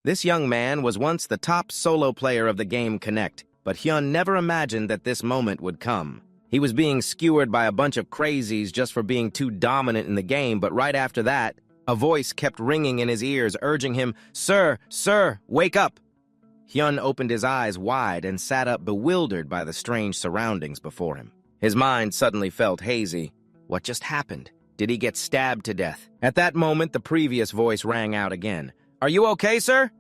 This young man was once the top solo player of the game Connect, but Hyun never imagined that this moment would come. He was being skewered by a bunch of crazies just for being too dominant in the game, but right after that, a voice kept ringing in his ears, urging him, "Sir, sir, wake up!" Hyun opened his eyes wide and sat up bewildered by the strange surroundings before him. His mind suddenly felt hazy. What just happened? Did he get stabbed to death? At that moment, the previous voice rang out again. "Are you okay, sir?"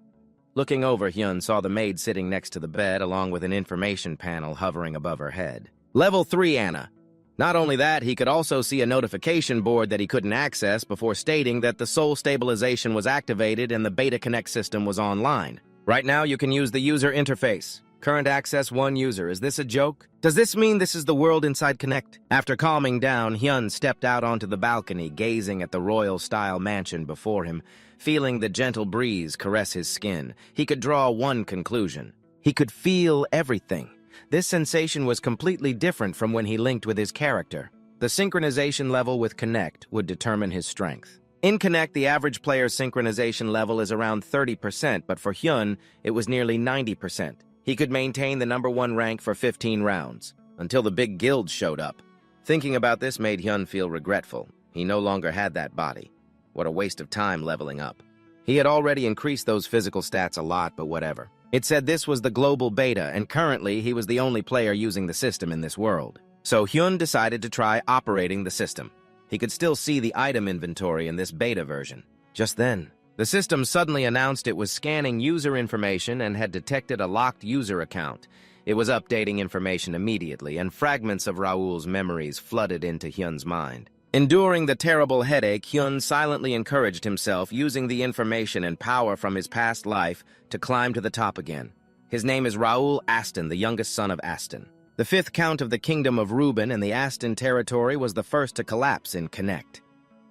Looking over, Hyun saw the maid sitting next to the bed along with an information panel hovering above her head. Level 3, Anna. Not only that, he could also see a notification board that he couldn't access before stating that the soul stabilization was activated and the Beta Connect system was online. Right now, you can use the user interface. Current access 1 user. Is this a joke? Does this mean this is the world inside Connect? After calming down, Hyun stepped out onto the balcony, gazing at the royal-style mansion before him. Feeling the gentle breeze caress his skin, he could draw one conclusion. He could feel everything. This sensation was completely different from when he linked with his character. The synchronization level with Connect would determine his strength. In Connect, the average player's synchronization level is around 30%, but for Hyun, it was nearly 90%. He could maintain the #1 rank for 15 rounds, until the big guilds showed up. Thinking about this made Hyun feel regretful. He no longer had that body. What a waste of time leveling up. He had already increased those physical stats a lot, but whatever. It said this was the global beta, and currently he was the only player using the system in this world. So Hyun decided to try operating the system. He could still see the item inventory in this beta version. Just then, the system suddenly announced it was scanning user information and had detected a locked user account. It was updating information immediately, and fragments of Raoul's memories flooded into Hyun's mind. Enduring the terrible headache, Hyun silently encouraged himself, using the information and power from his past life to climb to the top again. His name is Raoul Aston, the youngest son of Aston. The 5th count of the Kingdom of Reuben and the Aston territory was the first to collapse in Connect.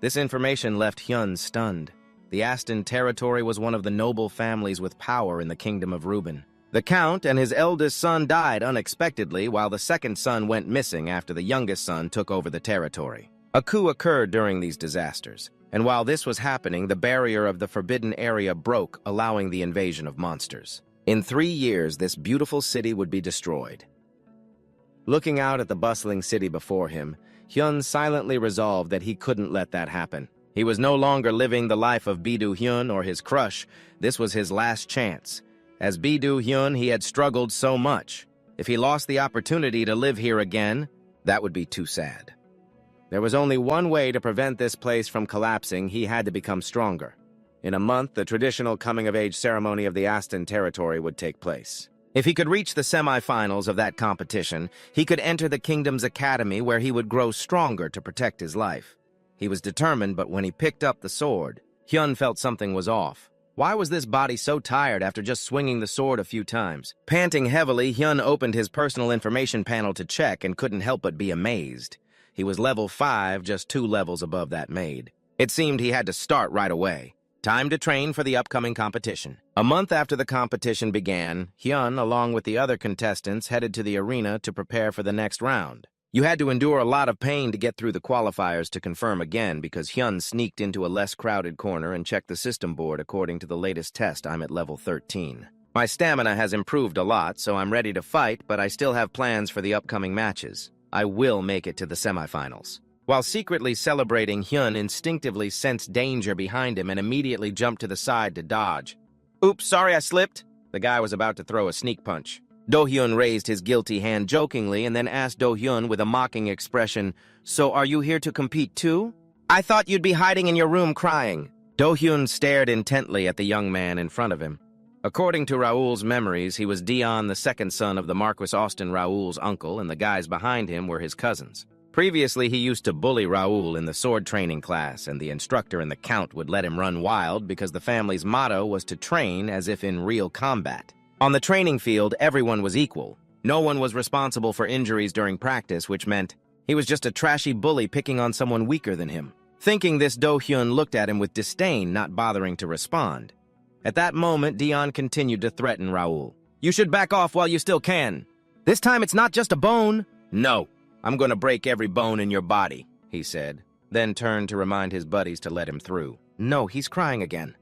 This information left Hyun stunned. The Aston territory was one of the noble families with power in the Kingdom of Reuben. The Count and his eldest son died unexpectedly, while the second son went missing after the youngest son took over the territory. A coup occurred during these disasters, and while this was happening, the barrier of the Forbidden Area broke, allowing the invasion of monsters. In 3 years, this beautiful city would be destroyed. Looking out at the bustling city before him, Hyun silently resolved that he couldn't let that happen. He was no longer living the life of Bidu Hyun or his crush. This was his last chance. As Bidu Hyun, he had struggled so much. If he lost the opportunity to live here again, that would be too sad. There was only one way to prevent this place from collapsing. He had to become stronger. In a month, the traditional coming-of-age ceremony of the Aston territory would take place. If he could reach the semi-finals of that competition, he could enter the kingdom's academy where he would grow stronger to protect his life. He was determined, but when he picked up the sword, Hyun felt something was off. Why was this body so tired after just swinging the sword a few times? Panting heavily, Hyun opened his personal information panel to check and couldn't help but be amazed. He was level 5, just 2 levels above that maid. It seemed he had to start right away. Time to train for the upcoming competition. A month after the competition began, Hyun, along with the other contestants, headed to the arena to prepare for the next round. You had to endure a lot of pain to get through the qualifiers to confirm again, because Hyun sneaked into a less crowded corner and checked the system board. According to the latest test, I'm at level 13. My stamina has improved a lot, so I'm ready to fight, but I still have plans for the upcoming matches. I will make it to the semifinals. While secretly celebrating, Hyun instinctively sensed danger behind him and immediately jumped to the side to dodge. "Oops, sorry I slipped." The guy was about to throw a sneak punch. Do-hyun raised his guilty hand jokingly and then asked Do-hyun with a mocking expression, "So are you here to compete too?" "I thought you'd be hiding in your room crying." Do-hyun stared intently at the young man in front of him. According to Raoul's memories, he was Dion, the second son of the Marquis Austin Raoul's uncle, and the guys behind him were his cousins. Previously, he used to bully Raoul in the sword training class, and the instructor and the count would let him run wild because the family's motto was to train as if in real combat. On the training field, everyone was equal. No one was responsible for injuries during practice, which meant he was just a trashy bully picking on someone weaker than him. Thinking this, Do-hyun looked at him with disdain, not bothering to respond. At that moment, Dion continued to threaten Raoul. "You should back off while you still can. This time it's not just a bone." "No, I'm going to break every bone in your body," he said, then turned to remind his buddies to let him through. No, he's crying again.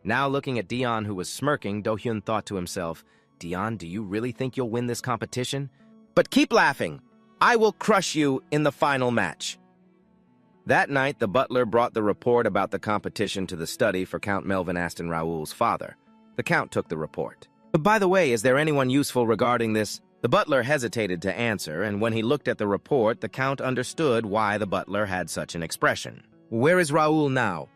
Now looking at Dion, who was smirking, Do-hyun thought to himself, Dion, do you really think you'll win this competition? But keep laughing. I will crush you in the final match. That night, the butler brought the report about the competition to the study for Count Melvin Aston Raoul's father. The Count took the report. But by the way, is there anyone useful regarding this? The butler hesitated to answer, and when he looked at the report, the Count understood why the butler had such an expression. Where is Raoul now?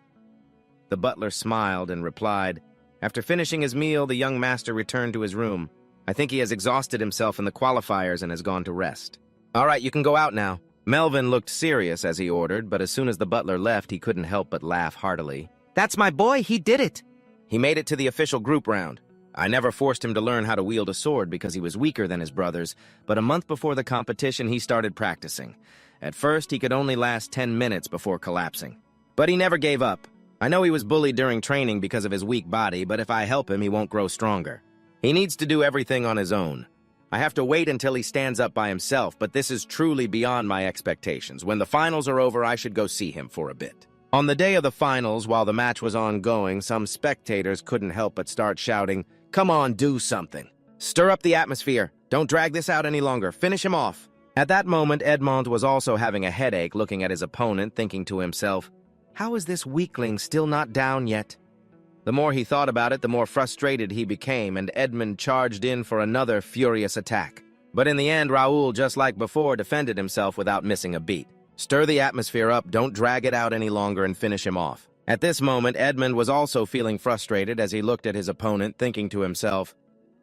The butler smiled and replied, after finishing his meal, the young master returned to his room. I think he has exhausted himself in the qualifiers and has gone to rest. All right, you can go out now. Melvin looked serious as he ordered, but as soon as the butler left, he couldn't help but laugh heartily. That's my boy, he did it! He made it to the official group round. I never forced him to learn how to wield a sword because he was weaker than his brothers, but a month before the competition, he started practicing. At first, he could only last 10 minutes before collapsing. But he never gave up. I know he was bullied during training because of his weak body, but if I help him, he won't grow stronger. He needs to do everything on his own. I have to wait until he stands up by himself, but this is truly beyond my expectations. When the finals are over, I should go see him for a bit. On the day of the finals, while the match was ongoing, some spectators couldn't help but start shouting, "Come on, do something. Stir up the atmosphere. Don't drag this out any longer. Finish him off." At that moment, Edmond was also having a headache looking at his opponent, thinking to himself, how is this weakling still not down yet? The more he thought about it, the more frustrated he became, and Edmond charged in for another furious attack. But in the end, Raoul, just like before, defended himself without missing a beat. Stir the atmosphere up, don't drag it out any longer, and finish him off. At this moment, Edmond was also feeling frustrated as he looked at his opponent, thinking to himself,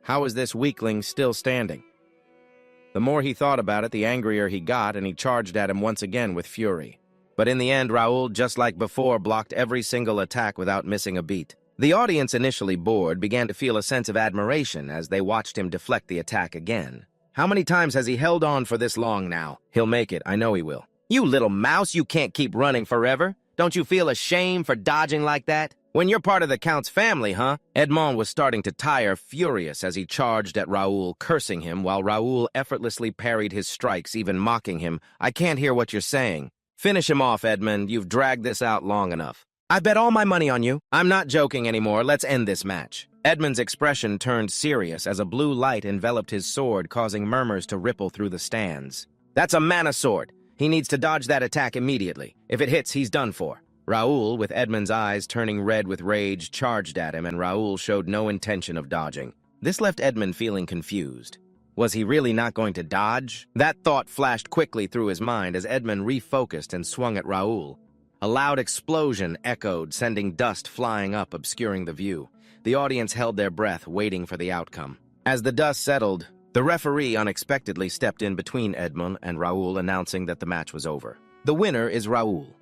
how is this weakling still standing? The more he thought about it, the angrier he got, and he charged at him once again with fury. But in the end, Raoul, just like before, blocked every single attack without missing a beat. The audience, initially bored, began to feel a sense of admiration as they watched him deflect the attack again. How many times has he held on for this long now? He'll make it, I know he will. You little mouse, you can't keep running forever. Don't you feel ashamed for dodging like that? When you're part of the Count's family, huh? Edmond was starting to tire, furious as he charged at Raoul, cursing him, while Raoul effortlessly parried his strikes, even mocking him. I can't hear what you're saying. Finish him off, Edmond. You've dragged this out long enough. I bet all my money on you. I'm not joking anymore. Let's end this match. Edmond's expression turned serious as a blue light enveloped his sword, causing murmurs to ripple through the stands. That's a mana sword. He needs to dodge that attack immediately. If it hits, he's done for. Raoul, with Edmond's eyes turning red with rage, charged at him, and Raoul showed no intention of dodging. This left Edmond feeling confused. Was he really not going to dodge? That thought flashed quickly through his mind as Edmond refocused and swung at Raoul. A loud explosion echoed, sending dust flying up, obscuring the view. The audience held their breath, waiting for the outcome. As the dust settled, the referee unexpectedly stepped in between Edmond and Raoul, announcing that the match was over. The winner is Raoul.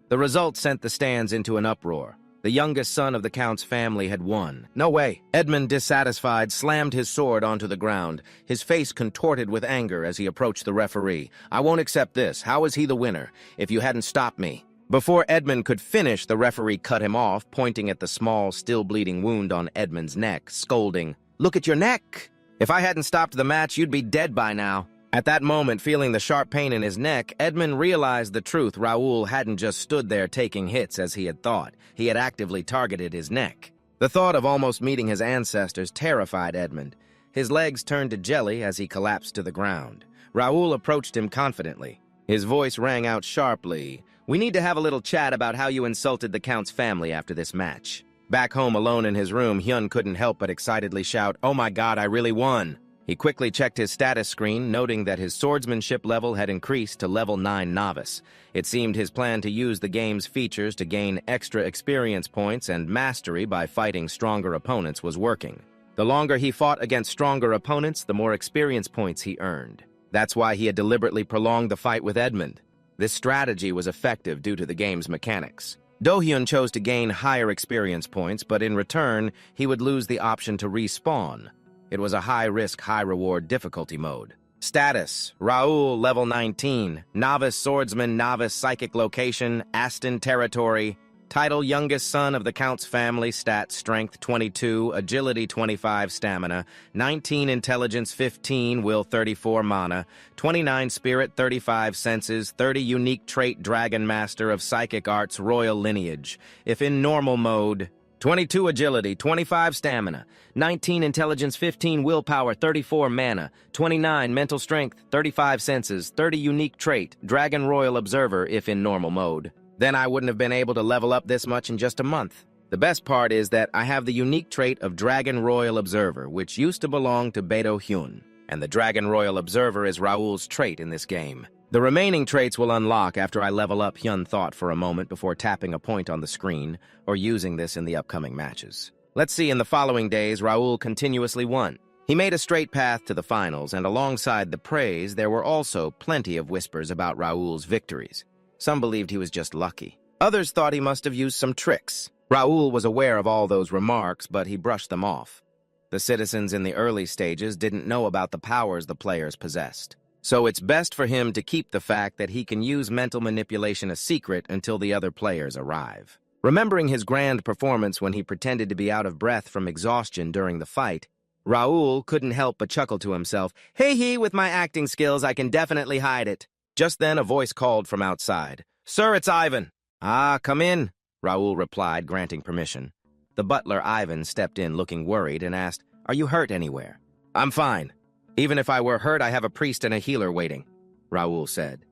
The result sent the stands into an uproar. The youngest son of the Count's family had won. No way. Edmond, dissatisfied, slammed his sword onto the ground, his face contorted with anger as he approached the referee. I won't accept this. How is he the winner? If you hadn't stopped me. Before Edmond could finish, the referee cut him off, pointing at the small, still bleeding wound on Edmond's neck, scolding, Look at your neck! If I hadn't stopped the match, you'd be dead by now. At that moment, feeling the sharp pain in his neck, Edmond realized the truth. Raoul hadn't just stood there taking hits as he had thought. He had actively targeted his neck. The thought of almost meeting his ancestors terrified Edmond. His legs turned to jelly as he collapsed to the ground. Raoul approached him confidently. His voice rang out sharply. We need to have a little chat about how you insulted the Count's family after this match. Back home alone in his room, Hyun couldn't help but excitedly shout, Oh my God, I really won! He quickly checked his status screen, noting that his swordsmanship level had increased to level 9 novice. It seemed his plan to use the game's features to gain extra experience points and mastery by fighting stronger opponents was working. The longer he fought against stronger opponents, the more experience points he earned. That's why he had deliberately prolonged the fight with Edmond. This strategy was effective due to the game's mechanics. Do-hyun chose to gain higher experience points, but in return, he would lose the option to respawn. It was a high-risk, high-reward difficulty mode. Status: Raoul, level 19. Novice swordsman, novice psychic location, Aston territory. Title: youngest son of the Count's family. Stat: strength 22, agility 25, stamina 19, intelligence 15, will 34, mana 29, spirit 35, senses 30, unique trait, dragon master of psychic arts, royal lineage. If in normal mode, 22 agility, 25 stamina, 19 intelligence, 15 willpower, 34 mana, 29 mental strength, 35 senses, 30 unique trait, Dragon Royal Observer if in normal mode. Then I wouldn't have been able to level up this much in just a month. The best part is that I have the unique trait of Dragon Royal Observer, which used to belong to Beidou Hyun, and the Dragon Royal Observer is Raoul's trait in this game. The remaining traits will unlock after I level up, Hyun thought for a moment before tapping a point on the screen, or using this in the upcoming matches. Let's see, in the following days, Raoul continuously won. He made a straight path to the finals, and alongside the praise, there were also plenty of whispers about Raoul's victories. Some believed he was just lucky. Others thought he must have used some tricks. Raoul was aware of all those remarks, but he brushed them off. The citizens in the early stages didn't know about the powers the players possessed. So it's best for him to keep the fact that he can use mental manipulation a secret until the other players arrive. Remembering his grand performance when he pretended to be out of breath from exhaustion during the fight, Raoul couldn't help but chuckle to himself, "Hey, with my acting skills, I can definitely hide it." Just then, a voice called from outside. "Sir, it's Ivan." "Ah, come in," Raoul replied, granting permission. The butler, Ivan, stepped in looking worried and asked, "Are you hurt anywhere?" "I'm fine. Even if I were hurt, I have a priest and a healer waiting," Raoul said.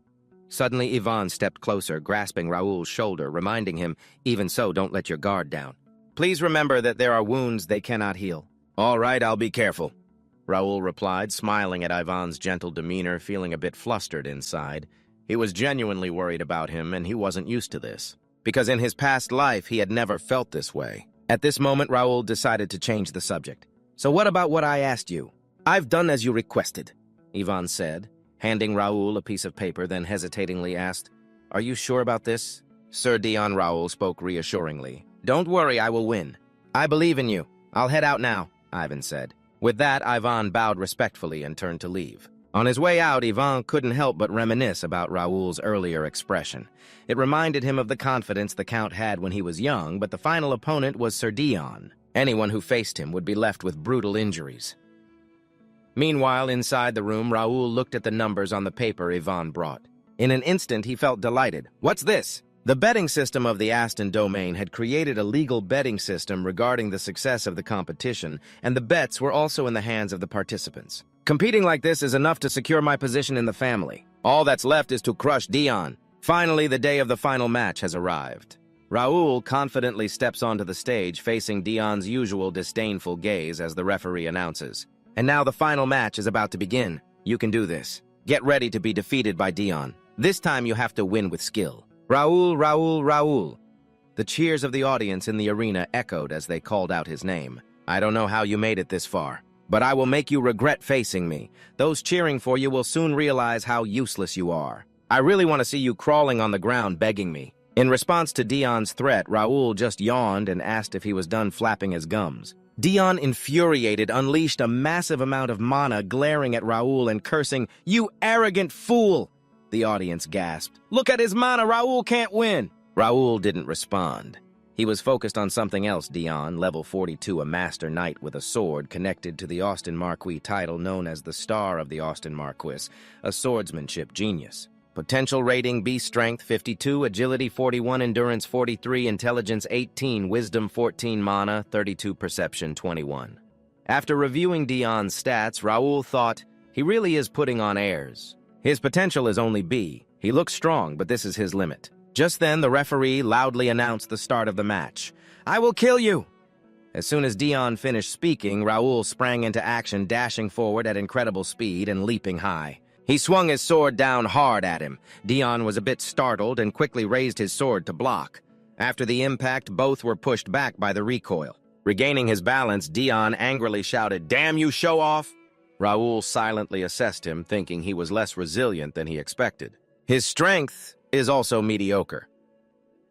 Suddenly, Ivan stepped closer, grasping Raoul's shoulder, reminding him, "Even so, don't let your guard down. Please remember that there are wounds they cannot heal." "All right, I'll be careful," Raoul replied, smiling at Ivan's gentle demeanor, feeling a bit flustered inside. He was genuinely worried about him, and he wasn't used to this, because in his past life, he had never felt this way. At this moment, Raoul decided to change the subject. "So what about what I asked you?" "I've done as you requested," Ivan said, handing Raoul a piece of paper, then hesitatingly asked, "Are you sure about this?" Sir Dion, Raoul spoke reassuringly. "Don't worry, I will win. I believe in you. I'll head out now," Ivan said. With that, Ivan bowed respectfully and turned to leave. On his way out, Ivan couldn't help but reminisce about Raoul's earlier expression. It reminded him of the confidence the Count had when he was young, but the final opponent was Sir Dion. Anyone who faced him would be left with brutal injuries. Meanwhile, inside the room, Raoul looked at the numbers on the paper Ivan brought. In an instant, he felt delighted. "What's this?" The betting system of the Aston domain had created a legal betting system regarding the success of the competition, and the bets were also in the hands of the participants. "Competing like this is enough to secure my position in the family. All that's left is to crush Dion." Finally, the day of the final match has arrived. Raoul confidently steps onto the stage, facing Dion's usual disdainful gaze as the referee announces, "And now the final match is about to begin. You can do this. Get ready to be defeated by Dion. This time you have to win with skill. Raoul, Raoul, Raoul." The cheers of the audience in the arena echoed as they called out his name. "I don't know how you made it this far, but I will make you regret facing me. Those cheering for you will soon realize how useless you are. I really want to see you crawling on the ground begging me." In response to Dion's threat, Raoul just yawned and asked if he was done flapping his gums. Dion, infuriated, unleashed a massive amount of mana, glaring at Raoul and cursing, "You arrogant fool!" The audience gasped. "Look at his mana! Raoul can't win!" Raoul didn't respond. He was focused on something else. Dion, level 42, a master knight with a sword connected to the Austin Marquis title known as the Star of the Austin Marquis, a swordsmanship genius. Potential rating: Beast Strength 52, Agility 41, Endurance 43, Intelligence 18, Wisdom 14, Mana 32, Perception 21. After reviewing Dion's stats, Raoul thought, he really is putting on airs. His potential is only B. He looks strong, but this is his limit. Just then, the referee loudly announced the start of the match. "I will kill you!" As soon as Dion finished speaking, Raoul sprang into action, dashing forward at incredible speed and leaping high. He swung his sword down hard at him. Dion was a bit startled and quickly raised his sword to block. After the impact, both were pushed back by the recoil. Regaining his balance, Dion angrily shouted, "Damn you, show-off!" Raoul silently assessed him, thinking he was less resilient than he expected. His strength is also mediocre.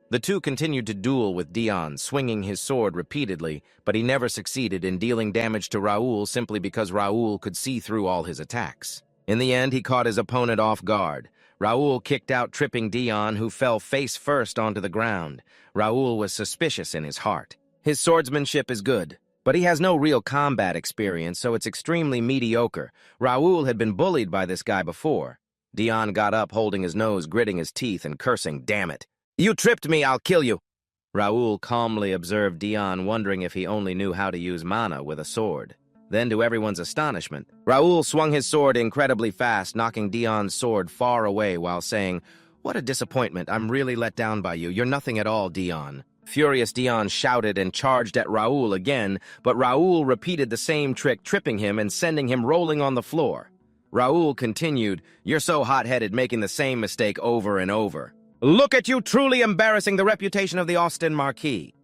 The two continued to duel with Dion, swinging his sword repeatedly, but he never succeeded in dealing damage to Raoul simply because Raoul could see through all his attacks. In the end, he caught his opponent off guard. Raoul kicked out, tripping Dion, who fell face first onto the ground. Raoul was suspicious in his heart. His swordsmanship is good, but he has no real combat experience, so it's extremely mediocre. Raoul had been bullied by this guy before. Dion got up, holding his nose, gritting his teeth, and cursing, "Damn it! You tripped me, I'll kill you!" Raoul calmly observed Dion, wondering if he only knew how to use mana with a sword. Then, to everyone's astonishment, Raoul swung his sword incredibly fast, knocking Dion's sword far away while saying, "What a disappointment, I'm really let down by you. You're nothing at all, Dion." Furious, Dion shouted and charged at Raoul again, but Raoul repeated the same trick, tripping him and sending him rolling on the floor. Raoul continued, "You're so hot-headed, making the same mistake over and over. Look at you, truly embarrassing the reputation of the Austin Marquis."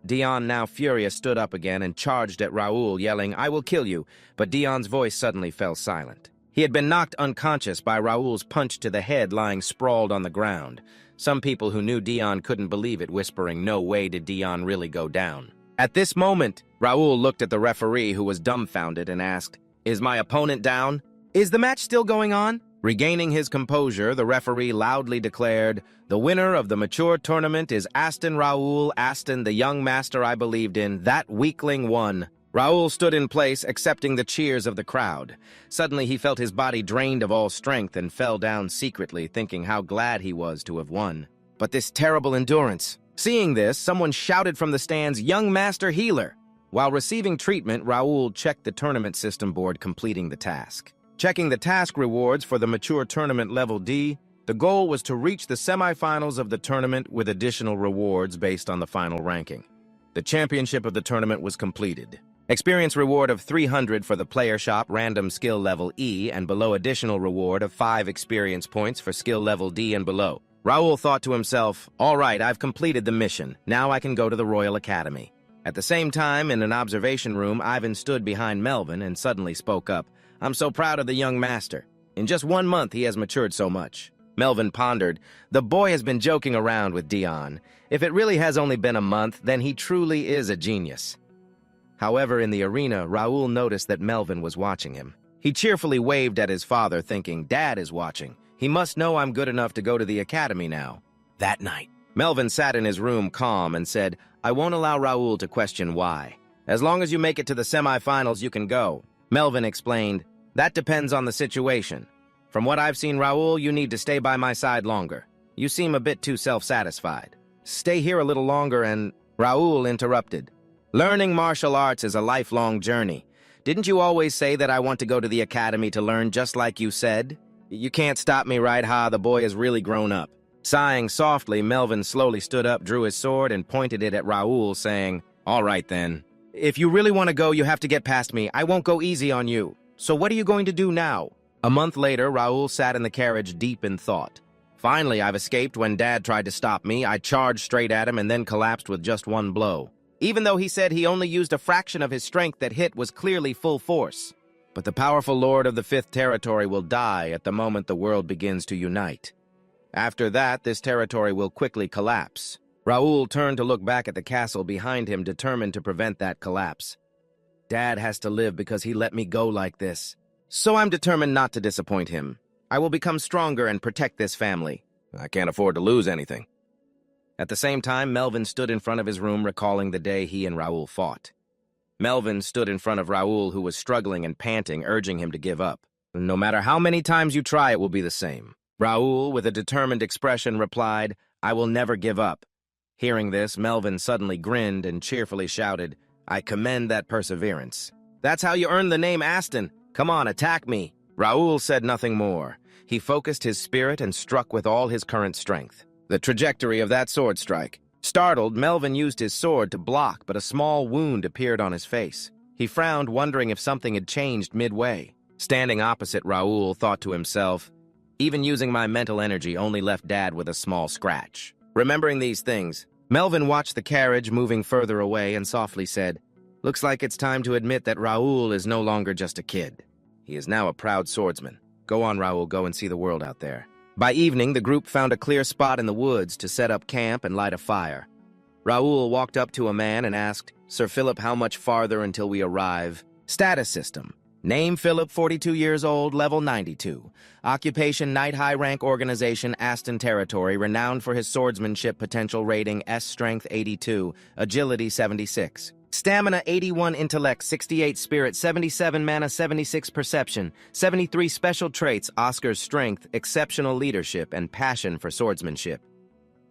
Dion, now furious, stood up again and charged at Raoul, yelling, "I will kill you," but Dion's voice suddenly fell silent. He had been knocked unconscious by Raoul's punch to the head, lying sprawled on the ground. Some people who knew Dion couldn't believe it, whispering, "No way did Dion really go down." At this moment, Raoul looked at the referee, who was dumbfounded, and asked, "Is my opponent down? Is the match still going on?" Regaining his composure, the referee loudly declared, "The winner of the mature tournament is Aston Raoul. Aston, the young master I believed in. That weakling won." Raoul stood in place, accepting the cheers of the crowd. Suddenly he felt his body drained of all strength and fell down secretly, thinking how glad he was to have won. But this terrible endurance. Seeing this, someone shouted from the stands, "Young Master Healer!" While receiving treatment, Raoul checked the tournament system board, completing the task. Checking the task rewards for the mature tournament level D, the goal was to reach the semifinals of the tournament with additional rewards based on the final ranking. The championship of the tournament was completed. Experience reward of 300 for the player shop random skill level E and below, additional reward of 5 experience points for skill level D and below. Raoul thought to himself, "All right, I've completed the mission. Now I can go to the Royal Academy." At the same time, in an observation room, Ivan stood behind Melvin and suddenly spoke up, "I'm so proud of the young master. In just 1 month, he has matured so much." Melvin pondered, "The boy has been joking around with Dion. If it really has only been a month, then he truly is a genius." However, in the arena, Raoul noticed that Melvin was watching him. He cheerfully waved at his father, thinking, "Dad is watching. He must know I'm good enough to go to the academy now." That night, Melvin sat in his room calm and said, "I won't allow Raoul to question why. As long as you make it to the semifinals, you can go." Melvin explained, "That depends on the situation. From what I've seen, Raoul, you need to stay by my side longer. You seem a bit too self-satisfied. Stay here a little longer and—" Raoul interrupted. "Learning martial arts is a lifelong journey. Didn't you always say that I want to go to the academy to learn just like you said? You can't stop me, right, ha? The boy has really grown up." Sighing softly, Melvin slowly stood up, drew his sword, and pointed it at Raoul, saying, "All right, then. If you really want to go, you have to get past me. I won't go easy on you. So what are you going to do now?" A month later, Raoul sat in the carriage deep in thought. "Finally, I've escaped. When Dad tried to stop me, I charged straight at him and then collapsed with just one blow. Even though he said he only used a fraction of his strength, that hit was clearly full force. But the powerful lord of the 5th territory will die at the moment the world begins to unite. After that, this territory will quickly collapse." Raoul turned to look back at the castle behind him, determined to prevent that collapse. "Dad has to live because he let me go like this. So I'm determined not to disappoint him. I will become stronger and protect this family. I can't afford to lose anything." At the same time, Melvin stood in front of his room, recalling the day he and Raoul fought. Melvin stood in front of Raoul, who was struggling and panting, urging him to give up. "No matter how many times you try, it will be the same." Raoul, with a determined expression, replied, "I will never give up." Hearing this, Melvin suddenly grinned and cheerfully shouted, "I commend that perseverance. That's how you earn the name Aston. Come on, attack me." Raoul said nothing more. He focused his spirit and struck with all his current strength. The trajectory of that sword strike. Startled, Melvin used his sword to block, but a small wound appeared on his face. He frowned, wondering if something had changed midway. Standing opposite, Raoul thought to himself, "Even using my mental energy only left Dad with a small scratch." Remembering these things, Melvin watched the carriage moving further away and softly said, "Looks like it's time to admit that Raoul is no longer just a kid. He is now a proud swordsman. Go on, Raoul, go and see the world out there." By evening, the group found a clear spot in the woods to set up camp and light a fire. Raoul walked up to a man and asked, "Sir Philip, how much farther until we arrive?" Status system. Name Philip, 42 years old, level 92. Occupation Knight High Rank Organization, Aston Territory, renowned for his swordsmanship, potential rating S Strength 82, Agility 76. Stamina 81, Intellect 68, Spirit 77, Mana 76, Perception 73, Special Traits, Oscar's Strength, Exceptional Leadership, and Passion for Swordsmanship.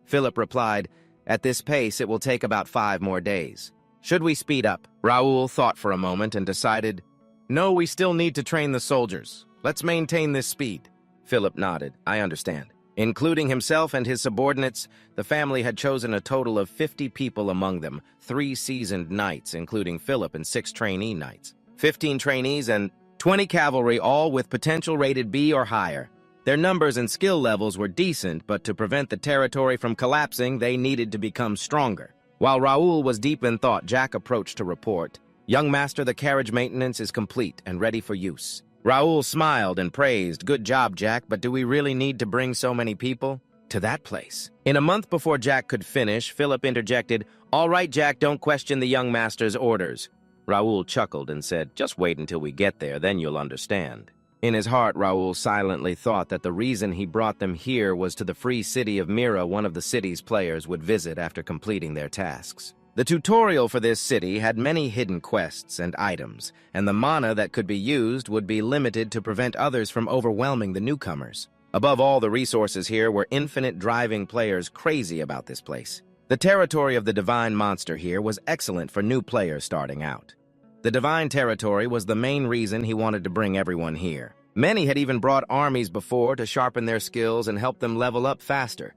Philip replied, At this pace, it will take about 5 more days. Should we speed up? Raoul thought for a moment and decided, no, we still need to train the soldiers. Let's maintain this speed. Philip nodded. I understand. Including himself and his subordinates, the family had chosen a total of 50 people among them, 3 seasoned knights, including Philip, and 6 trainee knights, 15 trainees, and 20 cavalry, all with potential rated B or higher. Their numbers and skill levels were decent, but to prevent the territory from collapsing, they needed to become stronger. While Raoul was deep in thought, Jack approached to report, Young master, the carriage maintenance is complete and ready for use. Raoul smiled and praised, Good job, Jack, but do we really need to bring so many people to that place? In a month before Jack could finish, Philip interjected, All right, Jack, don't question the young master's orders. Raoul chuckled and said, Just wait until we get there, then you'll understand. In his heart, Raoul silently thought that the reason he brought them here was to the free city of Mira one of the city's players would visit after completing their tasks. The tutorial for this city had many hidden quests and items, and the mana that could be used would be limited to prevent others from overwhelming the newcomers. Above all, the resources here were infinite, driving players crazy about this place. The territory of the divine monster here was excellent for new players starting out. The divine territory was the main reason he wanted to bring everyone here. Many had even brought armies before to sharpen their skills and help them level up faster.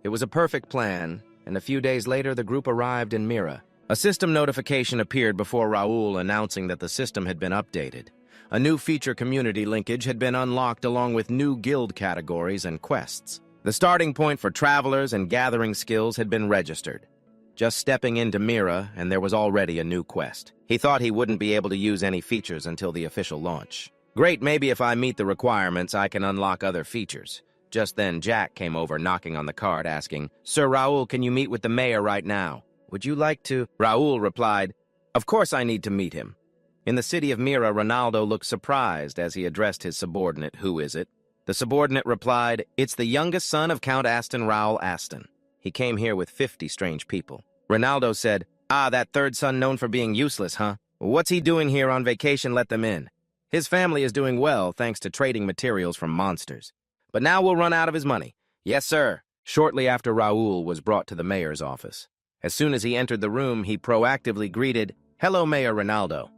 It was a perfect plan, and a few days later the group arrived in Mira. A system notification appeared before Raoul announcing that the system had been updated. A new feature community linkage had been unlocked along with new guild categories and quests. The starting point for travelers and gathering skills had been registered. Just stepping into Mira, and there was already a new quest. He thought he wouldn't be able to use any features until the official launch. Great, maybe if I meet the requirements, I can unlock other features. Just then, Jack came over, knocking on the card, asking, Sir Raoul, can you meet with the mayor right now? Would you like to? Raoul replied, Of course I need to meet him. In the city of Mira, Ronaldo looked surprised as he addressed his subordinate, Who is it? The subordinate replied, It's the youngest son of Count Aston, Raoul Aston. He came here with 50 strange people. Ronaldo said, Ah, that third son known for being useless, huh? What's he doing here on vacation? Let them in. His family is doing well thanks to trading materials from monsters. But now we'll run out of his money. Yes, sir. Shortly after Raoul was brought to the mayor's office. As soon as he entered the room, he proactively greeted, Hello, Mayor Ronaldo.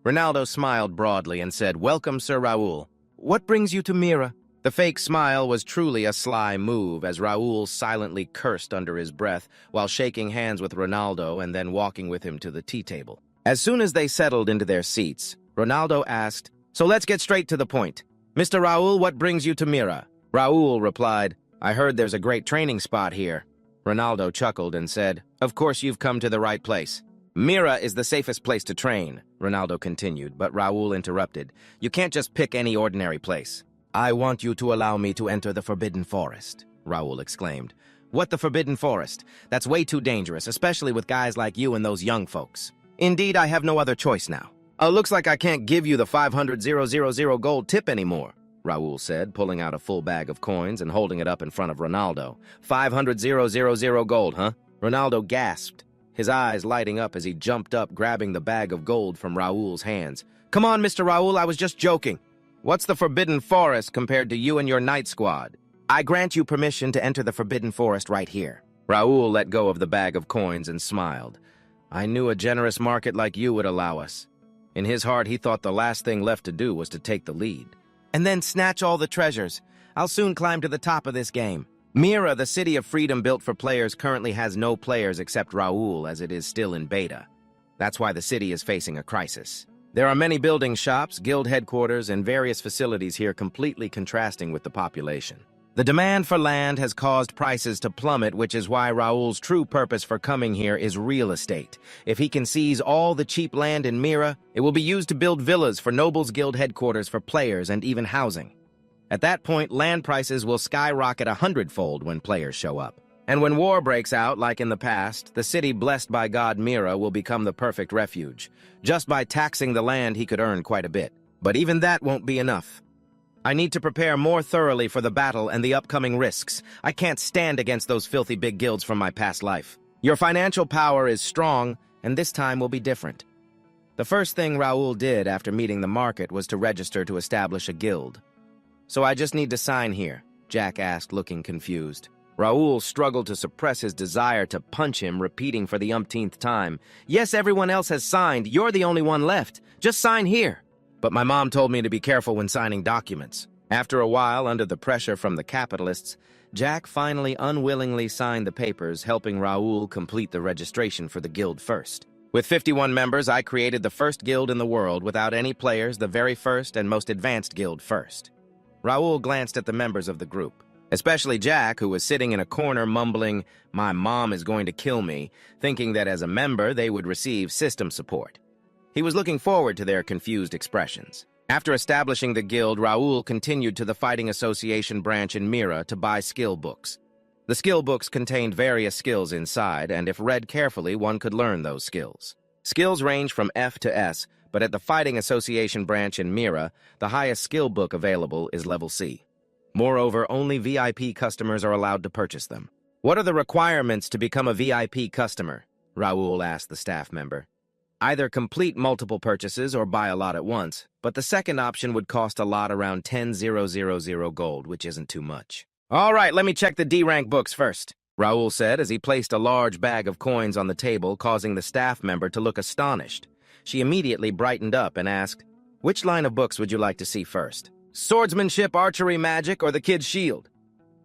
Ronaldo smiled broadly and said, Welcome, Sir Raoul. What brings you to Mira? The fake smile was truly a sly move as Raoul silently cursed under his breath while shaking hands with Ronaldo and then walking with him to the tea table. As soon as they settled into their seats, Ronaldo asked, So let's get straight to the point. Mr. Raoul, what brings you to Mira? Raoul replied, I heard there's a great training spot here. Ronaldo chuckled and said, Of course you've come to the right place. Mira is the safest place to train, Ronaldo continued, but Raoul interrupted. You can't just pick any ordinary place. I want you to allow me to enter the Forbidden Forest, Raoul exclaimed. What, the Forbidden Forest? That's way too dangerous, especially with guys like you and those young folks. Indeed, I have no other choice now. Looks like I can't give you the 500,000 gold tip anymore, Raoul said, pulling out a full bag of coins and holding it up in front of Ronaldo. 500,000 gold, huh? Ronaldo gasped, his eyes lighting up as he jumped up, grabbing the bag of gold from Raoul's hands. Come on, Mr. Raoul, I was just joking. What's the Forbidden Forest compared to you and your knight squad? I grant you permission to enter the Forbidden Forest right here. Raoul let go of the bag of coins and smiled. I knew a generous market like you would allow us. In his heart, he thought the last thing left to do was to take the lead. And then snatch all the treasures. I'll soon climb to the top of this game. Mira, the city of freedom built for players, currently has no players except Raoul, as it is still in beta. That's why the city is facing a crisis. There are many building shops, guild headquarters, and various facilities here completely contrasting with the population. The demand for land has caused prices to plummet, which is why Raoul's true purpose for coming here is real estate. If he can seize all the cheap land in Mira, it will be used to build villas for Nobles Guild headquarters for players and even housing. At that point, land prices will skyrocket 100-fold when players show up. And when war breaks out, like in the past, the city blessed by God Mira will become the perfect refuge. Just by taxing the land, he could earn quite a bit. But even that won't be enough. I need to prepare more thoroughly for the battle and the upcoming risks. I can't stand against those filthy big guilds from my past life. Your financial power is strong, and this time will be different. The first thing Raoul did after meeting the market was to register to establish a guild. So I just need to sign here, Jack asked, looking confused. Raoul struggled to suppress his desire to punch him, repeating for the umpteenth time, "Yes, everyone else has signed. You're the only one left. Just sign here." But my mom told me to be careful when signing documents. After a while, under the pressure from the capitalists, Jack finally unwillingly signed the papers, helping Raoul complete the registration for the guild first. With 51 members, I created the first guild in the world without any players, the very first and most advanced guild first. Raoul glanced at the members of the group, especially Jack, who was sitting in a corner mumbling, "My mom is going to kill me," thinking that as a member they would receive system support. He was looking forward to their confused expressions. After establishing the guild, Raoul continued to the Fighting Association branch in Mira to buy skill books. The skill books contained various skills inside, and if read carefully, one could learn those skills. Skills range from F to S, but at the Fighting Association branch in Mira, the highest skill book available is level C. Moreover, only VIP customers are allowed to purchase them. "What are the requirements to become a VIP customer?" Raoul asked the staff member. "Either complete multiple purchases or buy a lot at once, but the second option would cost a lot, around 10,000 gold, which isn't too much." "All right, let me check the D-rank books first," Raoul said as he placed a large bag of coins on the table, causing the staff member to look astonished. She immediately brightened up and asked, "Which line of books would you like to see first? Swordsmanship, archery, magic, or the kid's shield?"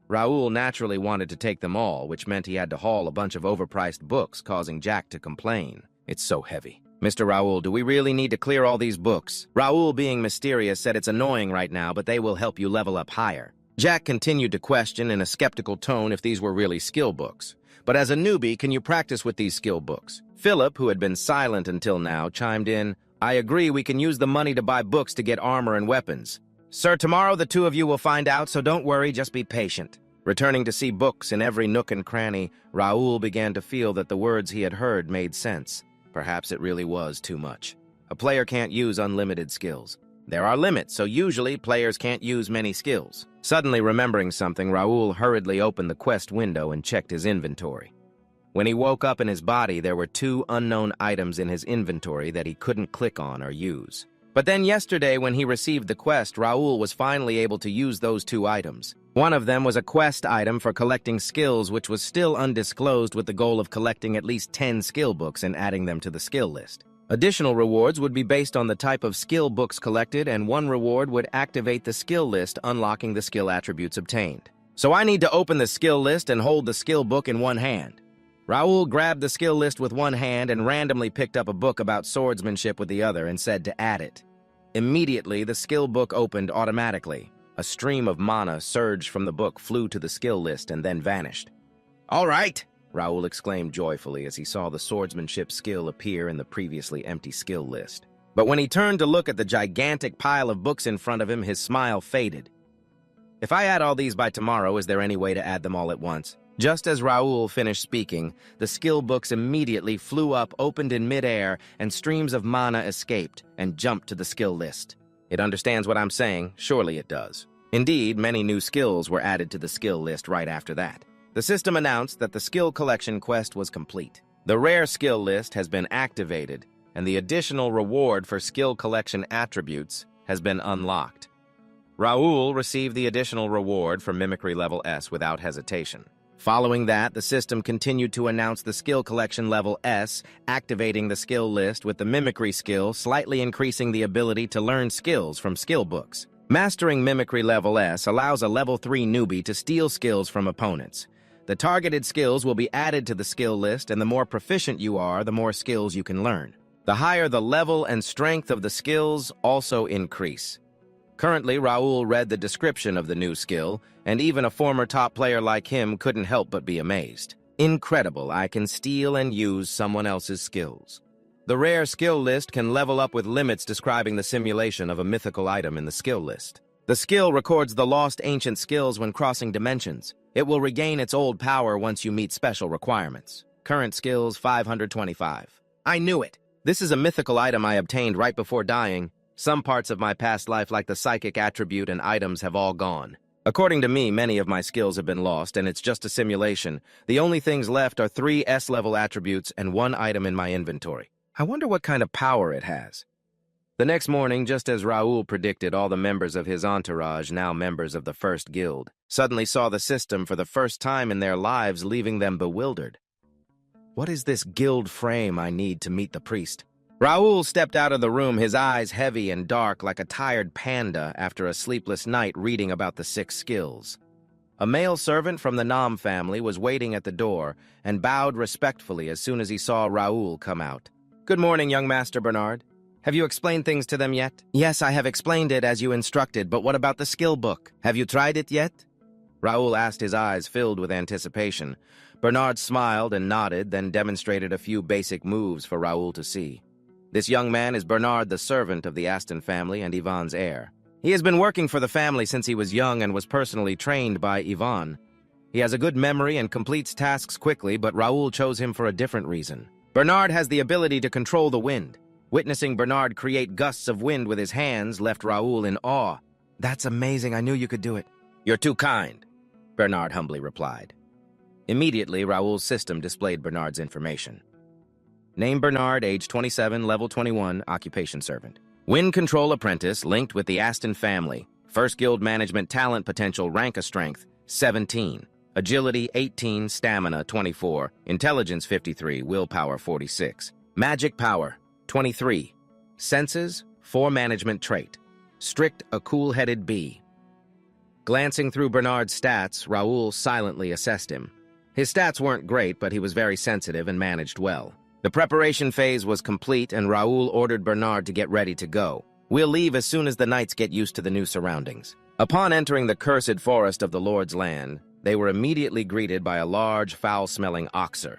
Raoul naturally wanted to take them all, which meant he had to haul a bunch of overpriced books, causing Jack to complain. "It's so heavy." "Mr. Raoul, do we really need to clear all these books?" Raoul, being mysterious, said, "It's annoying right now, but they will help you level up higher." Jack continued to question in a skeptical tone if these were really skill books. "But as a newbie, can you practice with these skill books?" Philip, who had been silent until now, chimed in, "I agree, we can use the money to buy books to get armor and weapons." "Sir, tomorrow the two of you will find out, so don't worry, just be patient." Returning to see books in every nook and cranny, Raoul began to feel that the words he had heard made sense. Perhaps it really was too much. A player can't use unlimited skills. There are limits, so usually players can't use many skills. Suddenly remembering something, Raoul hurriedly opened the quest window and checked his inventory. When he woke up in his body, there were 2 unknown items in his inventory that he couldn't click on or use. But then yesterday, when he received the quest, Raoul was finally able to use those 2 items. One of them was a quest item for collecting skills, which was still undisclosed, with the goal of collecting at least 10 skill books and adding them to the skill list. Additional rewards would be based on the type of skill books collected, and one reward would activate the skill list, unlocking the skill attributes obtained. So I need to open the skill list and hold the skill book in one hand. Raoul grabbed the skill list with one hand and randomly picked up a book about swordsmanship with the other and said to add it. Immediately, the skill book opened automatically. A stream of mana surged from the book, flew to the skill list, and then vanished. "All right!" Raoul exclaimed joyfully as he saw the swordsmanship skill appear in the previously empty skill list. But when he turned to look at the gigantic pile of books in front of him, his smile faded. "If I add all these by tomorrow, is there any way to add them all at once?" Just as Raoul finished speaking, the skill books immediately flew up, opened in midair, and streams of mana escaped and jumped to the skill list. It understands what I'm saying. Surely it does. Indeed, many new skills were added to the skill list right after that. The system announced that the skill collection quest was complete. The rare skill list has been activated, and the additional reward for skill collection attributes has been unlocked. Raoul received the additional reward for Mimicry level S without hesitation. Following that, the system continued to announce the skill collection level S, activating the skill list with the Mimicry skill, slightly increasing the ability to learn skills from skill books. Mastering Mimicry level S allows a level 3 newbie to steal skills from opponents. The targeted skills will be added to the skill list, and the more proficient you are, the more skills you can learn. The higher the level and strength of the skills also increase. Currently, Raoul read the description of the new skill, and even a former top player like him couldn't help but be amazed. Incredible, I can steal and use someone else's skills. The rare skill list can level up with limits describing the simulation of a mythical item in the skill list. The skill records the lost ancient skills when crossing dimensions. It will regain its old power once you meet special requirements. Current skills 525. I knew it! This is a mythical item I obtained right before dying. Some parts of my past life, like the psychic attribute and items, have all gone. According to me, many of my skills have been lost, and it's just a simulation. The only things left are 3 S-level attributes and 1 item in my inventory. I wonder what kind of power it has. The next morning, just as Raoul predicted, all the members of his entourage, now members of the first guild, suddenly saw the system for the first time in their lives, leaving them bewildered. What is this guild frame I need to meet the priest? Raoul stepped out of the room, his eyes heavy and dark like a tired panda after a sleepless night reading about the 6 skills. A male servant from the Nam family was waiting at the door and bowed respectfully as soon as he saw Raoul come out. "Good morning, young Master Bernard. Have you explained things to them yet?" "Yes, I have explained it as you instructed, but what about the skill book? Have you tried it yet?" Raoul asked, his eyes filled with anticipation. Bernard smiled and nodded, then demonstrated a few basic moves for Raoul to see. This young man is Bernard, the servant of the Aston family and Yvonne's heir. He has been working for the family since he was young and was personally trained by Yvonne. He has a good memory and completes tasks quickly, but Raoul chose him for a different reason. Bernard has the ability to control the wind. Witnessing Bernard create gusts of wind with his hands left Raoul in awe. "That's amazing, I knew you could do it." "You're too kind," Bernard humbly replied. Immediately, Raoul's system displayed Bernard's information. Name Bernard, age 27, level 21, occupation servant. Wind control apprentice linked with the Aston family. First guild management talent potential rank of strength, 17. Agility, 18, stamina, 24. Intelligence, 53, willpower, 46. Magic power, 23. Senses, 4 management trait. Strict, a cool-headed bee. Glancing through Bernard's stats, Raoul silently assessed him. His stats weren't great, but he was very sensitive and managed well. The preparation phase was complete, and Raoul ordered Bernard to get ready to go. "We'll leave as soon as the knights get used to the new surroundings." Upon entering the cursed forest of the Lord's land, they were immediately greeted by a large, foul-smelling oxer.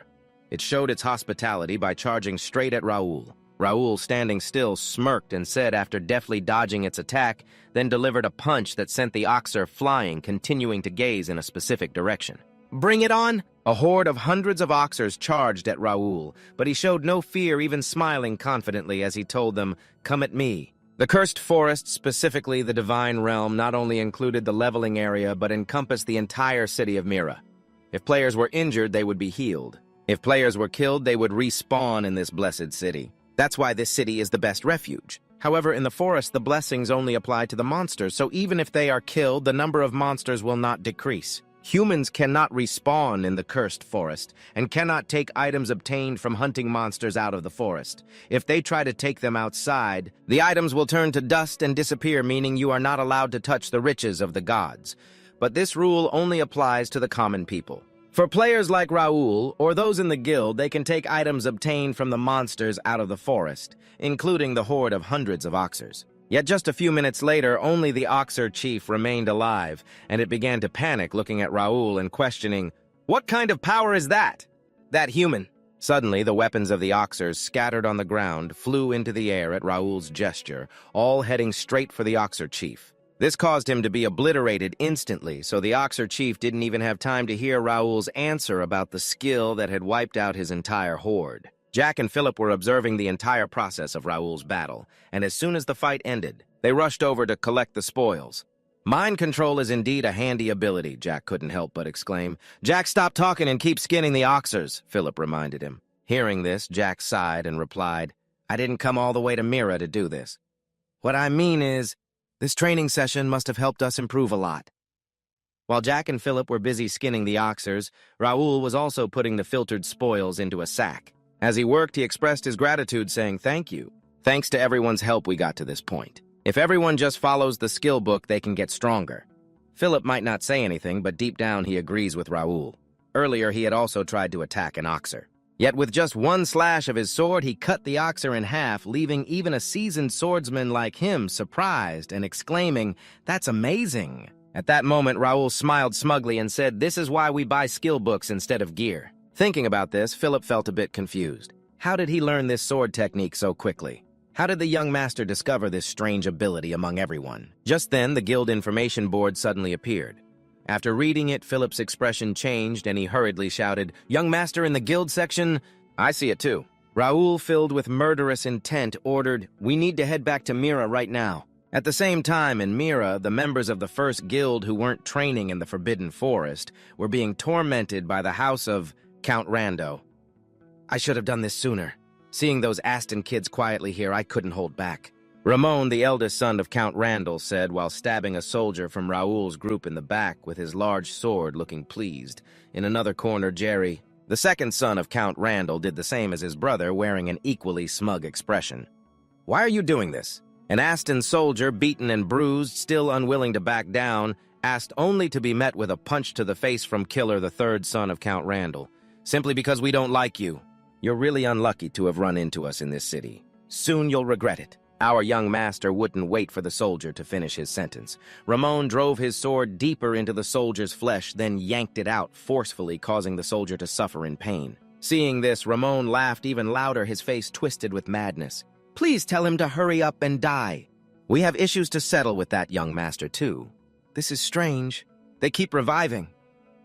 It showed its hospitality by charging straight at Raoul. Raoul, standing still, smirked and said after deftly dodging its attack, then delivered a punch that sent the oxer flying, continuing to gaze in a specific direction. "Bring it on!" A horde of hundreds of oxers charged at Raoul, but he showed no fear, even smiling confidently as he told them, "Come at me." The cursed forest, specifically the Divine Realm, not only included the leveling area, but encompassed the entire city of Mira. If players were injured, they would be healed. If players were killed, they would respawn in this blessed city. That's why this city is the best refuge. However, in the forest, the blessings only apply to the monsters, so even if they are killed, the number of monsters will not decrease. Humans cannot respawn in the cursed forest and cannot take items obtained from hunting monsters out of the forest. If they try to take them outside, the items will turn to dust and disappear, meaning you are not allowed to touch the riches of the gods. But this rule only applies to the common people. For players like Raoul, or those in the guild, they can take items obtained from the monsters out of the forest, including the horde of hundreds of oxers. Yet just a few minutes later, only the Oxer chief remained alive, and it began to panic, looking at Raoul and questioning, "What kind of power is that?" "That human." Suddenly, the weapons of the Oxers, scattered on the ground, flew into the air at Raoul's gesture, all heading straight for the Oxer chief. This caused him to be obliterated instantly, so the Oxer chief didn't even have time to hear Raoul's answer about the skill that had wiped out his entire horde. Jack and Philip were observing the entire process of Raoul's battle, and as soon as the fight ended, they rushed over to collect the spoils. "Mind control is indeed a handy ability," Jack couldn't help but exclaim. "Jack, stop talking and keep skinning the oxers," Philip reminded him. Hearing this, Jack sighed and replied, "I didn't come all the way to Mira to do this. What I mean is, this training session must have helped us improve a lot." While Jack and Philip were busy skinning the oxers, Raoul was also putting the filtered spoils into a sack. As he worked, he expressed his gratitude, saying, "Thank you. Thanks to everyone's help, we got to this point. If everyone just follows the skill book, they can get stronger." Philip might not say anything, but deep down he agrees with Raoul. Earlier, he had also tried to attack an oxer. Yet with just one slash of his sword, he cut the oxer in half, leaving even a seasoned swordsman like him surprised and exclaiming, "That's amazing." At that moment, Raoul smiled smugly and said, "This is why we buy skill books instead of gear." Thinking about this, Philip felt a bit confused. How did he learn this sword technique so quickly? How did the young master discover this strange ability among everyone? Just then, the guild information board suddenly appeared. After reading it, Philip's expression changed and he hurriedly shouted, "Young master in the guild section?" "I see it too." Raoul, filled with murderous intent, ordered, "We need to head back to Mira right now." At the same time, in Mira, the members of the first guild who weren't training in the Forbidden Forest were being tormented by the house of Count Rando. "I should have done this sooner. Seeing those Aston kids quietly here, I couldn't hold back." Ramon, the eldest son of Count Randall, said while stabbing a soldier from Raoul's group in the back with his large sword, looking pleased. In another corner, Jerry, the second son of Count Randall, did the same as his brother, wearing an equally smug expression. "Why are you doing this?" An Aston soldier, beaten and bruised, still unwilling to back down, asked only to be met with a punch to the face from Killer, the third son of Count Randall. "Simply because we don't like you. You're really unlucky to have run into us in this city. Soon you'll regret it." Our young master wouldn't wait for the soldier to finish his sentence. Ramon drove his sword deeper into the soldier's flesh, then yanked it out forcefully, causing the soldier to suffer in pain. Seeing this, Ramon laughed even louder, his face twisted with madness. "Please tell him to hurry up and die. We have issues to settle with that young master, too. This is strange. They keep reviving."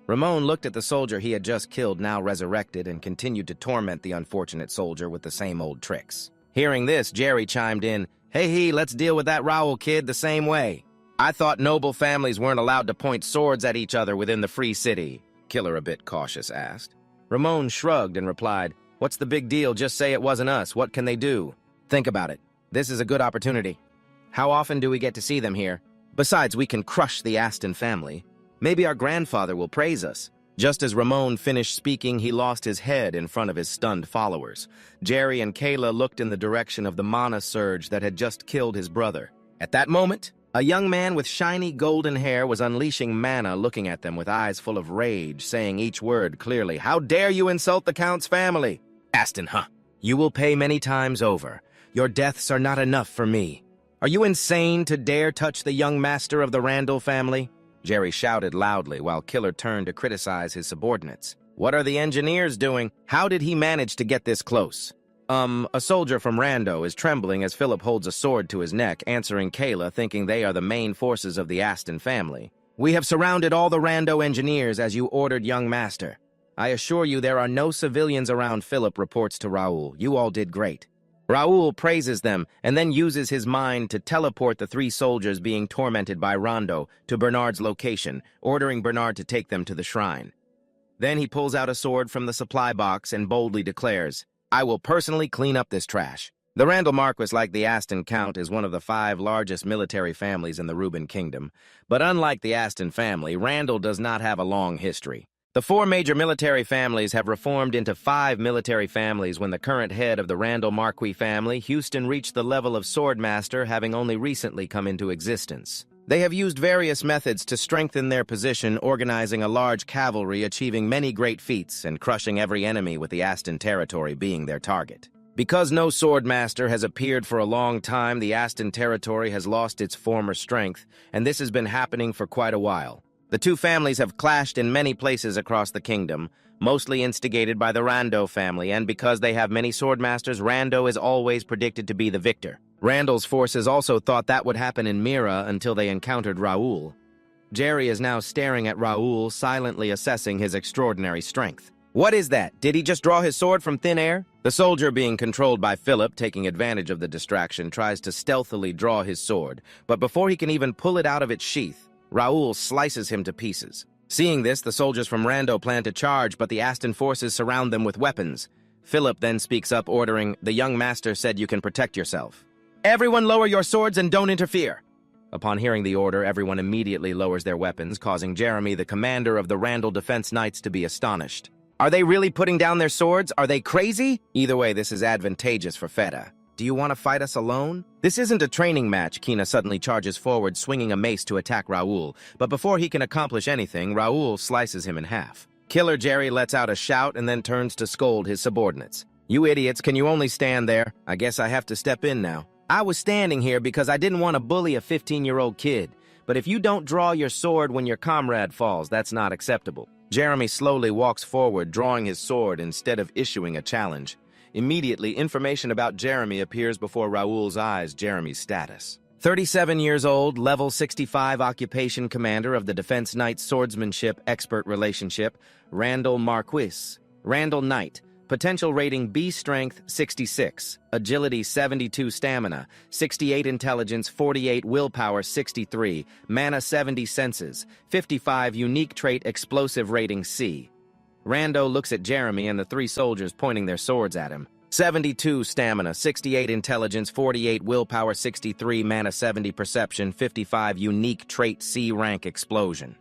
Ramon looked at the soldier he had just killed, now resurrected, and continued to torment the unfortunate soldier with the same old tricks. Hearing this, Jerry chimed in, "Hey, let's deal with that Raoul kid the same way. I thought noble families weren't allowed to point swords at each other within the free city," Killer, a bit cautious, asked. Ramon shrugged and replied, "What's the big deal? Just say it wasn't us. What can they do? Think about it. This is a good opportunity. How often do we get to see them here? Besides, we can crush the Aston family. Maybe our grandfather will praise us." Just as Ramon finished speaking, he lost his head in front of his stunned followers. Jerry and Kayla looked in the direction of the mana surge that had just killed his brother. At that moment, a young man with shiny golden hair was unleashing mana, looking at them with eyes full of rage, saying each word clearly. "How dare you insult the Count's family? Aston, huh? You will pay many times over. Your deaths are not enough for me. Are you insane to dare touch the young master of the Randall family?" Jerry shouted loudly while Killer turned to criticize his subordinates. "What are the engineers doing? How did he manage to get this close?" A soldier from Rando is trembling as Philip holds a sword to his neck, answering Kayla, thinking they are the main forces of the Aston family. "We have surrounded all the Rando engineers as you ordered, young master. I assure you there are no civilians around," Philip reports to Raoul. "You all did great." Raoul praises them and then uses his mind to teleport the three soldiers being tormented by Rondo to Bernard's location, ordering Bernard to take them to the shrine. Then he pulls out a sword from the supply box and boldly declares, "I will personally clean up this trash." The Randall Marquis, like the Aston Count, is one of the 5 largest military families in the Reuben Kingdom. But unlike the Aston family, Randall does not have a long history. The 4 major military families have reformed into 5 military families when the current head of the Randall Marquis family, Houston, reached the level of swordmaster, having only recently come into existence. They have used various methods to strengthen their position, organizing a large cavalry, achieving many great feats, and crushing every enemy, with the Aston territory being their target. Because no swordmaster has appeared for a long time, the Aston territory has lost its former strength, and this has been happening for quite a while. The 2 families have clashed in many places across the kingdom, mostly instigated by the Rando family, and because they have many swordmasters, Rando is always predicted to be the victor. Randall's forces also thought that would happen in Mira until they encountered Raoul. Jerry is now staring at Raoul, silently assessing his extraordinary strength. "What is that? Did he just draw his sword from thin air?" The soldier, being controlled by Philip, taking advantage of the distraction, tries to stealthily draw his sword, but before he can even pull it out of its sheath, Raoul slices him to pieces. Seeing this, the soldiers from Rando plan to charge, but the Aston forces surround them with weapons. Philip then speaks up, ordering, "The young master said you can protect yourself. Everyone lower your swords and don't interfere." Upon hearing the order, everyone immediately lowers their weapons, causing Jeremy, the commander of the Randall Defense Knights, to be astonished. Are they really putting down their swords? Are they crazy? Either way, this is advantageous for Feta. "Do you want to fight us alone?" This isn't a training match. Kina suddenly charges forward, swinging a mace to attack Raoul, but before he can accomplish anything, Raoul slices him in half. Killer Jerry lets out a shout and then turns to scold his subordinates. "You idiots, can you only stand there? I guess I have to step in now. I was standing here because I didn't want to bully a 15-year-old kid, but if you don't draw your sword when your comrade falls, that's not acceptable." Jeremy slowly walks forward, drawing his sword instead of issuing a challenge. Immediately, information about Jeremy appears before Raoul's eyes. Jeremy's status: 37 years old, level 65, occupation commander of the Defense Knight Swordsmanship Expert Relationship, Randall Marquis. Randall Knight. Potential rating B strength 66, agility 72, stamina 68, intelligence 48, willpower 63, mana 70, senses 55, unique trait explosive rating C. Rando looks at Jeremy and the 3 soldiers pointing their swords at him. 72 stamina, 68 intelligence, 48 willpower, 63 mana, 70 perception, 55 unique trait C rank explosion.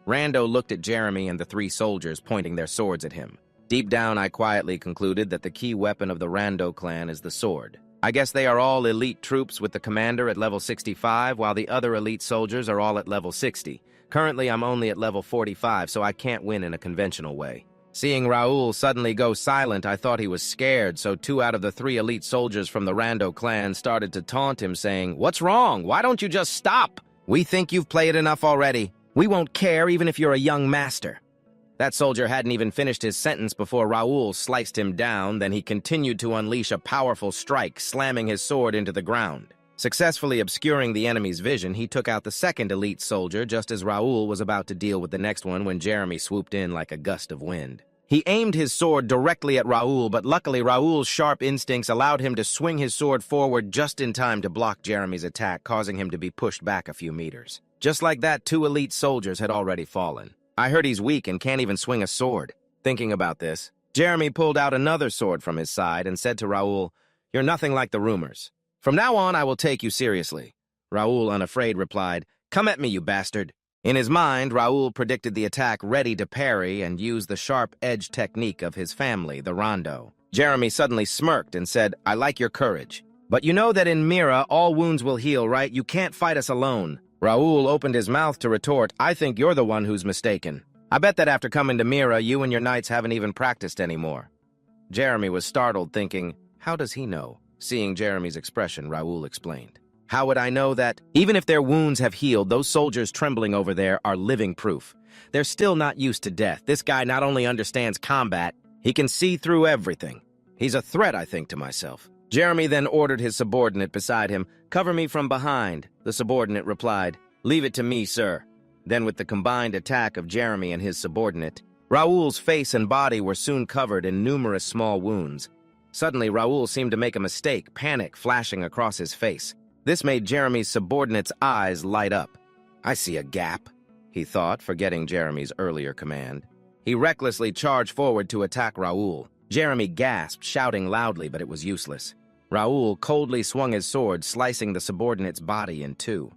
Rando looked at Jeremy and the three soldiers pointing their swords at him. Deep down, I quietly concluded that the key weapon of the Rando clan is the sword. I guess they are all elite troops with the commander at level 65, while the other elite soldiers are all at level 60. Currently, I'm only at level 45, so I can't win in a conventional way. Seeing Raoul suddenly go silent, I thought he was scared, so 2 out of the 3 elite soldiers from the Rando clan started to taunt him, saying, "What's wrong? Why don't you just stop? We think you've played enough already. We won't care even if you're a young master." That soldier hadn't even finished his sentence before Raoul sliced him down, then he continued to unleash a powerful strike, slamming his sword into the ground. Successfully obscuring the enemy's vision, he took out the second elite soldier just as Raoul was about to deal with the next one when Jeremy swooped in like a gust of wind. He aimed his sword directly at Raoul, but luckily Raoul's sharp instincts allowed him to swing his sword forward just in time to block Jeremy's attack, causing him to be pushed back a few meters. Just like that, 2 elite soldiers had already fallen. I heard he's weak and can't even swing a sword. Thinking about this, Jeremy pulled out another sword from his side and said to Raoul, "You're nothing like the rumors. From now on, I will take you seriously." Raoul, unafraid, replied, "Come at me, you bastard." In his mind, Raoul predicted the attack ready to parry and used the sharp edge technique of his family, the Rando. Jeremy suddenly smirked and said, "I like your courage. But you know that in Mira, all wounds will heal, right? You can't fight us alone." Raoul opened his mouth to retort, "I think you're the one who's mistaken. I bet that after coming to Mira, you and your knights haven't even practiced anymore." Jeremy was startled, thinking, how does he know? Seeing Jeremy's expression, Raoul explained, "How would I know that? Even if their wounds have healed, those soldiers trembling over there are living proof. They're still not used to death. This guy not only understands combat, he can see through everything. He's a threat, I think to myself." Jeremy then ordered his subordinate beside him, "Cover me from behind." The subordinate replied, "Leave it to me, sir." Then with the combined attack of Jeremy and his subordinate, Raoul's face and body were soon covered in numerous small wounds. Suddenly, Raoul seemed to make a mistake, panic flashing across his face. This made Jeremy's subordinate's eyes light up. "I see a gap," he thought, forgetting Jeremy's earlier command. He recklessly charged forward to attack Raoul. Jeremy gasped, shouting loudly, but it was useless. Raoul coldly swung his sword, slicing the subordinate's body in 2.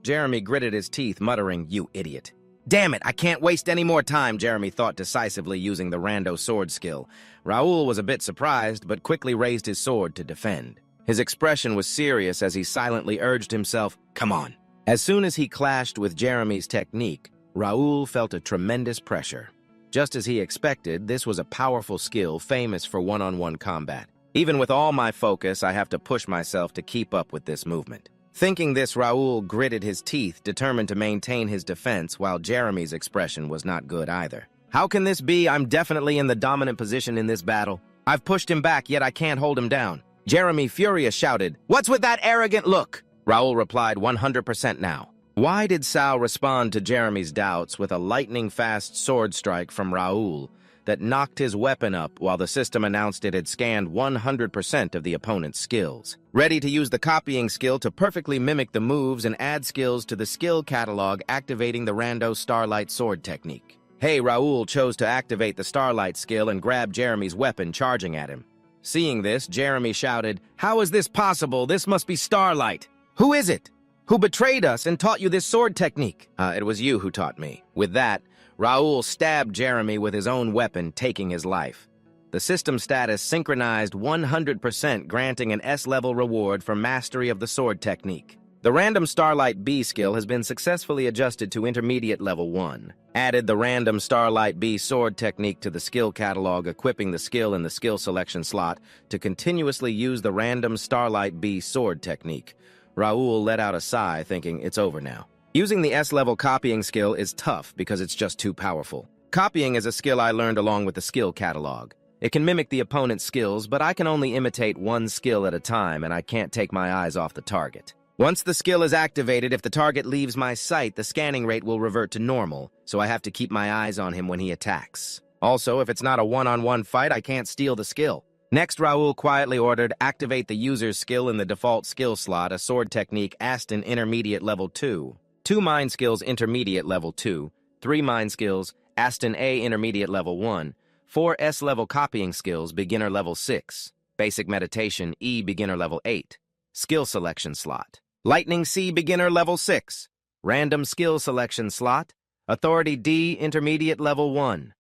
Jeremy gritted his teeth, muttering, "You idiot." "Damn it, I can't waste any more time," Jeremy thought decisively, using the Rando sword skill. Raoul was a bit surprised, but quickly raised his sword to defend. His expression was serious as he silently urged himself, "Come on." As soon as he clashed with Jeremy's technique, Raoul felt a tremendous pressure. Just as he expected, this was a powerful skill famous for one-on-one combat. Even with all my focus, I have to push myself to keep up with this movement. Thinking this, Raoul gritted his teeth, determined to maintain his defense, while Jeremy's expression was not good either. "How can this be? I'm definitely in the dominant position in this battle. I've pushed him back, yet I can't hold him down." Jeremy, furious, shouted, "What's with that arrogant look?" Raoul replied, 100% now. Why did Sao respond to Jeremy's doubts with a lightning-fast sword strike from Raoul that knocked his weapon up while the system announced it had scanned 100% of the opponent's skills? Ready to use the copying skill to perfectly mimic the moves and add skills to the skill catalog, activating the Rando Starlight sword technique. Hey, Raoul chose to activate the Starlight skill and grab Jeremy's weapon, charging at him. Seeing this, Jeremy shouted, "How is this possible? This must be Starlight. Who is it? Who betrayed us and taught you this sword technique?" It was you who taught me." With that, Raoul stabbed Jeremy with his own weapon, taking his life. The system status synchronized 100%, granting an S-level reward for mastery of the sword technique. The random Starlight B skill has been successfully adjusted to intermediate level 1. Added the random Starlight B sword technique to the skill catalog, equipping the skill in the skill selection slot to continuously use the random Starlight B sword technique. Raoul let out a sigh, thinking it's over now. Using the S-level copying skill is tough because it's just too powerful. Copying is a skill I learned along with the skill catalog. It can mimic the opponent's skills, but I can only imitate one skill at a time, and I can't take my eyes off the target. Once the skill is activated, if the target leaves my sight, the scanning rate will revert to normal, so I have to keep my eyes on him when he attacks. Also, if it's not a one-on-one fight, I can't steal the skill. Next, Raoul quietly ordered, activate the user's skill in the default skill slot, a sword technique Aston Intermediate Level 2. 2 Mind Skills Intermediate Level 2, 3 Mind Skills, Aston A Intermediate Level 1, 4 S-Level Copying Skills Beginner Level 6. Basic Meditation E Beginner Level 8. Skill Selection Slot. Lightning C Beginner Level 6. Random Skill Selection Slot. Authority D Intermediate Level 1.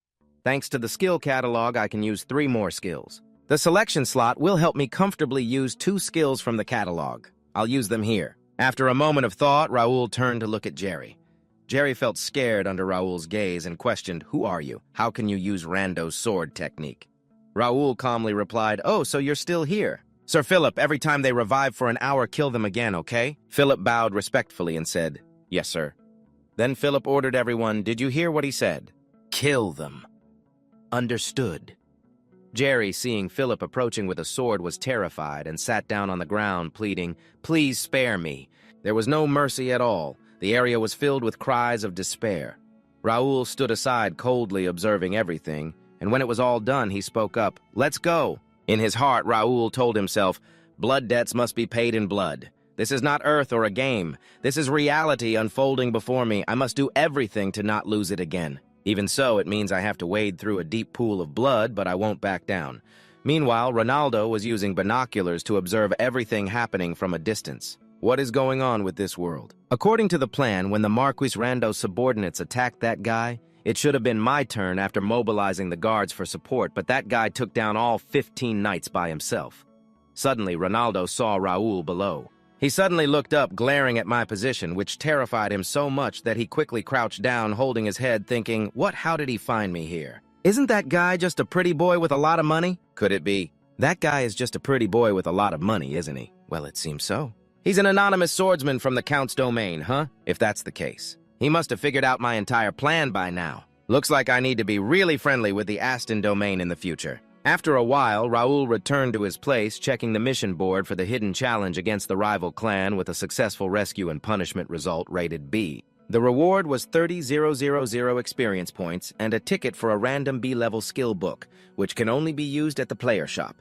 Thanks to the skill catalog, I can use 3 more skills. The selection slot will help me comfortably use 2 skills from the catalog. I'll use them here. After a moment of thought, Raoul turned to look at Jerry. Jerry felt scared under Raoul's gaze and questioned, "Who are you? How can you use Rando's sword technique?" Raoul calmly replied, "Oh, so you're still here. Sir Philip, every time they revive for an hour, kill them again, okay?" Philip bowed respectfully and said, "Yes, sir." Then Philip ordered everyone, "Did you hear what he said? Kill them." Understood. Jerry, seeing Philip approaching with a sword, was terrified and sat down on the ground, pleading, "Please spare me." There was no mercy at all. The area was filled with cries of despair. Raoul stood aside, coldly observing everything, and when it was all done, he spoke up, "Let's go." In his heart, Raoul told himself, "Blood debts must be paid in blood. This is not Earth or a game. This is reality unfolding before me. I must do everything to not lose it again. Even so, it means I have to wade through a deep pool of blood, but I won't back down." Meanwhile, Ronaldo was using binoculars to observe everything happening from a distance. What is going on with this world? According to the plan, when the Marquis Rando's subordinates attacked that guy, it should have been my turn after mobilizing the guards for support, but that guy took down all 15 knights by himself. Suddenly, Ronaldo saw Raoul below. He suddenly looked up, glaring at my position, which terrified him so much that he quickly crouched down, holding his head, thinking, how did he find me here? Isn't that guy just a pretty boy with a lot of money? Could it be? That guy is just a pretty boy with a lot of money, isn't he? Well, it seems so. He's an anonymous swordsman from the Count's domain, huh? If that's the case. He must have figured out my entire plan by now. Looks like I need to be really friendly with the Aston domain in the future. After a while, Raoul returned to his place, checking the mission board for the hidden challenge against the rival clan with a successful rescue and punishment result rated B. The reward was 30,000 experience points and a ticket for a random B-level skill book, which can only be used at the player shop.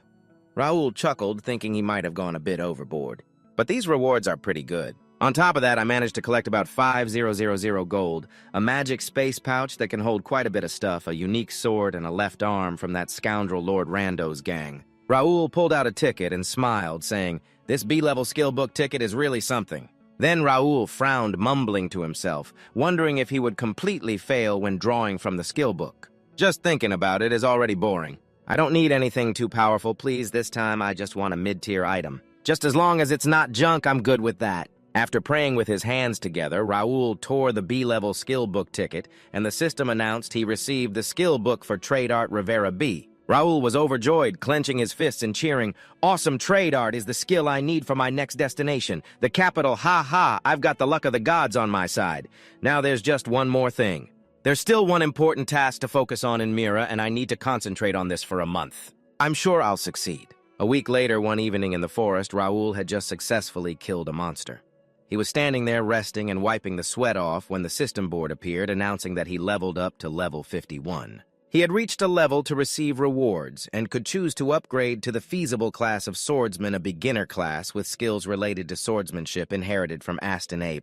Raoul chuckled, thinking he might have gone a bit overboard. But these rewards are pretty good. On top of that, I managed to collect about 5,000 gold, a magic space pouch that can hold quite a bit of stuff, a unique sword, and a left arm from that scoundrel Lord Rando's gang. Raoul pulled out a ticket and smiled, saying, "This B-level skill book ticket is really something." Then Raoul frowned, mumbling to himself, wondering if he would completely fail when drawing from the skill book. Just thinking about it is already boring. I don't need anything too powerful, please. This time I just want a mid-tier item. Just as long as it's not junk, I'm good with that. After praying with his hands together, Raoul tore the B-level skill book ticket, and the system announced he received the skill book for Trade Art Rivera B. Raoul was overjoyed, clenching his fists and cheering, "Awesome trade art is the skill I need for my next destination. The capital, ha ha, I've got the luck of the gods on my side. Now there's just one more thing. There's still one important task to focus on in Mira, and I need to concentrate on this for a month. I'm sure I'll succeed." A week later, one evening in the forest, Raoul had just successfully killed a monster. He was standing there resting and wiping the sweat off when the system board appeared, announcing that he leveled up to level 51. He had reached a level to receive rewards and could choose to upgrade to the feasible class of swordsman, a beginner class with skills related to swordsmanship inherited from Aston A+.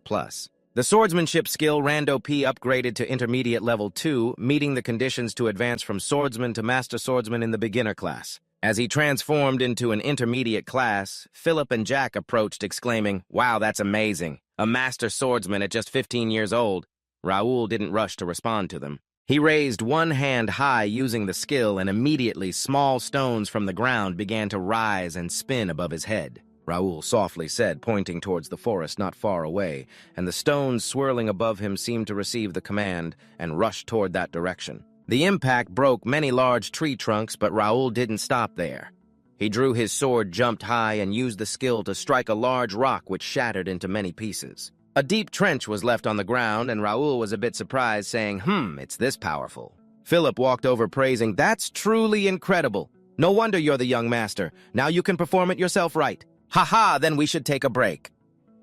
The swordsmanship skill Rando P upgraded to intermediate level 2, meeting the conditions to advance from swordsman to master swordsman in the beginner class. As he transformed into an intermediate class, Philip and Jack approached, exclaiming, "Wow, that's amazing. A master swordsman at just 15 years old." Raoul didn't rush to respond to them. He raised one hand high using the skill, and immediately small stones from the ground began to rise and spin above his head. Raoul softly said, pointing towards the forest not far away, and the stones swirling above him seemed to receive the command and rushed toward that direction. The impact broke many large tree trunks, but Raoul didn't stop there. He drew his sword, jumped high, and used the skill to strike a large rock which shattered into many pieces. A deep trench was left on the ground, and Raoul was a bit surprised, saying, it's this powerful." Philip walked over, praising, "That's truly incredible. No wonder you're the young master. Now you can perform it yourself right. Ha-ha, then we should take a break."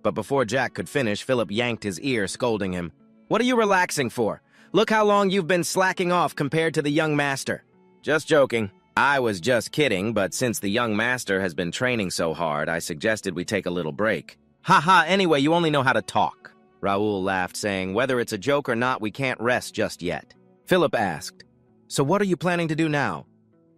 But before Jack could finish, Philip yanked his ear, scolding him. "What are you relaxing for? Look how long you've been slacking off compared to the young master." "Just joking. I was just kidding, but since the young master has been training so hard, I suggested we take a little break." "Ha-ha, anyway, you only know how to talk." Raoul laughed, saying, "Whether it's a joke or not, we can't rest just yet." Philip asked, "So what are you planning to do now?"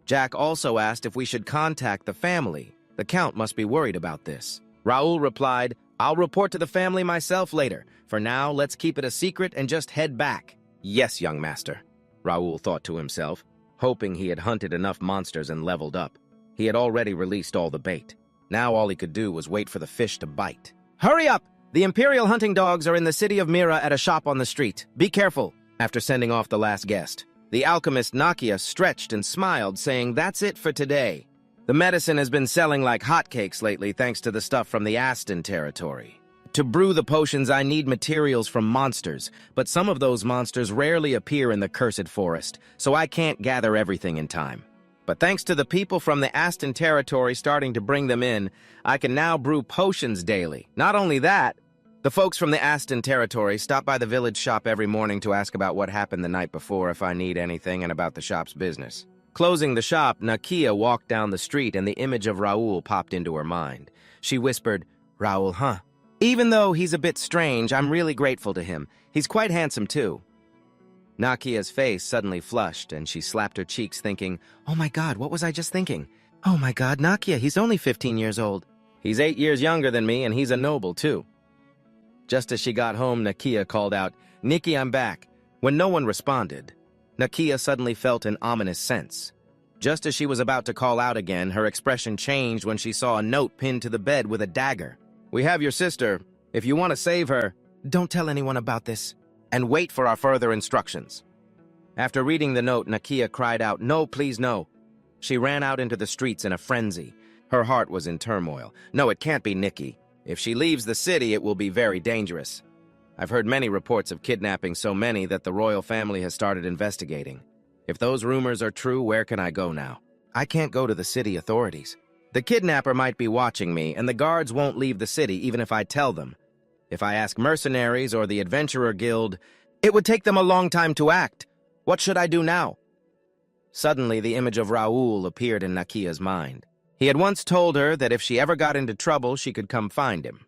Jack also asked if we should contact the family. The Count must be worried about this. Raoul replied, "I'll report to the family myself later. For now, let's keep it a secret and just head back." "Yes, young master," Raoul thought to himself, hoping he had hunted enough monsters and leveled up. He had already released all the bait. Now all he could do was wait for the fish to bite. "Hurry up! The Imperial hunting dogs are in the city of Mira at a shop on the street. Be careful." After sending off the last guest, the alchemist Nakia stretched and smiled, saying, "That's it for today. The medicine has been selling like hotcakes lately thanks to the stuff from the Aston territory. To brew the potions, I need materials from monsters, but some of those monsters rarely appear in the Cursed Forest, so I can't gather everything in time. But thanks to the people from the Aston territory starting to bring them in, I can now brew potions daily. Not only that, the folks from the Aston territory stop by the village shop every morning to ask about what happened the night before, if I need anything, and about the shop's business." Closing the shop, Nakia walked down the street and the image of Raoul popped into her mind. She whispered, "Raoul, huh? Even though he's a bit strange, I'm really grateful to him. He's quite handsome, too." Nakia's face suddenly flushed, and she slapped her cheeks, thinking, "Oh my God, what was I just thinking? Oh my God, Nakia, he's only 15 years old. He's 8 years younger than me, and he's a noble, too." Just as she got home, Nakia called out, "Nikki, I'm back." When no one responded, Nakia suddenly felt an ominous sense. Just as she was about to call out again, her expression changed when she saw a note pinned to the bed with a dagger. "We have your sister. If you want to save her, don't tell anyone about this, and wait for our further instructions." After reading the note, Nakia cried out, "No, please, no." She ran out into the streets in a frenzy. Her heart was in turmoil. No, it can't be Nikki. If she leaves the city, it will be very dangerous. I've heard many reports of kidnapping, so many that the royal family has started investigating. If those rumors are true, where can I go now? I can't go to the city authorities. The kidnapper might be watching me, and the guards won't leave the city even if I tell them. If I ask mercenaries or the adventurer guild, it would take them a long time to act. What should I do now? Suddenly, the image of Raoul appeared in Nakia's mind. He had once told her that if she ever got into trouble, she could come find him.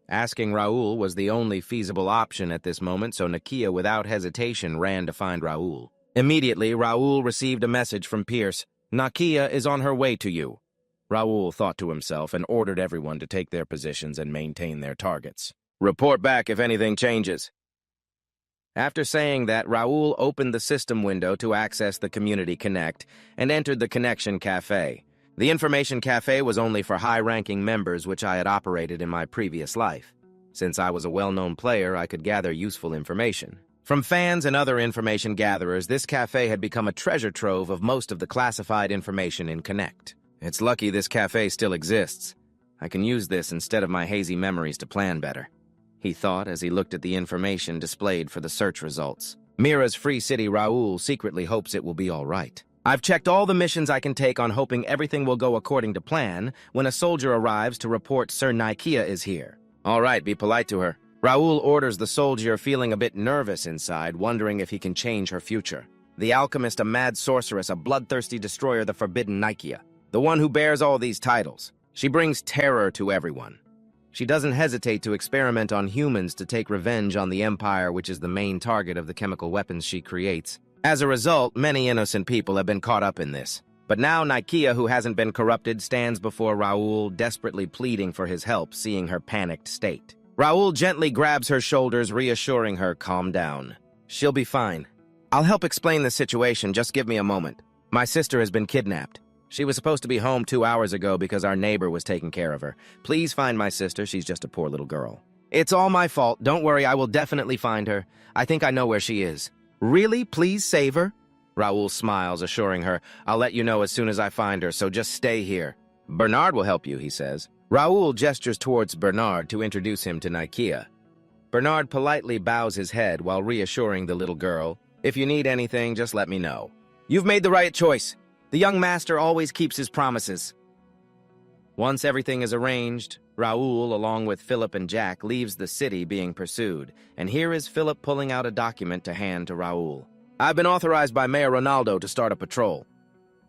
Asking Raoul was the only feasible option at this moment, so Nakia, without hesitation, ran to find Raoul. Immediately, Raoul received a message from Pierce. "Nakia is on her way to you." Raoul thought to himself and ordered everyone to take their positions and maintain their targets. "Report back if anything changes." After saying that, Raoul opened the system window to access the Community Connect and entered the Connection Cafe. The Information Cafe was only for high-ranking members, which I had operated in my previous life. Since I was a well-known player, I could gather useful information. From fans and other information gatherers, this cafe had become a treasure trove of most of the classified information in Connect. It's lucky this cafe still exists. I can use this instead of my hazy memories to plan better, he thought as he looked at the information displayed for the search results. Mira's free city. Raoul secretly hopes it will be all right. I've checked all the missions I can take on, hoping everything will go according to plan, when a soldier arrives to report Sir Nakia is here. All right, be polite to her. Raoul orders the soldier, feeling a bit nervous inside, wondering if he can change her future. The alchemist, a mad sorceress, a bloodthirsty destroyer, the forbidden Nakia, the one who bears all these titles. She brings terror to everyone. She doesn't hesitate to experiment on humans to take revenge on the Empire, which is the main target of the chemical weapons she creates. As a result, many innocent people have been caught up in this. But now Nakia, who hasn't been corrupted, stands before Raoul, desperately pleading for his help, seeing her panicked state. Raoul gently grabs her shoulders, reassuring her, "Calm down. She'll be fine. I'll help explain the situation, just give me a moment. My sister has been kidnapped. She was supposed to be home 2 hours ago because our neighbor was taking care of her. Please find my sister, she's just a poor little girl." "It's all my fault. Don't worry, I will definitely find her. I think I know where she is." "Really? Please save her?" Raoul smiles, assuring her, "I'll let you know as soon as I find her, so just stay here." "Bernard will help you," he says. Raoul gestures towards Bernard to introduce him to Nakia. Bernard politely bows his head while reassuring the little girl, "If you need anything, just let me know." "You've made the right choice. The young master always keeps his promises." Once everything is arranged, Raoul, along with Philip and Jack, leaves the city being pursued, and here is Philip pulling out a document to hand to Raoul. "I've been authorized by Mayor Ronaldo to start a patrol."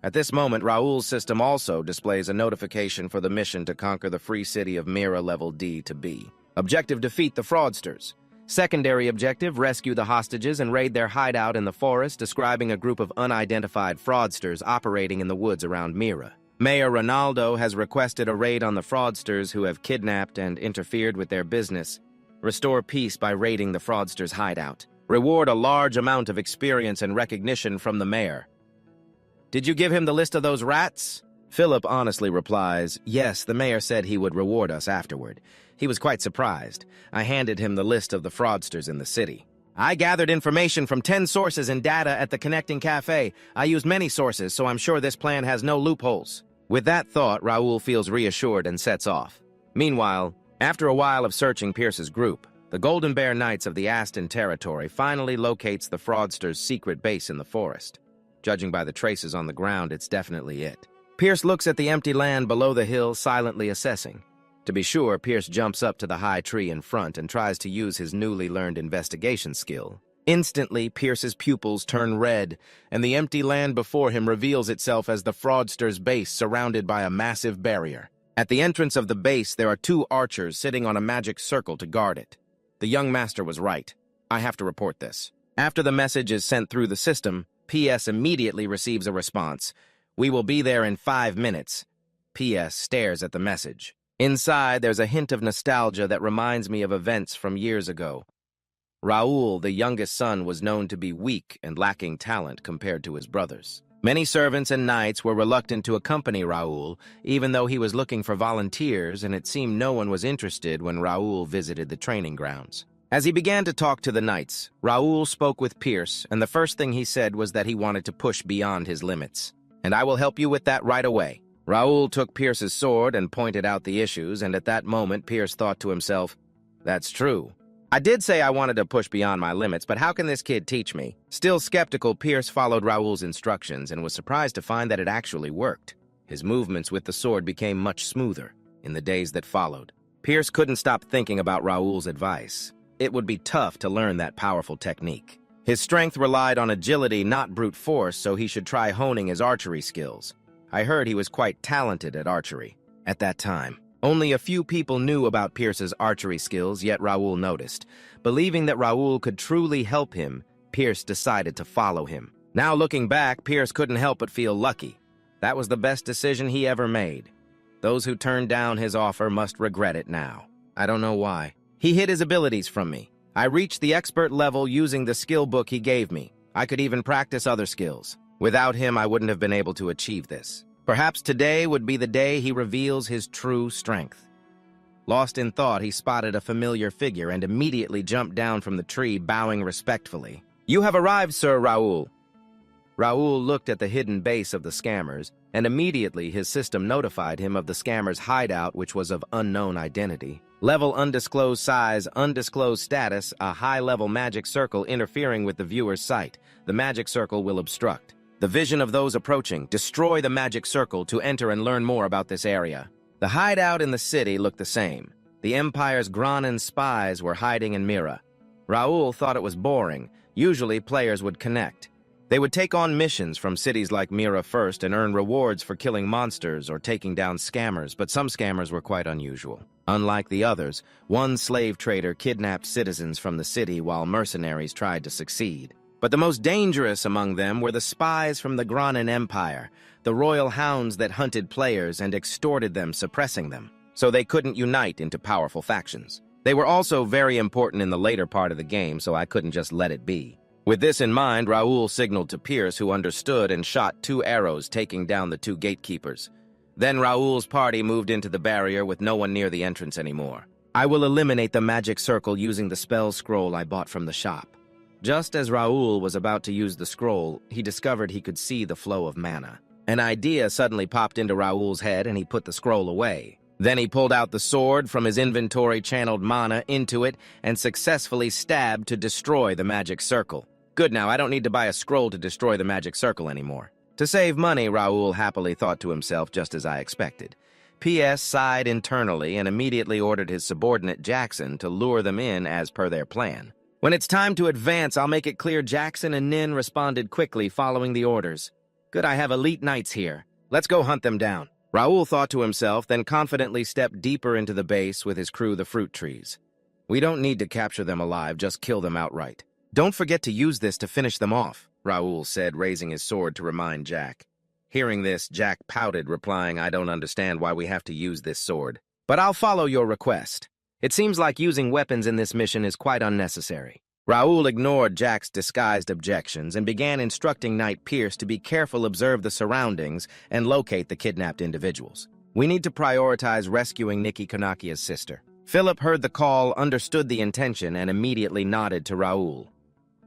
At this moment, Raoul's system also displays a notification for the mission to conquer the free city of Mira level D to B. Objective: defeat the fraudsters. Secondary objective, rescue the hostages and raid their hideout in the forest, describing a group of unidentified fraudsters operating in the woods around Mira. Mayor Ronaldo has requested a raid on the fraudsters who have kidnapped and interfered with their business. Restore peace by raiding the fraudsters' hideout. Reward a large amount of experience and recognition from the mayor. Did you give him the list of those rats? Philip honestly replies, yes, the mayor said he would reward us afterward. He was quite surprised. I handed him the list of the fraudsters in the city. I gathered information from 10 sources and data at the connecting cafe. I used many sources, so I'm sure this plan has no loopholes. With that thought, Raoul feels reassured and sets off. Meanwhile, after a while of searching Pierce's group, the Golden Bear Knights of the Aston territory finally locates the fraudster's secret base in the forest. Judging by the traces on the ground, it's definitely it. Pierce looks at the empty land below the hill, silently assessing. To be sure, Pierce jumps up to the high tree in front and tries to use his newly learned investigation skill. Instantly, Pierce's pupils turn red, and the empty land before him reveals itself as the fraudster's base surrounded by a massive barrier. At the entrance of the base, there are 2 archers sitting on a magic circle to guard it. The young master was right. I have to report this. After the message is sent through the system, PS immediately receives a response. We will be there in 5 minutes. PS stares at the message. Inside, there's a hint of nostalgia that reminds me of events from years ago. Raoul, the youngest son, was known to be weak and lacking talent compared to his brothers. Many servants and knights were reluctant to accompany Raoul, even though he was looking for volunteers, and it seemed no one was interested when Raoul visited the training grounds. As he began to talk to the knights, Raoul spoke with Pierce, and the first thing he said was that he wanted to push beyond his limits. And I will help you with that right away. Raoul took Pierce's sword and pointed out the issues, and at that moment Pierce thought to himself, that's true. I did say I wanted to push beyond my limits, but how can this kid teach me? Still skeptical, Pierce followed Raoul's instructions and was surprised to find that it actually worked. His movements with the sword became much smoother in the days that followed. Pierce couldn't stop thinking about Raoul's advice. It would be tough to learn that powerful technique. His strength relied on agility, not brute force, so he should try honing his archery skills. I heard he was quite talented at archery. At that time, only a few people knew about Pierce's archery skills, yet Raoul noticed. Believing that Raoul could truly help him, Pierce decided to follow him. Now looking back, Pierce couldn't help but feel lucky. That was the best decision he ever made. Those who turned down his offer must regret it now. I don't know why. He hid his abilities from me. I reached the expert level using the skill book he gave me. I could even practice other skills. Without him, I wouldn't have been able to achieve this. Perhaps today would be the day he reveals his true strength. Lost in thought, he spotted a familiar figure and immediately jumped down from the tree, bowing respectfully. You have arrived, Sir Raoul. Raoul looked at the hidden base of the scammers, and immediately his system notified him of the scammers' hideout, which was of unknown identity. Level undisclosed size, undisclosed status, a high-level magic circle interfering with the viewer's sight. The magic circle will obstruct the vision of those approaching. Destroy the magic circle to enter and learn more about this area. The hideout in the city looked the same. The Empire's Granin spies were hiding in Mira. Raoul thought it was boring. Usually, players would connect. They would take on missions from cities like Mira first and earn rewards for killing monsters or taking down scammers, but some scammers were quite unusual. Unlike the others, one slave trader kidnapped citizens from the city while mercenaries tried to succeed. But the most dangerous among them were the spies from the Granin Empire, the royal hounds that hunted players and extorted them, suppressing them, so they couldn't unite into powerful factions. They were also very important in the later part of the game, so I couldn't just let it be. With this in mind, Raoul signaled to Pierce, who understood and shot 2 arrows, taking down the 2 gatekeepers. Then Raoul's party moved into the barrier with no one near the entrance anymore. I will eliminate the magic circle using the spell scroll I bought from the shop. Just as Raoul was about to use the scroll, he discovered he could see the flow of mana. An idea suddenly popped into Raoul's head and he put the scroll away. Then he pulled out the sword from his inventory, channeled mana into it, and successfully stabbed to destroy the magic circle. Good, now I don't need to buy a scroll to destroy the magic circle anymore. To save money, Raoul happily thought to himself, just as I expected. P.S. sighed internally and immediately ordered his subordinate Jackson to lure them in as per their plan. When it's time to advance, I'll make it clear. Jackson and Nin responded quickly, following the orders. Good, I have elite knights here. Let's go hunt them down. Raoul thought to himself, then confidently stepped deeper into the base with his crew, the fruit trees. We don't need to capture them alive, just kill them outright. Don't forget to use this to finish them off, Raoul said, raising his sword to remind Jack. Hearing this, Jack pouted, replying, I don't understand why we have to use this sword. But I'll follow your request. It seems like using weapons in this mission is quite unnecessary. Raoul ignored Jack's disguised objections and began instructing Knight Pierce to be careful, observe the surroundings, and locate the kidnapped individuals. We need to prioritize rescuing Nikki Konakia's sister. Philip heard the call, understood the intention, and immediately nodded to Raoul.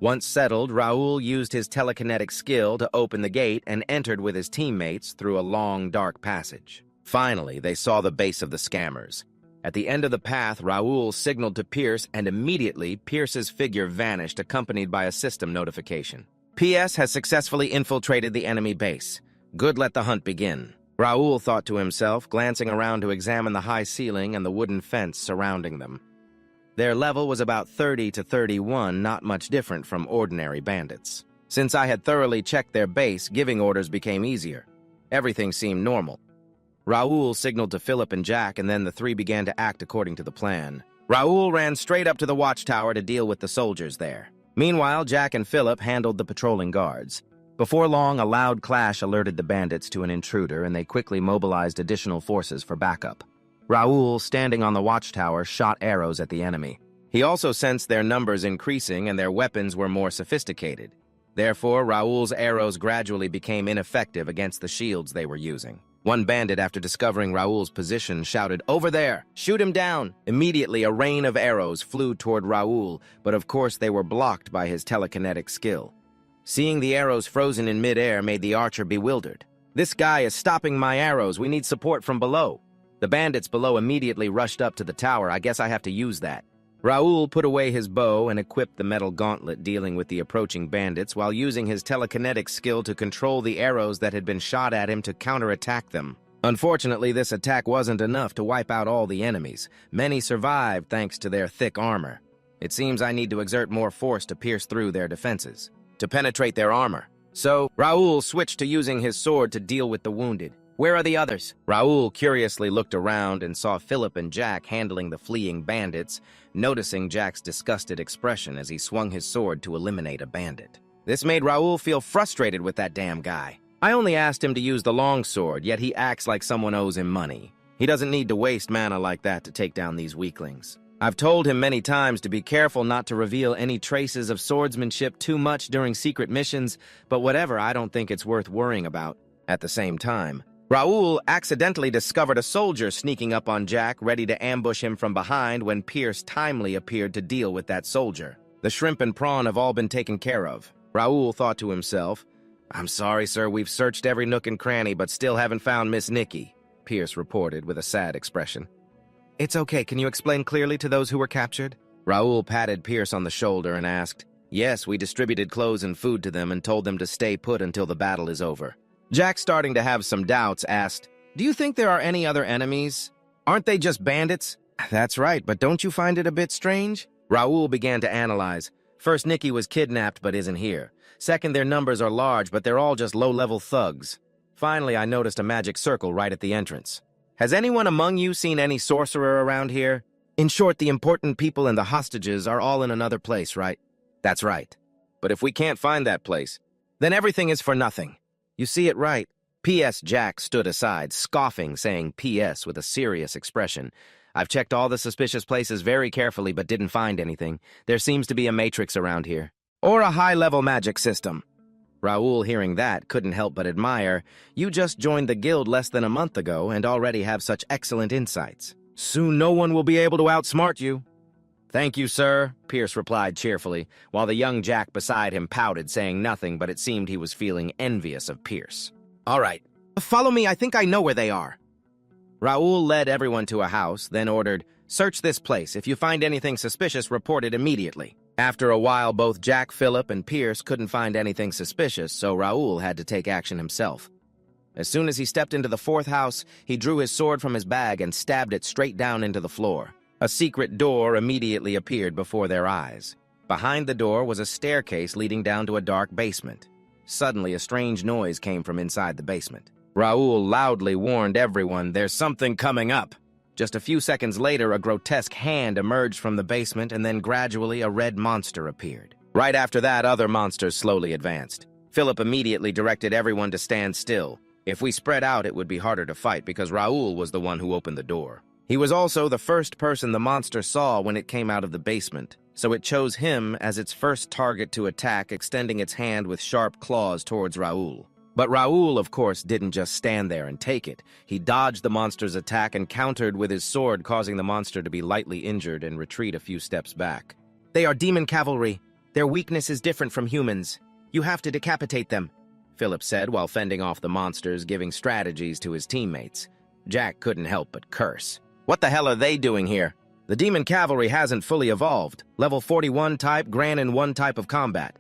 Once settled, Raoul used his telekinetic skill to open the gate and entered with his teammates through a long, dark passage. Finally, they saw the base of the scammers. At the end of the path, Raoul signaled to Pierce, and immediately Pierce's figure vanished, accompanied by a system notification. PS has successfully infiltrated the enemy base. Good, let the hunt begin. Raoul thought to himself, glancing around to examine the high ceiling and the wooden fence surrounding them. Their level was about 30 to 31, not much different from ordinary bandits. Since I had thoroughly checked their base, giving orders became easier. Everything seemed normal. Raoul signaled to Philip and Jack, and then the three began to act according to the plan. Raoul ran straight up to the watchtower to deal with the soldiers there. Meanwhile, Jack and Philip handled the patrolling guards. Before long, a loud clash alerted the bandits to an intruder, and they quickly mobilized additional forces for backup. Raoul, standing on the watchtower, shot arrows at the enemy. He also sensed their numbers increasing and their weapons were more sophisticated. Therefore, Raoul's arrows gradually became ineffective against the shields they were using. One bandit, after discovering Raoul's position, shouted, "Over there! Shoot him down!" Immediately, a rain of arrows flew toward Raoul, but of course they were blocked by his telekinetic skill. Seeing the arrows frozen in midair made the archer bewildered. "This guy is stopping my arrows. We need support from below." The bandits below immediately rushed up to the tower. I guess I have to use that. Raoul put away his bow and equipped the metal gauntlet, dealing with the approaching bandits while using his telekinetic skill to control the arrows that had been shot at him to counterattack them. Unfortunately, this attack wasn't enough to wipe out all the enemies. Many survived thanks to their thick armor. It seems I need to exert more force to pierce through their defenses, to penetrate their armor. So, Raoul switched to using his sword to deal with the wounded. Where are the others? Raoul curiously looked around and saw Philip and Jack handling the fleeing bandits, noticing Jack's disgusted expression as he swung his sword to eliminate a bandit. This made Raoul feel frustrated with that damn guy. I only asked him to use the long sword, yet he acts like someone owes him money. He doesn't need to waste mana like that to take down these weaklings. I've told him many times to be careful not to reveal any traces of swordsmanship too much during secret missions, but whatever, I don't think it's worth worrying about. At the same time, Raoul accidentally discovered a soldier sneaking up on Jack, ready to ambush him from behind when Pierce timely appeared to deal with that soldier. The shrimp and prawn have all been taken care of. Raoul thought to himself, "I'm sorry, sir, we've searched every nook and cranny, but still haven't found Miss Nikki," Pierce reported with a sad expression. "It's okay, can you explain clearly to those who were captured?" Raoul patted Pierce on the shoulder and asked, "Yes, we distributed clothes and food to them and told them to stay put until the battle is over." Jack, starting to have some doubts, asked, "Do you think there are any other enemies? Aren't they just bandits?" "That's right, but don't you find it a bit strange?" Raoul began to analyze. First, Nikki was kidnapped but isn't here. Second, their numbers are large, but they're all just low-level thugs. Finally, I noticed a magic circle right at the entrance. Has anyone among you seen any sorcerer around here? In short, the important people and the hostages are all in another place, right? That's right. But if we can't find that place, then everything is for nothing. You see it right. P.S. Jack stood aside, scoffing, saying P.S. with a serious expression. I've checked all the suspicious places very carefully but didn't find anything. There seems to be a matrix around here. Or a high-level magic system. Raoul, hearing that, couldn't help but admire. You just joined the guild less than a month ago and already have such excellent insights. Soon no one will be able to outsmart you. Thank you, sir, Pierce replied cheerfully, while the young Jack beside him pouted, saying nothing, but it seemed he was feeling envious of Pierce. All right, follow me, I think I know where they are. Raoul led everyone to a house, then ordered, search this place. If you find anything suspicious, report it immediately. After a while, both Jack, Philip, and Pierce couldn't find anything suspicious, so Raoul had to take action himself. As soon as he stepped into the fourth house, he drew his sword from his bag and stabbed it straight down into the floor. A secret door immediately appeared before their eyes. Behind the door was a staircase leading down to a dark basement. Suddenly, a strange noise came from inside the basement. Raoul loudly warned everyone, there's something coming up. Just a few seconds later, a grotesque hand emerged from the basement, and then gradually a red monster appeared. Right after that, other monsters slowly advanced. Philip immediately directed everyone to stand still. If we spread out, it would be harder to fight because Raoul was the one who opened the door. He was also the first person the monster saw when it came out of the basement, so it chose him as its first target to attack, extending its hand with sharp claws towards Raoul. But Raoul, of course, didn't just stand there and take it. He dodged the monster's attack and countered with his sword, causing the monster to be lightly injured and retreat a few steps back. "They are demon cavalry. Their weakness is different from humans. You have to decapitate them," Philip said while fending off the monsters, giving strategies to his teammates. Jack couldn't help but curse. What the hell are they doing here? The demon cavalry hasn't fully evolved. Level 41 type, Gran in one type of combat.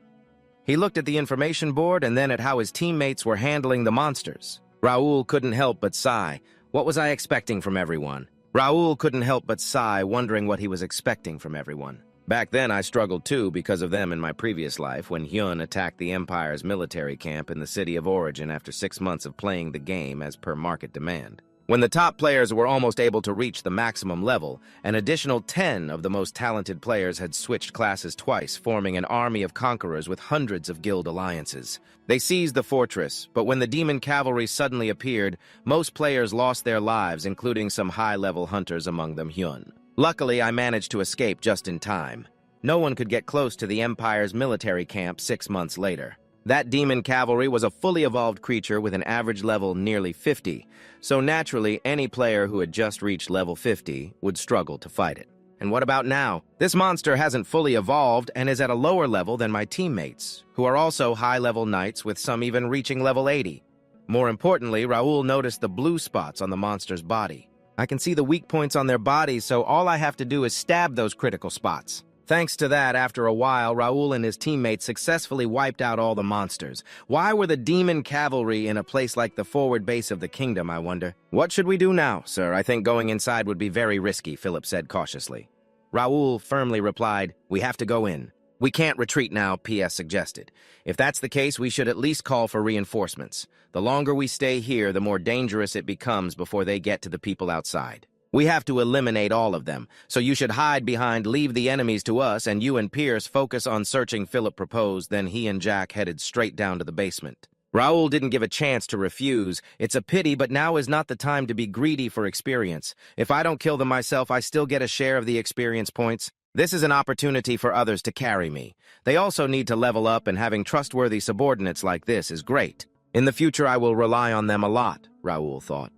He looked at the information board and then at how his teammates were handling the monsters. Raoul couldn't help but sigh. What was I expecting from everyone? Raoul couldn't help but sigh, wondering what he was expecting from everyone. Back then, I struggled too because of them in my previous life when Hyun attacked the Empire's military camp in the city of origin after 6 months of playing the game as per market demand. When the top players were almost able to reach the maximum level, an additional 10 of the most talented players had switched classes twice, forming an army of conquerors with hundreds of guild alliances. They seized the fortress, but when the demon cavalry suddenly appeared, most players lost their lives, including some high-level hunters, among them Hyun. Luckily, I managed to escape just in time. No one could get close to the Empire's military camp 6 months later. That demon cavalry was a fully evolved creature with an average level nearly 50, so naturally any player who had just reached level 50 would struggle to fight it. And what about now? This monster hasn't fully evolved and is at a lower level than my teammates, who are also high-level knights with some even reaching level 80. More importantly, Raoul noticed the blue spots on the monster's body. I can see the weak points on their bodies, so all I have to do is stab those critical spots. Thanks to that, after a while, Raoul and his teammates successfully wiped out all the monsters. Why were the demon cavalry in a place like the forward base of the kingdom, I wonder? "What should we do now, sir? I think going inside would be very risky," Philip said cautiously. Raoul firmly replied, "We have to go in. We can't retreat now," PS suggested. "If that's the case, we should at least call for reinforcements. The longer we stay here, the more dangerous it becomes before they get to the people outside. We have to eliminate all of them, so you should hide behind, leave the enemies to us, and you and Pierce focus on searching," Philip proposed. Then he and Jack headed straight down to the basement. Raoul didn't give a chance to refuse. "It's a pity, but now is not the time to be greedy for experience. If I don't kill them myself, I still get a share of the experience points. This is an opportunity for others to carry me. They also need to level up, and having trustworthy subordinates like this is great. In the future, I will rely on them a lot," Raoul thought.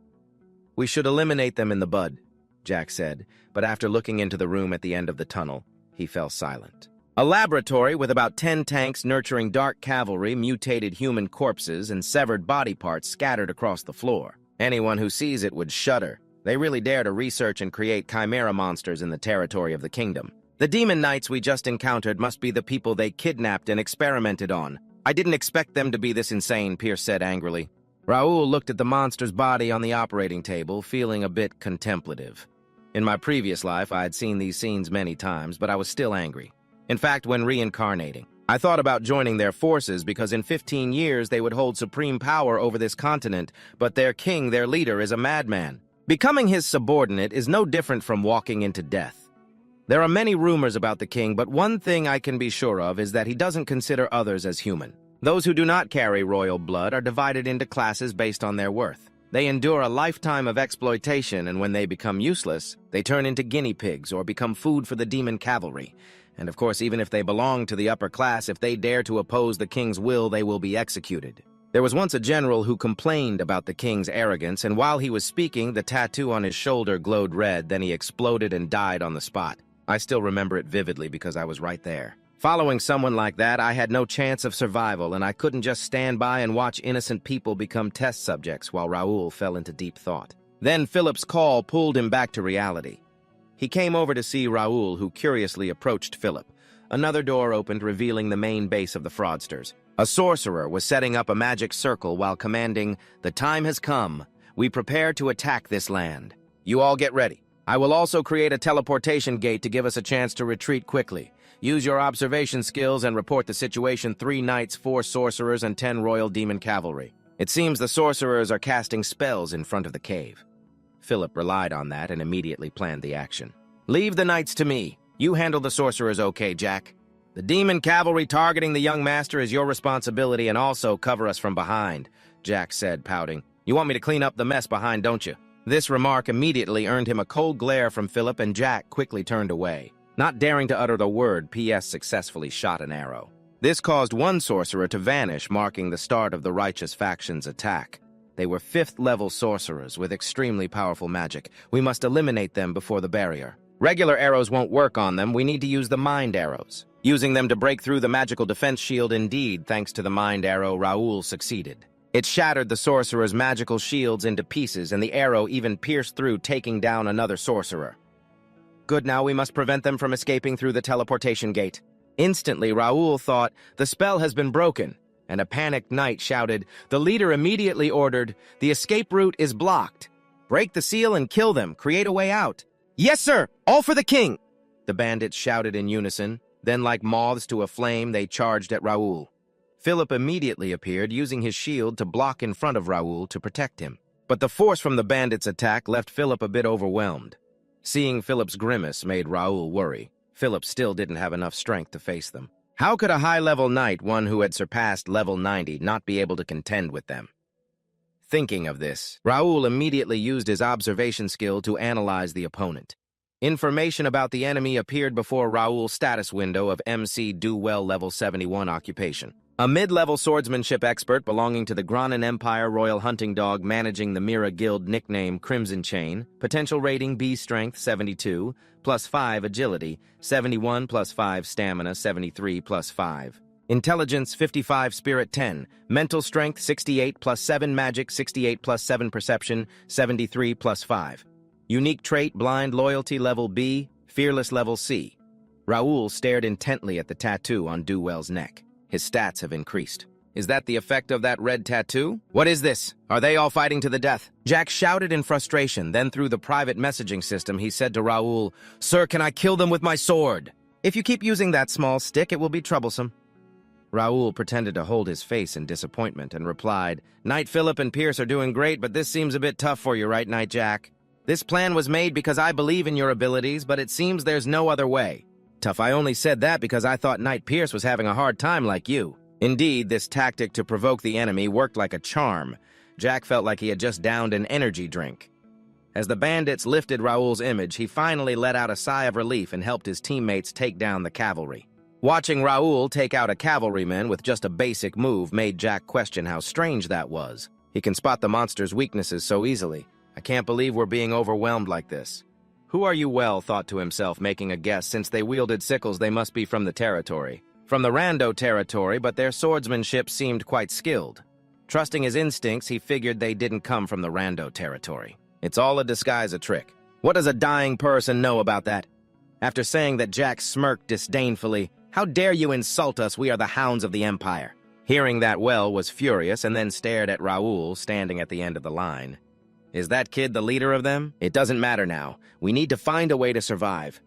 "We should eliminate them in the bud," Jack said, but after looking into the room at the end of the tunnel, he fell silent. A laboratory with about 10 tanks nurturing dark cavalry, mutated human corpses, and severed body parts scattered across the floor. Anyone who sees it would shudder. They really dare to research and create chimera monsters in the territory of the kingdom. The demon knights we just encountered must be the people they kidnapped and experimented on. I didn't expect them to be this insane, Pierce said angrily. Raoul looked at the monster's body on the operating table, feeling a bit contemplative. In my previous life, I had seen these scenes many times, but I was still angry. In fact, when reincarnating, I thought about joining their forces because in 15 years they would hold supreme power over this continent, but their king, their leader, is a madman. Becoming his subordinate is no different from walking into death. There are many rumors about the king, but one thing I can be sure of is that he doesn't consider others as human. Those who do not carry royal blood are divided into classes based on their worth. They endure a lifetime of exploitation, and when they become useless, they turn into guinea pigs or become food for the demon cavalry. And of course, even if they belong to the upper class, if they dare to oppose the king's will, they will be executed. There was once a general who complained about the king's arrogance, and while he was speaking, the tattoo on his shoulder glowed red, then he exploded and died on the spot. I still remember it vividly because I was right there. Following someone like that, I had no chance of survival, and I couldn't just stand by and watch innocent people become test subjects while Raoul fell into deep thought. Then Philip's call pulled him back to reality. He came over to see Raoul, who curiously approached Philip. Another door opened, revealing the main base of the fraudsters. A sorcerer was setting up a magic circle while commanding, "The time has come. We prepare to attack this land. You all get ready. I will also create a teleportation gate to give us a chance to retreat quickly. Use your observation skills and report the situation: 3 knights, 4 sorcerers, and 10 royal demon cavalry. It seems the sorcerers are casting spells in front of the cave." Philip relied on that and immediately planned the action. "Leave the knights to me. You handle the sorcerers okay, Jack. The demon cavalry targeting the young master is your responsibility, and also cover us from behind," Jack said, pouting. "You want me to clean up the mess behind, don't you?" This remark immediately earned him a cold glare from Philip, and Jack quickly turned away. Not daring to utter the word, PS successfully shot an arrow. This caused one sorcerer to vanish, marking the start of the righteous faction's attack. They were 5th-level sorcerers with extremely powerful magic. We must eliminate them before the barrier. Regular arrows won't work on them. We need to use the mind arrows. Using them to break through the magical defense shield, indeed, thanks to the mind arrow, Raoul succeeded. It shattered the sorcerer's magical shields into pieces, and the arrow even pierced through, taking down another sorcerer. Good, now we must prevent them from escaping through the teleportation gate. Instantly, Raoul thought, the spell has been broken, and a panicked knight shouted. The leader immediately ordered, the escape route is blocked. Break the seal and kill them. Create a way out. Yes, sir! All for the king! The bandits shouted in unison. Then, like moths to a flame, they charged at Raoul. Philip immediately appeared, using his shield to block in front of Raoul to protect him. But the force from the bandits' attack left Philip a bit overwhelmed. Seeing Philip's grimace made Raoul worry. Philip still didn't have enough strength to face them. How could a high-level knight, one who had surpassed level 90, not be able to contend with them? Thinking of this, Raoul immediately used his observation skill to analyze the opponent. Information about the enemy appeared before Raoul's status window of MC Do-Well Level 71 occupation. A mid-level swordsmanship expert belonging to the Granin Empire Royal Hunting Dog, managing the Mira Guild, nickname Crimson Chain. Potential rating B Strength 72, +5 Agility, 71 +5 Stamina, 73 +5. Intelligence 55, Spirit 10, Mental Strength 68 +7 Magic, 68 +7 Perception, 73 +5. Unique trait Blind Loyalty Level B, Fearless Level C. Raoul stared intently at the tattoo on Do-Well's neck. His stats have increased. Is that the effect of that red tattoo? What is this? Are they all fighting to the death? Jack shouted in frustration. Then through the private messaging system, he said to Raoul, Sir, can I kill them with my sword? If you keep using that small stick, it will be troublesome. Raoul pretended to hold his face in disappointment and replied, Knight Philip and Pierce are doing great, but this seems a bit tough for you, right, Knight Jack? This plan was made because I believe in your abilities, but it seems there's no other way. Tough, I only said that because I thought Knight Pierce was having a hard time like you. Indeed, this tactic to provoke the enemy worked like a charm. Jack felt like he had just downed an energy drink. As the bandits lifted Raoul's image, he finally let out a sigh of relief and helped his teammates take down the cavalry. Watching Raoul take out a cavalryman with just a basic move made Jack question how strange that was. He can spot the monster's weaknesses so easily. I can't believe we're being overwhelmed like this. Who are you, Well thought to himself, making a guess. Since they wielded sickles, they must be from the territory. From the Rando territory, but their swordsmanship seemed quite skilled. Trusting his instincts, he figured they didn't come from the Rando territory. It's all a disguise, a trick. What does a dying person know about that? After saying that, Jack smirked disdainfully. How dare you insult us? We are the hounds of the Empire. Hearing that, Well was furious and then stared at Raoul, standing at the end of the line. Is that kid the leader of them? It doesn't matter now. We need to find a way to survive.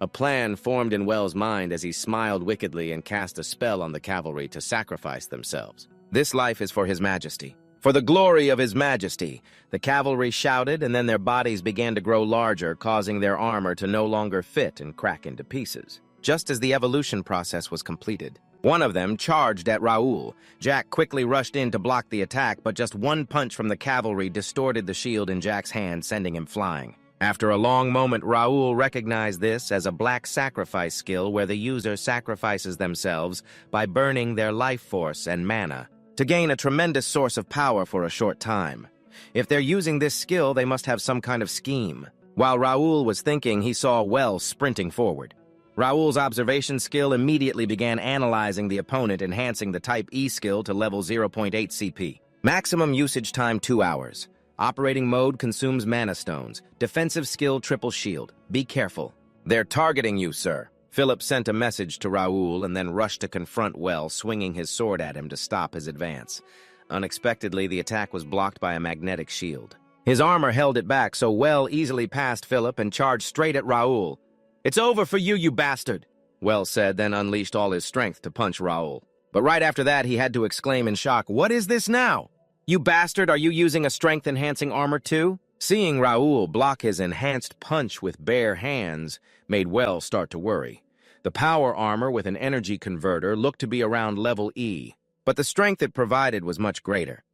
A plan formed in Well's mind as he smiled wickedly and cast a spell on the cavalry to sacrifice themselves. This life is for His Majesty. For the glory of His Majesty. The cavalry shouted, and then their bodies began to grow larger, causing their armor to no longer fit and crack into pieces. Just as the evolution process was completed, one of them charged at Raoul. Jack quickly rushed in to block the attack, but just one punch from the cavalry distorted the shield in Jack's hand, sending him flying. After a long moment, Raoul recognized this as a black sacrifice skill where the user sacrifices themselves by burning their life force and mana to gain a tremendous source of power for a short time. If they're using this skill, they must have some kind of scheme. While Raoul was thinking, he saw Well sprinting forward. Raoul's observation skill immediately began analyzing the opponent, enhancing the Type E skill to level 0.8 CP. Maximum usage time 2 hours. Operating mode consumes mana stones. Defensive skill triple shield. Be careful. They're targeting you, sir. Philip sent a message to Raoul and then rushed to confront Well, swinging his sword at him to stop his advance. Unexpectedly, the attack was blocked by a magnetic shield. His armor held it back, so Well easily passed Philip and charged straight at Raoul. It's over for you, you bastard, Well said, then unleashed all his strength to punch Raoul. But right after that, he had to exclaim in shock, What is this now? You bastard, are you using a strength-enhancing armor too? Seeing Raoul block his enhanced punch with bare hands made Well start to worry. The power armor with an energy converter looked to be around level E, but the strength it provided was much greater.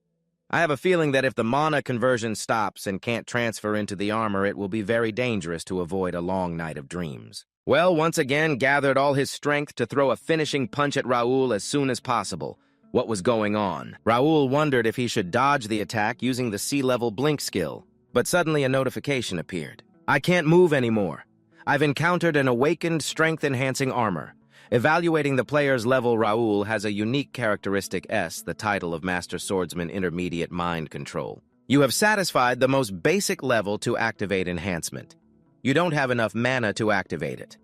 I have a feeling that if the mana conversion stops and can't transfer into the armor, it will be very dangerous to avoid a long night of dreams. Well once again gathered all his strength to throw a finishing punch at Raoul as soon as possible. What was going on? Raoul wondered if he should dodge the attack using the sea-level blink skill. But suddenly a notification appeared. I can't move anymore. I've encountered an awakened strength-enhancing armor. Evaluating the player's level, Raoul has a unique characteristic S, the title of Master Swordsman Intermediate Mind Control. You have satisfied the most basic level to activate enhancement. You don't have enough mana to activate it.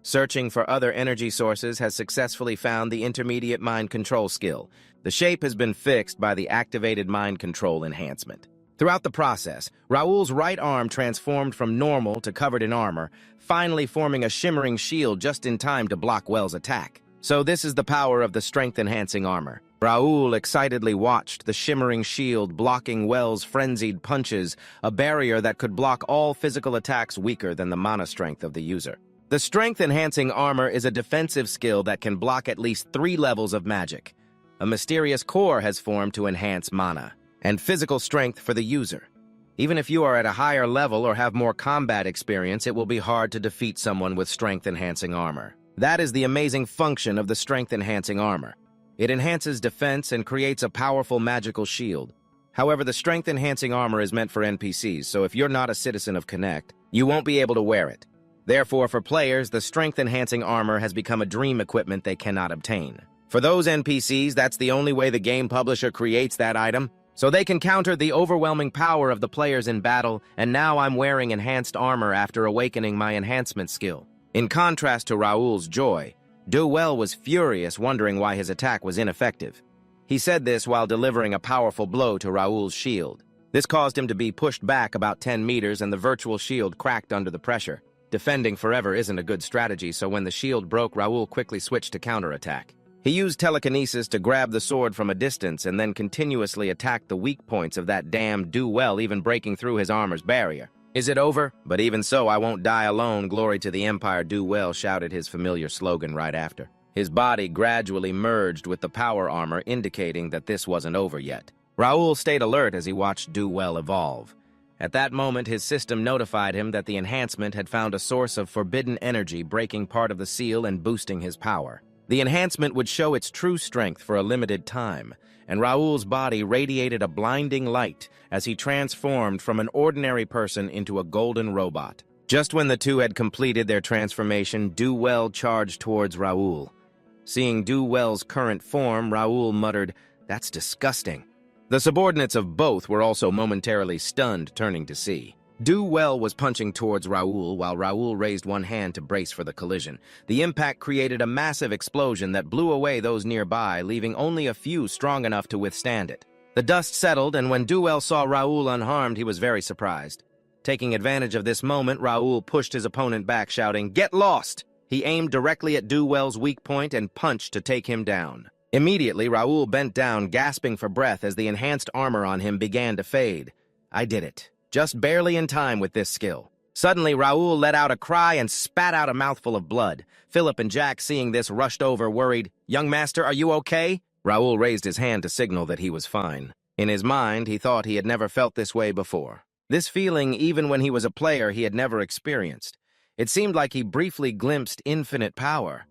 Searching for other energy sources has successfully found the Intermediate Mind Control skill. The shape has been fixed by the activated Mind Control enhancement. Throughout the process, Raoul's right arm transformed from normal to covered in armor, finally forming a shimmering shield just in time to block Well's attack. So this is the power of the strength-enhancing armor. Raoul excitedly watched the shimmering shield blocking Well's frenzied punches, a barrier that could block all physical attacks weaker than the mana strength of the user. The strength-enhancing armor is a defensive skill that can block at least 3 levels of magic. A mysterious core has formed to enhance mana and physical strength for the user. Even if you are at a higher level or have more combat experience, it will be hard to defeat someone with strength-enhancing armor. That is the amazing function of the strength-enhancing armor. It enhances defense and creates a powerful magical shield. However, the strength-enhancing armor is meant for NPCs, so if you're not a citizen of Connect, you won't be able to wear it. Therefore, for players, the strength-enhancing armor has become a dream equipment they cannot obtain. For those NPCs, that's the only way the game publisher creates that item, so they can counter the overwhelming power of the players in battle, and now I'm wearing enhanced armor after awakening my enhancement skill. In contrast to Raoul's joy, Well was furious, wondering why his attack was ineffective. He said this while delivering a powerful blow to Raoul's shield. This caused him to be pushed back about 10 meters and the virtual shield cracked under the pressure. Defending forever isn't a good strategy, so when the shield broke, Raoul quickly switched to counterattack. He used telekinesis to grab the sword from a distance and then continuously attacked the weak points of that damned Well, even breaking through his armor's barrier. Is it over? But even so, I won't die alone, glory to the Empire, Well shouted his familiar slogan right after. His body gradually merged with the power armor, indicating that this wasn't over yet. Raoul stayed alert as he watched Well evolve. At that moment, his system notified him that the enhancement had found a source of forbidden energy, breaking part of the seal and boosting his power. The enhancement would show its true strength for a limited time, and Raoul's body radiated a blinding light as he transformed from an ordinary person into a golden robot. Just when the two had completed their transformation, Well charged towards Raoul. Seeing Well's current form, Raoul muttered, "That's disgusting." The subordinates of both were also momentarily stunned, turning to see. Well was punching towards Raoul while Raoul raised one hand to brace for the collision. The impact created a massive explosion that blew away those nearby, leaving only a few strong enough to withstand it. The dust settled, and when Well saw Raoul unharmed, he was very surprised. Taking advantage of this moment, Raoul pushed his opponent back, shouting, "Get lost!" He aimed directly at Well's weak point and punched to take him down. Immediately, Raoul bent down, gasping for breath as the enhanced armor on him began to fade. I did it. Just barely in time with this skill. Suddenly, Raoul let out a cry and spat out a mouthful of blood. Philip and Jack, seeing this, rushed over, worried. "Young master, are you okay?" Raoul raised his hand to signal that he was fine. In his mind, he thought he had never felt this way before. This feeling, even when he was a player, he had never experienced. It seemed like he briefly glimpsed infinite power.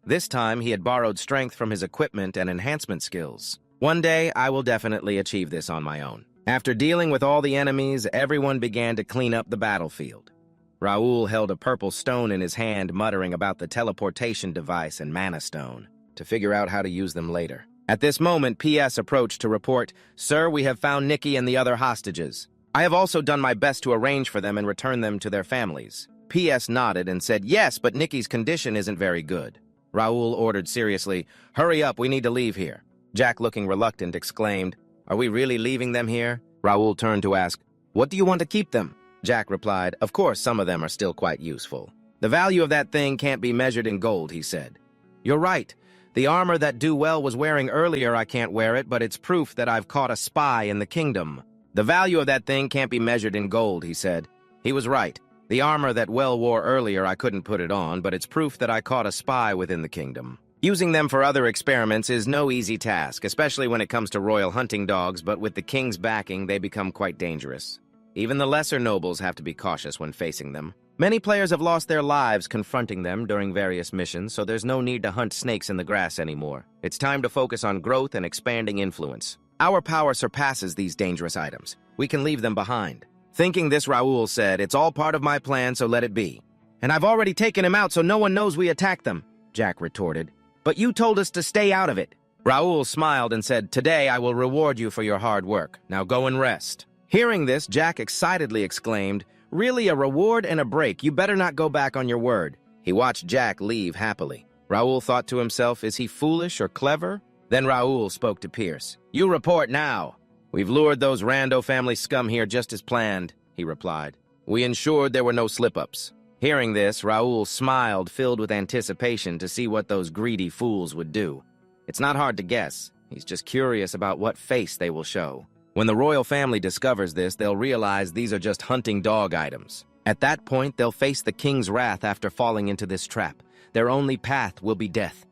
This time, he had borrowed strength from his equipment and enhancement skills. One day, I will definitely achieve this on my own. After dealing with all the enemies, everyone began to clean up the battlefield. Raoul held a purple stone in his hand, muttering about the teleportation device and mana stone, to figure out how to use them later. At this moment, PS approached to report, "Sir, we have found Nikki and the other hostages. I have also done my best to arrange for them and return them to their families." PS nodded and said, "Yes, but Nikki's condition isn't very good." Raoul ordered seriously, "Hurry up, we need to leave here." Jack, looking reluctant, exclaimed, "Are we really leaving them here?" Raoul turned to ask, "What do you want to keep them?" Jack replied, "Of course, some of them are still quite useful. The value of that thing can't be measured in gold," he said. "You're right. The armor that Well was wearing earlier, I can't wear it, but it's proof that I've caught a spy in the kingdom." The value of that thing can't be measured in gold, he said. He was right. The armor that Well wore earlier, I couldn't put it on, but it's proof that I caught a spy within the kingdom. Using them for other experiments is no easy task, especially when it comes to royal hunting dogs, but with the king's backing, they become quite dangerous. Even the lesser nobles have to be cautious when facing them. Many players have lost their lives confronting them during various missions, so there's no need to hunt snakes in the grass anymore. It's time to focus on growth and expanding influence. Our power surpasses these dangerous items. We can leave them behind. Thinking this, Raoul said, "It's all part of my plan, so let it be." "And I've already taken him out so no one knows we attacked them," Jack retorted. "But you told us to stay out of it." Raoul smiled and said, "Today I will reward you for your hard work. Now go and rest." Hearing this, Jack excitedly exclaimed, "Really, a reward and a break? You better not go back on your word." He watched Jack leave happily. Raoul thought to himself, is he foolish or clever? Then Raoul spoke to Pierce. "You report now." "We've lured those rando family scum here just as planned," he replied. "We ensured there were no slip-ups." Hearing this, Raoul smiled, filled with anticipation to see what those greedy fools would do. It's not hard to guess. He's just curious about what face they will show. When the royal family discovers this, they'll realize these are just hunting dog items. At that point, they'll face the king's wrath after falling into this trap. Their only path will be death.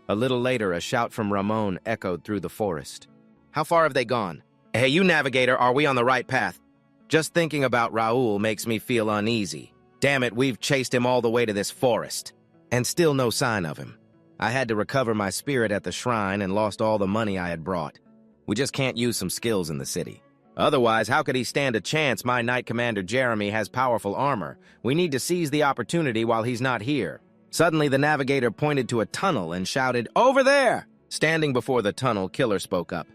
A little later, a shout from Ramon echoed through the forest. "How far have they gone?" "Hey, you navigator, are we on the right path?" Just thinking about Raoul makes me feel uneasy. Damn it, we've chased him all the way to this forest. And still no sign of him. I had to recover my spirit at the shrine and lost all the money I had brought. We just can't use some skills in the city. Otherwise, how could he stand a chance? My Knight Commander Jeremy has powerful armor. We need to seize the opportunity while he's not here. Suddenly, the navigator pointed to a tunnel and shouted, "Over there!" Standing before the tunnel, Killer spoke up.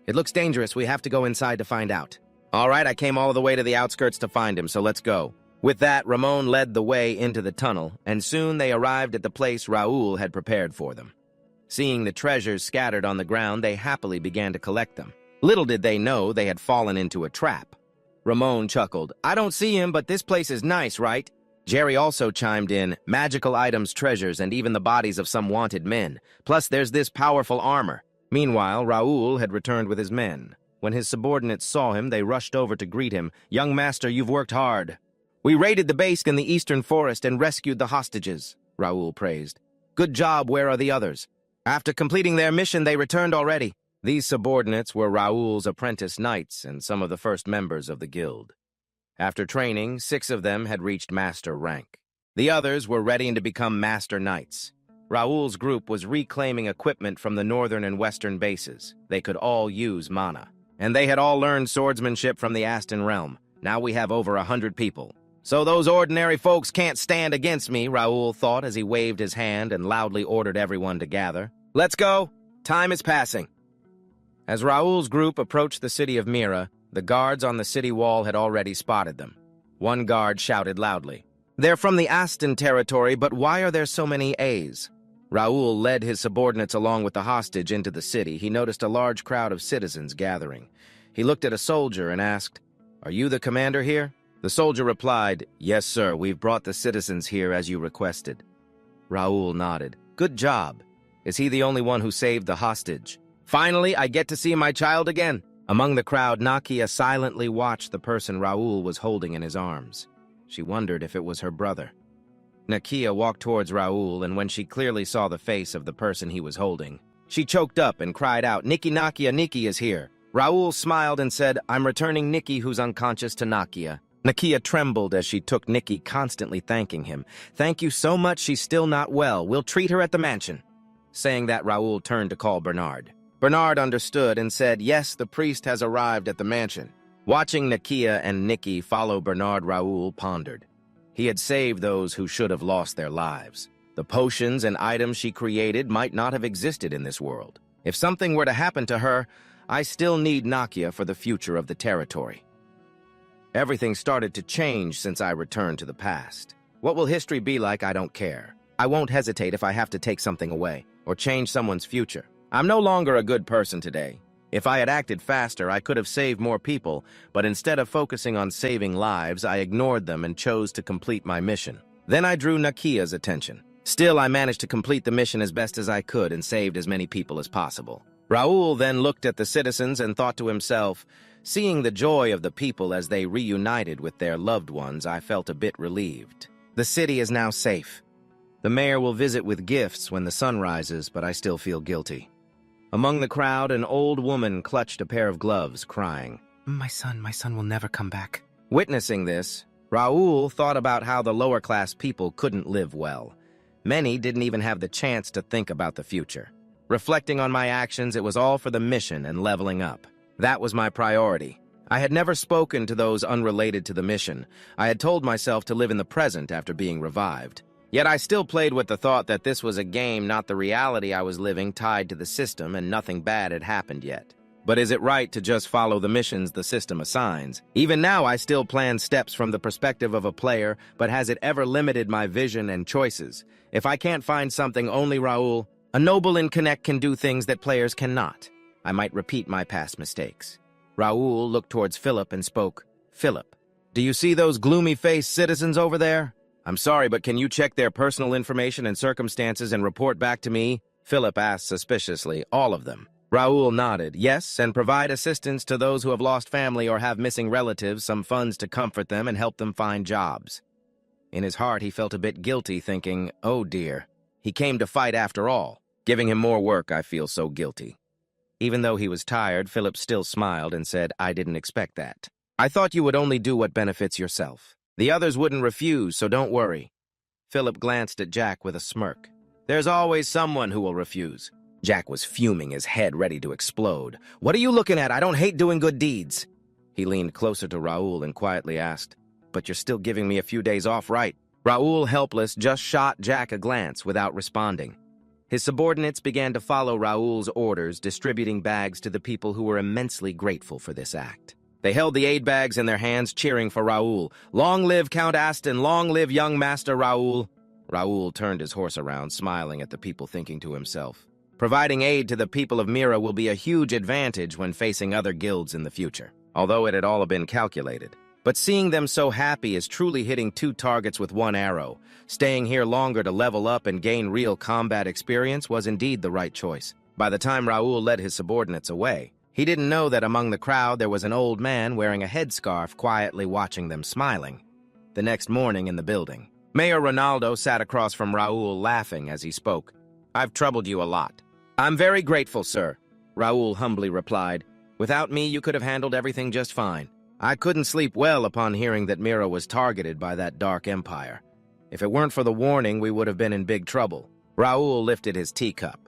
"It looks dangerous. We have to go inside to find out." "All right, I came all the way to the outskirts to find him, so let's go." With that, Ramon led the way into the tunnel, and soon they arrived at the place Raoul had prepared for them. Seeing the treasures scattered on the ground, they happily began to collect them. Little did they know they had fallen into a trap. Ramon chuckled, "I don't see him, but this place is nice, right?" Jerry also chimed in, "Magical items, treasures, and even the bodies of some wanted men. Plus, there's this powerful armor." Meanwhile, Raoul had returned with his men. When his subordinates saw him, they rushed over to greet him. "Young master, you've worked hard." "We raided the base in the eastern forest and rescued the hostages," Raoul praised. "Good job, where are the others?" "After completing their mission, they returned already." These subordinates were Raoul's apprentice knights and some of the first members of the guild. After training, 6 of them had reached master rank. The others were ready to become master knights. Raoul's group was reclaiming equipment from the northern and western bases. They could all use mana. And they had all learned swordsmanship from the Aston realm. Now we have over 100 people. "So those ordinary folks can't stand against me," Raoul thought as he waved his hand and loudly ordered everyone to gather. "Let's go! Time is passing." As Raoul's group approached the city of Mira, the guards on the city wall had already spotted them. One guard shouted loudly, "They're from the Aston territory, but why are there so many A's?" Raoul led his subordinates along with the hostage into the city. He noticed a large crowd of citizens gathering. He looked at a soldier and asked, "Are you the commander here?" The soldier replied, "Yes, sir, we've brought the citizens here as you requested." Raoul nodded. "Good job. Is he the only one who saved the hostage?" "Finally, I get to see my child again." Among the crowd, Nakia silently watched the person Raoul was holding in his arms. She wondered if it was her brother. Nakia walked towards Raoul, and when she clearly saw the face of the person he was holding, she choked up and cried out, "Nikki, Nakia, Nikki is here." Raoul smiled and said, "I'm returning Nikki who's unconscious to Nakia." Nakia trembled as she took Nikki, constantly thanking him. "Thank you so much, she's still not well. We'll treat her at the mansion." Saying that, Raoul turned to call Bernard. Bernard understood and said, "Yes, the priest has arrived at the mansion." Watching Nakia and Nikki follow Bernard, Raoul pondered. He had saved those who should have lost their lives. The potions and items she created might not have existed in this world. If something were to happen to her, I still need Nakia for the future of the territory. Everything started to change since I returned to the past. What will history be like? I don't care. I won't hesitate if I have to take something away or change someone's future. I'm no longer a good person today. If I had acted faster, I could have saved more people, but instead of focusing on saving lives, I ignored them and chose to complete my mission. Then I drew Nakia's attention. Still, I managed to complete the mission as best as I could and saved as many people as possible. Raoul then looked at the citizens and thought to himself, Seeing the joy of the people as they reunited with their loved ones, I felt a bit relieved. The city is now safe. The mayor will visit with gifts when the sun rises, but I still feel guilty. Among the crowd, an old woman clutched a pair of gloves, crying, my son will never come back." Witnessing this, Raoul thought about how the lower-class people couldn't live well. Many didn't even have the chance to think about the future. Reflecting on my actions, it was all for the mission and leveling up. That was my priority. I had never spoken to those unrelated to the mission. I had told myself to live in the present after being revived. Yet I still played with the thought that this was a game, not the reality I was living, tied to the system, and nothing bad had happened yet. But is it right to just follow the missions the system assigns? Even now, I still plan steps from the perspective of a player, but has it ever limited my vision and choices? If I can't find something, only Raoul, a noble in Connect, can do things that players cannot. I might repeat my past mistakes. Raoul looked towards Philip and spoke. "Philip, do you see those gloomy-faced citizens over there? I'm sorry, but can you check their personal information and circumstances and report back to me?" Philip asked suspiciously. "All of them?" Raoul nodded. "Yes, and provide assistance to those who have lost family or have missing relatives, some funds to comfort them and help them find jobs." In his heart, he felt a bit guilty, thinking, oh dear, he came to fight after all. Giving him more work, I feel so guilty. Even though he was tired, Philip still smiled and said, "I didn't expect that. I thought you would only do what benefits yourself. The others wouldn't refuse, so don't worry." Philip glanced at Jack with a smirk. "There's always someone who will refuse." Jack was fuming, his head ready to explode. "What are you looking at? I don't hate doing good deeds." He leaned closer to Raoul and quietly asked, "But you're still giving me a few days off, right?" Raoul, helpless, just shot Jack a glance without responding. His subordinates began to follow Raoul's orders, distributing bags to the people who were immensely grateful for this act. They held the aid bags in their hands, cheering for Raoul. "Long live Count Aston! Long live young Master Raoul!" Raoul turned his horse around, smiling at the people, thinking to himself, providing aid to the people of Mira will be a huge advantage when facing other guilds in the future, although it had all been calculated. But seeing them so happy is truly hitting 2 targets with 1 arrow. Staying here longer to level up and gain real combat experience was indeed the right choice. By the time Raoul led his subordinates away, he didn't know that among the crowd there was an old man wearing a headscarf quietly watching them, smiling. The next morning in the building, Mayor Ronaldo sat across from Raoul, laughing as he spoke. "I've troubled you a lot." "I'm very grateful, sir," Raoul humbly replied. "Without me, you could have handled everything just fine. I couldn't sleep well upon hearing that Mira was targeted by that dark empire. If it weren't for the warning, we would have been in big trouble." Raoul lifted his teacup.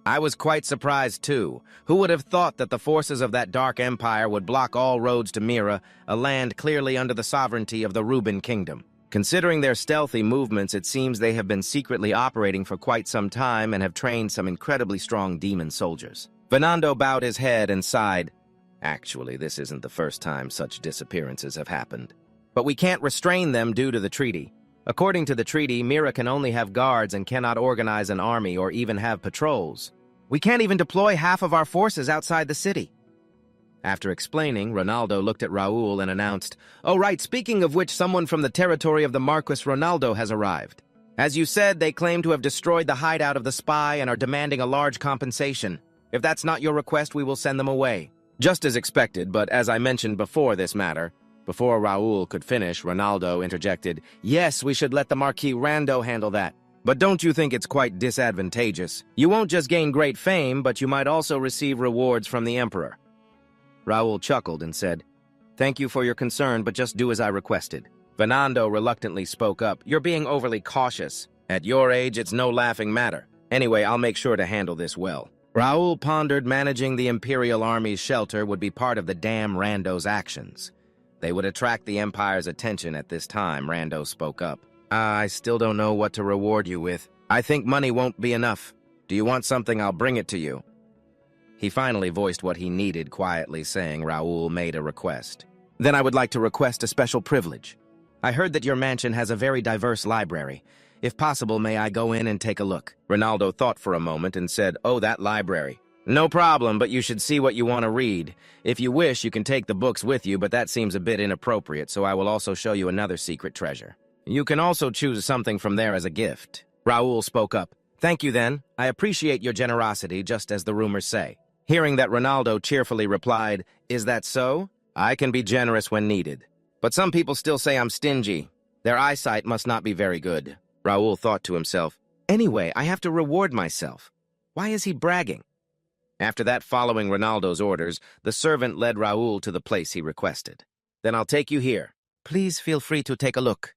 "I was quite surprised, too. Who would have thought that the forces of that dark empire would block all roads to Mira, a land clearly under the sovereignty of the Reuben Kingdom? Considering their stealthy movements, it seems they have been secretly operating for quite some time and have trained some incredibly strong demon soldiers." Fernando bowed his head and sighed. "Actually, this isn't the first time such disappearances have happened. But we can't restrain them due to the treaty. According to the treaty, Mira can only have guards and cannot organize an army or even have patrols. We can't even deploy half of our forces outside the city." After explaining, Ronaldo looked at Raoul and announced, "Oh right, speaking of which, someone from the territory of the Marquis Ronaldo has arrived. As you said, they claim to have destroyed the hideout of the spy and are demanding a large compensation. If that's not your request, we will send them away." Just as expected, but as I mentioned before this matter, before Raoul could finish, Ronaldo interjected, "Yes, we should let the Marquis Rando handle that. But don't you think it's quite disadvantageous? You won't just gain great fame, but you might also receive rewards from the Emperor." Raoul chuckled and said, "Thank you for your concern, but just do as I requested." Fernando reluctantly spoke up, "You're being overly cautious. At your age, it's no laughing matter. Anyway, I'll make sure to handle this well." Raoul pondered managing the Imperial Army's shelter would be part of the damn Rando's actions. They would attract the Empire's attention at this time, Rando spoke up. "I still don't know what to reward you with. I think money won't be enough. Do you want something? I'll bring it to you." He finally voiced what he needed, quietly saying Raoul made a request. "Then I would like to request a special privilege. I heard that your mansion has a very diverse library. If possible, may I go in and take a look?" Ronaldo thought for a moment and said, "Oh, that library. No problem, but you should see what you want to read. If you wish, you can take the books with you, but that seems a bit inappropriate, so I will also show you another secret treasure. You can also choose something from there as a gift." Raoul spoke up. "Thank you, then. I appreciate your generosity, just as the rumors say." Hearing that, Ronaldo cheerfully replied, "Is that so? I can be generous when needed. But some people still say I'm stingy. Their eyesight must not be very good." Raul thought to himself, "Anyway, I have to reward myself. Why is he bragging?" After that, following Ronaldo's orders, the servant led Raul to the place he requested. "Then I'll take you here. Please feel free to take a look.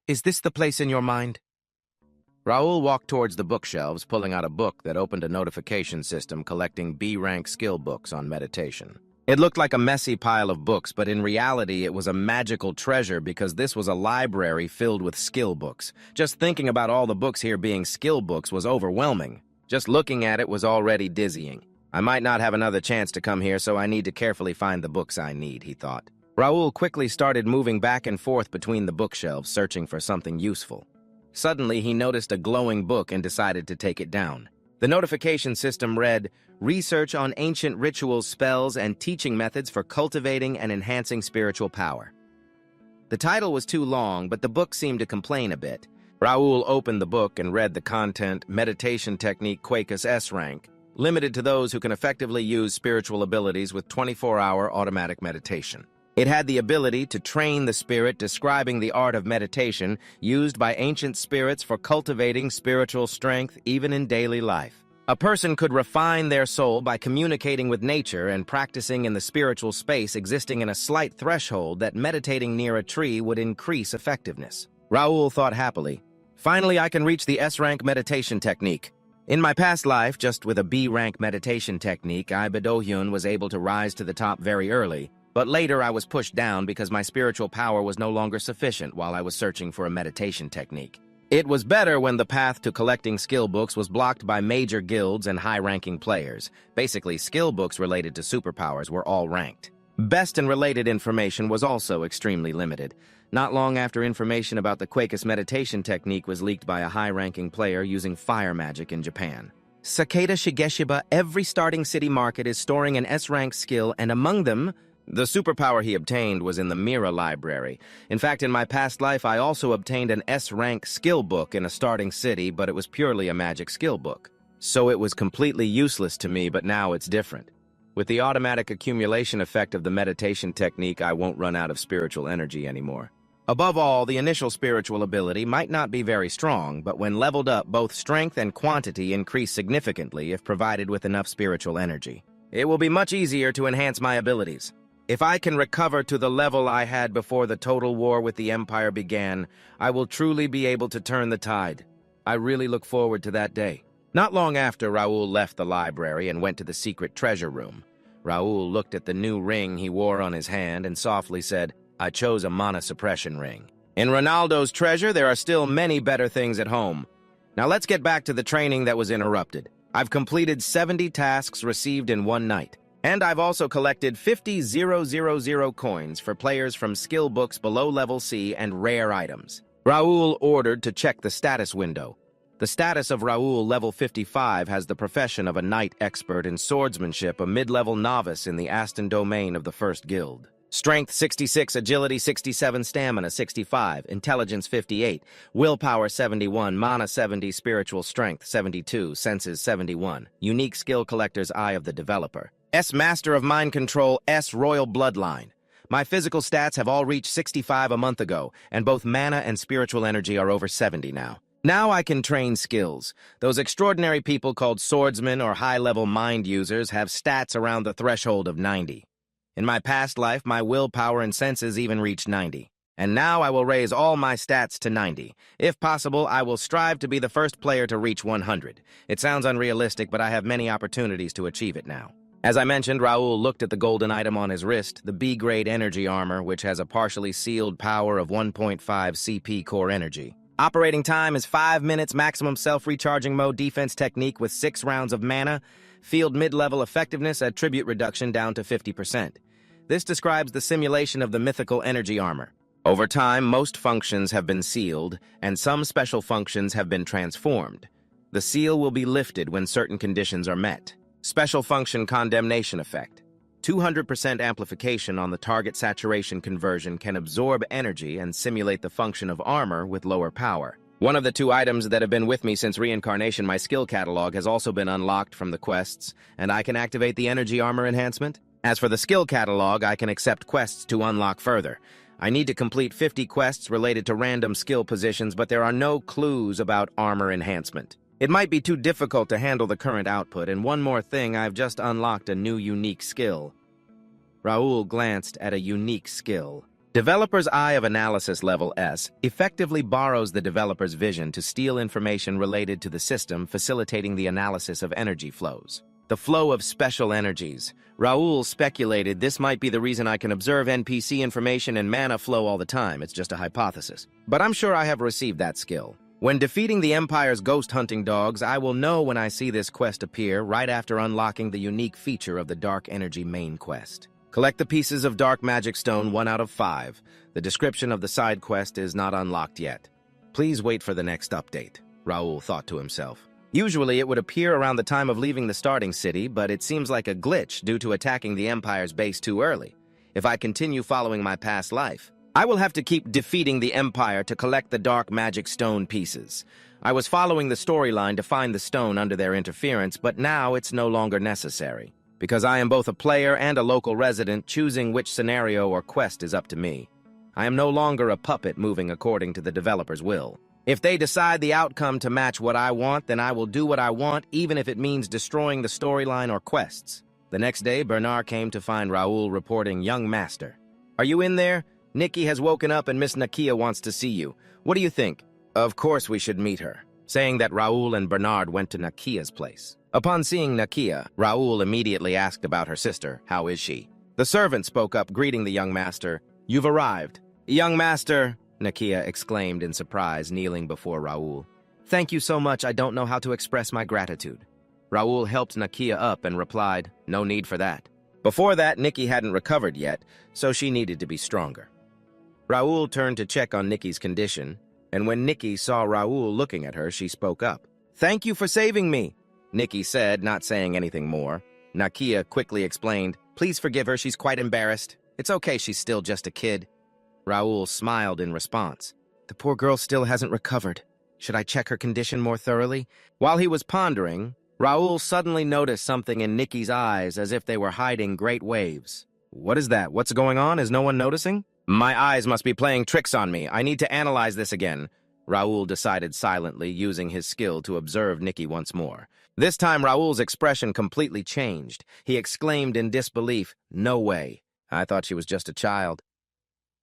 Is this the place in your mind?" Raul walked towards the bookshelves, pulling out a book that opened a notification system collecting B-rank skill books on meditation. It looked like a messy pile of books, but in reality it was a magical treasure because this was a library filled with skill books. Just thinking about all the books here being skill books was overwhelming. Just looking at it was already dizzying. I might not have another chance to come here, so I need to carefully find the books I need, he thought. Raul quickly started moving back and forth between the bookshelves, searching for something useful. Suddenly, he noticed a glowing book and decided to take it down. The notification system read, "Research on ancient rituals, spells, and teaching methods for cultivating and enhancing spiritual power." The title was too long, but the book seemed to complain a bit. Raul opened the book and read the content, Meditation Technique SSS-Rank, limited to those who can effectively use spiritual abilities with 24-hour automatic meditation. It had the ability to train the spirit, describing the art of meditation used by ancient spirits for cultivating spiritual strength even in daily life. A person could refine their soul by communicating with nature and practicing in the spiritual space, existing in a slight threshold that meditating near a tree would increase effectiveness. Raul thought happily, "Finally, I can reach the S-rank meditation technique. In my past life, just with a B-rank meditation technique, Bedohyun was able to rise to the top very early. But later I was pushed down because my spiritual power was no longer sufficient while I was searching for a meditation technique. It was better when the path to collecting skill books was blocked by major guilds and high-ranking players. Basically, skill books related to superpowers were all ranked. Best and related information was also extremely limited. Not long after information about the Quakes meditation technique was leaked by a high-ranking player using fire magic in Japan. Sakata Shigeshiba, every starting city market is storing an S-rank skill, and among them, the superpower he obtained was in the Mira library. In fact, in my past life, I also obtained an S-rank skill book in a starting city, but it was purely a magic skill book. So it was completely useless to me, but now it's different. With the automatic accumulation effect of the meditation technique, I won't run out of spiritual energy anymore. Above all, the initial spiritual ability might not be very strong, but when leveled up, both strength and quantity increase significantly if provided with enough spiritual energy. It will be much easier to enhance my abilities. If I can recover to the level I had before the total war with the Empire began, I will truly be able to turn the tide. I really look forward to that day. Not long after, Raul left the library and went to the secret treasure room. Raul looked at the new ring he wore on his hand and softly said, "I chose a mana suppression ring. In Ronaldo's treasure, there are still many better things at home. Now let's get back to the training that was interrupted. I've completed 70 tasks received in one night. And I've also collected 50,000 coins for players from skill books below level C and rare items." Raul ordered to check the status window. The status of Raul, level 55, has the profession of a knight expert in swordsmanship, a mid-level novice in the Aston domain of the First Guild. Strength 66, Agility 67, Stamina 65, Intelligence 58, Willpower 71, Mana 70, Spiritual Strength 72, Senses 71, Unique Skill Collector's Eye of the Developer. S Master of Mind Control, S Royal Bloodline. My physical stats have all reached 65 a month ago, and both mana and spiritual energy are over 70 now. Now I can train skills. Those extraordinary people called swordsmen or high-level mind users have stats around the threshold of 90. In my past life, my willpower and senses even reached 90. And now I will raise all my stats to 90. If possible, I will strive to be the first player to reach 100. It sounds unrealistic, but I have many opportunities to achieve it now. As I mentioned, Raul looked at the golden item on his wrist, the B-grade energy armor, which has a partially sealed power of 1.5 CP core energy. Operating time is 5 minutes, maximum self-recharging mode defense technique with 6 rounds of mana, field mid-level effectiveness, attribute reduction down to 50%. This describes the simulation of the mythical energy armor. Over time, most functions have been sealed, and some special functions have been transformed. The seal will be lifted when certain conditions are met. Special function condemnation effect. 200% amplification on the target saturation conversion can absorb energy and simulate the function of armor with lower power. One of the two items that have been with me since reincarnation, my skill catalog, has also been unlocked from the quests, and I can activate the energy armor enhancement. As for the skill catalog, I can accept quests to unlock further. I need to complete 50 quests related to random skill positions, but there are no clues about armor enhancement. It might be too difficult to handle the current output, and one more thing, I've just unlocked a new unique skill. Raoul glanced at a unique skill. Developer's Eye of Analysis Level S effectively borrows the developer's vision to steal information related to the system, facilitating the analysis of energy flows. The flow of special energies. Raoul speculated this might be the reason I can observe NPC information and mana flow all the time. It's just a hypothesis. But I'm sure I have received that skill. When defeating the Empire's ghost hunting dogs, I will know when I see this quest appear right after unlocking the unique feature of the Dark Energy main quest. Collect the pieces of Dark Magic Stone 1 out of 5. The description of the side quest is not unlocked yet. Please wait for the next update, Raoul thought to himself. Usually it would appear around the time of leaving the starting city, but it seems like a glitch due to attacking the Empire's base too early. If I continue following my past life, I will have to keep defeating the Empire to collect the Dark Magic Stone pieces. I was following the storyline to find the stone under their interference, but now it's no longer necessary. Because I am both a player and a local resident, choosing which scenario or quest is up to me. I am no longer a puppet moving according to the developer's will. If they decide the outcome to match what I want, then I will do what I want, even if it means destroying the storyline or quests. The next day, Bernard came to find Raoul reporting, "Young master. Are you in there? Nikki has woken up and Miss Nakia wants to see you. What do you think?" "Of course we should meet her," saying that Raoul and Bernard went to Nakia's place. Upon seeing Nakia, Raoul immediately asked about her sister. "How is she?" The servant spoke up, greeting the young master. "You've arrived." "Young master," Nakia exclaimed in surprise, kneeling before Raoul. "Thank you so much, I don't know how to express my gratitude." Raoul helped Nakia up and replied, "No need for that." Before that, Nikki hadn't recovered yet, so she needed to be stronger. Raoul turned to check on Nikki's condition, and when Nikki saw Raoul looking at her, she spoke up. "Thank you for saving me," Nikki said, not saying anything more. Nakia quickly explained, "Please forgive her, she's quite embarrassed. It's okay, she's still just a kid." Raoul smiled in response. "The poor girl still hasn't recovered. Should I check her condition more thoroughly?" While he was pondering, Raoul suddenly noticed something in Nikki's eyes as if they were hiding great waves. "What is that? What's going on? Is no one noticing?" "My eyes must be playing tricks on me. I need to analyze this again," Raoul decided silently, using his skill to observe Nikki once more. This time, Raoul's expression completely changed. He exclaimed in disbelief, "No way. I thought she was just a child."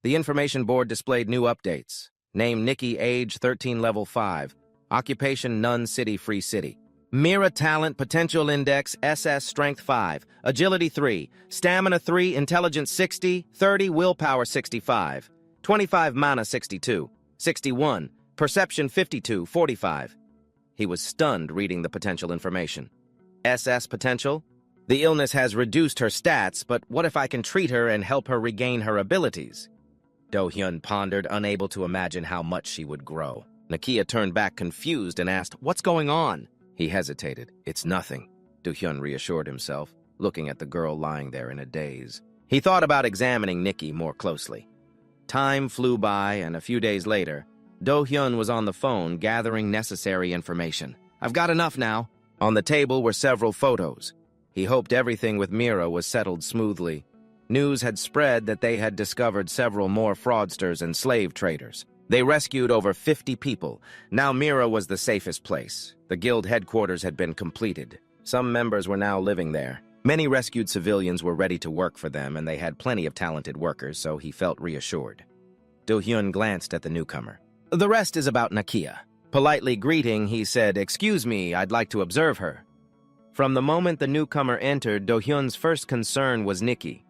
The information board displayed new updates. Name Nikki, age 13, level 5. Occupation Nun City, Free City. Mira talent, potential index, SS strength 5, agility 3, stamina 3, intelligence 60, 30, willpower 65, 25 mana 62, 61, perception 52, 45. He was stunned reading the potential information. SS potential? The illness has reduced her stats, but what if I can treat her and help her regain her abilities? Do-hyun pondered, unable to imagine how much she would grow. Nakia turned back confused and asked, "What's going on?" He hesitated. "It's nothing," Do-hyun reassured himself, looking at the girl lying there in a daze. He thought about examining Nikki more closely. Time flew by, and a few days later, Do-hyun was on the phone gathering necessary information. "I've got enough now." On the table were several photos. He hoped everything with Mira was settled smoothly. News had spread that they had discovered several more fraudsters and slave traders. They rescued over 50 people. Now Mira was the safest place. The guild headquarters had been completed. Some members were now living there. Many rescued civilians were ready to work for them, and they had plenty of talented workers, so he felt reassured. Do-hyun glanced at the newcomer. "The rest is about Nakia." Politely greeting, he said, "Excuse me, I'd like to observe her." From the moment the newcomer entered, Do-hyun's first concern was Nikki.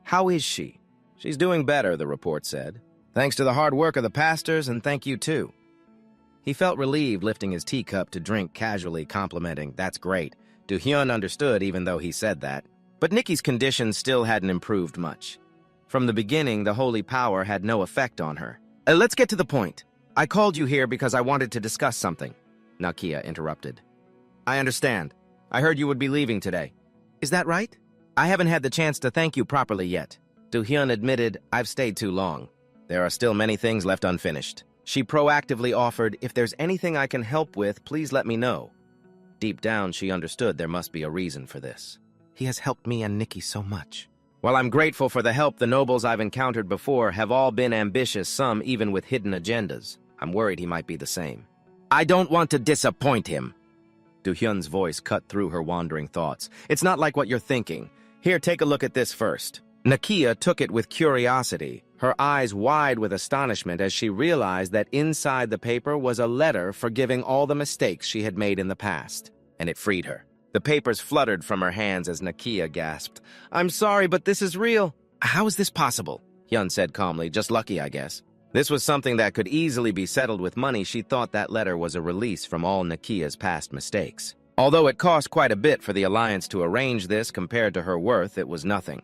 "How is she?" "She's doing better," the report said. "Thanks to the hard work of the pastors, and thank you too." He felt relieved, lifting his teacup to drink casually, complimenting, "That's great." Do-hyun understood even though he said that. But Nikki's condition still hadn't improved much. From the beginning, the holy power had no effect on her. Let's get to the point. I called you here because I wanted to discuss something," Nakia interrupted. "I understand. I heard you would be leaving today." "Is that right? I haven't had the chance to thank you properly yet." Do-hyun admitted, "I've stayed too long. There are still many things left unfinished." She proactively offered, "If there's anything I can help with, please let me know." Deep down, she understood there must be a reason for this. He has helped me and Nikki so much. While I'm grateful for the help, the nobles I've encountered before have all been ambitious, some even with hidden agendas. I'm worried he might be the same. I don't want to disappoint him. Do-hyun's voice cut through her wandering thoughts. It's not like what you're thinking. Here, take a look at this first. Nakia took it with curiosity, her eyes wide with astonishment as she realized that inside the paper was a letter forgiving all the mistakes she had made in the past. And it freed her. The papers fluttered from her hands as Nakia gasped. "I'm sorry, but this is real." "How is this possible?" Hyun said calmly. "Just lucky, I guess." This was something that could easily be settled with money. She thought that letter was a release from all Nakia's past mistakes. Although it cost quite a bit for the Alliance to arrange this, compared to her worth, it was nothing.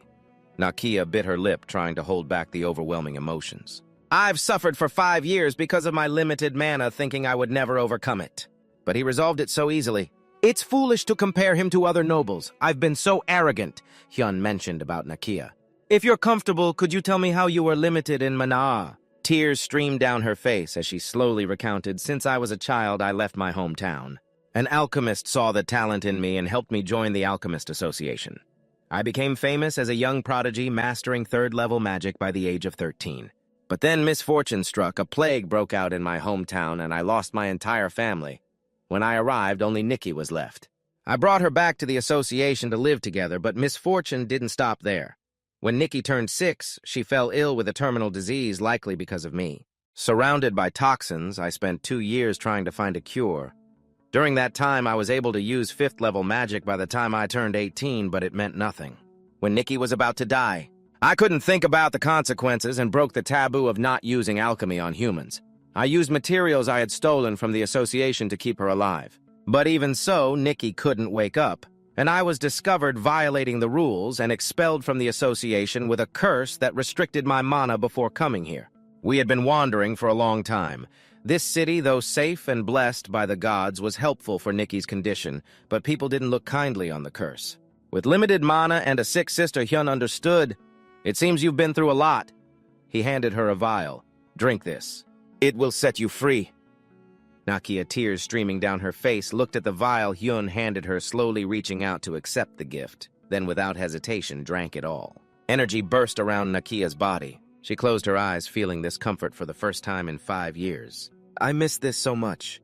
Nakia bit her lip, trying to hold back the overwhelming emotions. "I've suffered for 5 years because of my limited mana, thinking I would never overcome it. But he resolved it so easily. It's foolish to compare him to other nobles. I've been so arrogant," Hyun mentioned about Nakia. "If you're comfortable, could you tell me how you were limited in mana?" Tears streamed down her face as she slowly recounted, "Since I was a child, I left my hometown. An alchemist saw the talent in me and helped me join the Alchemist Association. I became famous as a young prodigy, mastering 3rd-level magic by the age of 13. But then misfortune struck, a plague broke out in my hometown, and I lost my entire family. When I arrived, only Nikki was left. I brought her back to the association to live together, but misfortune didn't stop there. When Nikki turned 6, she fell ill with a terminal disease, likely because of me. Surrounded by toxins, I spent 2 years trying to find a cure. During that time, I was able to use 5th-level magic by the time I turned 18, but it meant nothing. When Nikki was about to die, I couldn't think about the consequences and broke the taboo of not using alchemy on humans. I used materials I had stolen from the association to keep her alive. But even so, Nikki couldn't wake up, and I was discovered violating the rules and expelled from the association with a curse that restricted my mana before coming here. We had been wandering for a long time. This city, though safe and blessed by the gods, was helpful for Nikki's condition, but people didn't look kindly on the curse. With limited mana and a sick sister, Hyun understood. "It seems you've been through a lot." He handed her a vial. "Drink this. It will set you free." Nakia, tears streaming down her face, looked at the vial Hyun handed her, slowly reaching out to accept the gift, then without hesitation drank it all. Energy burst around Nakia's body. She closed her eyes, feeling this comfort for the first time in 5 years. "I miss this so much."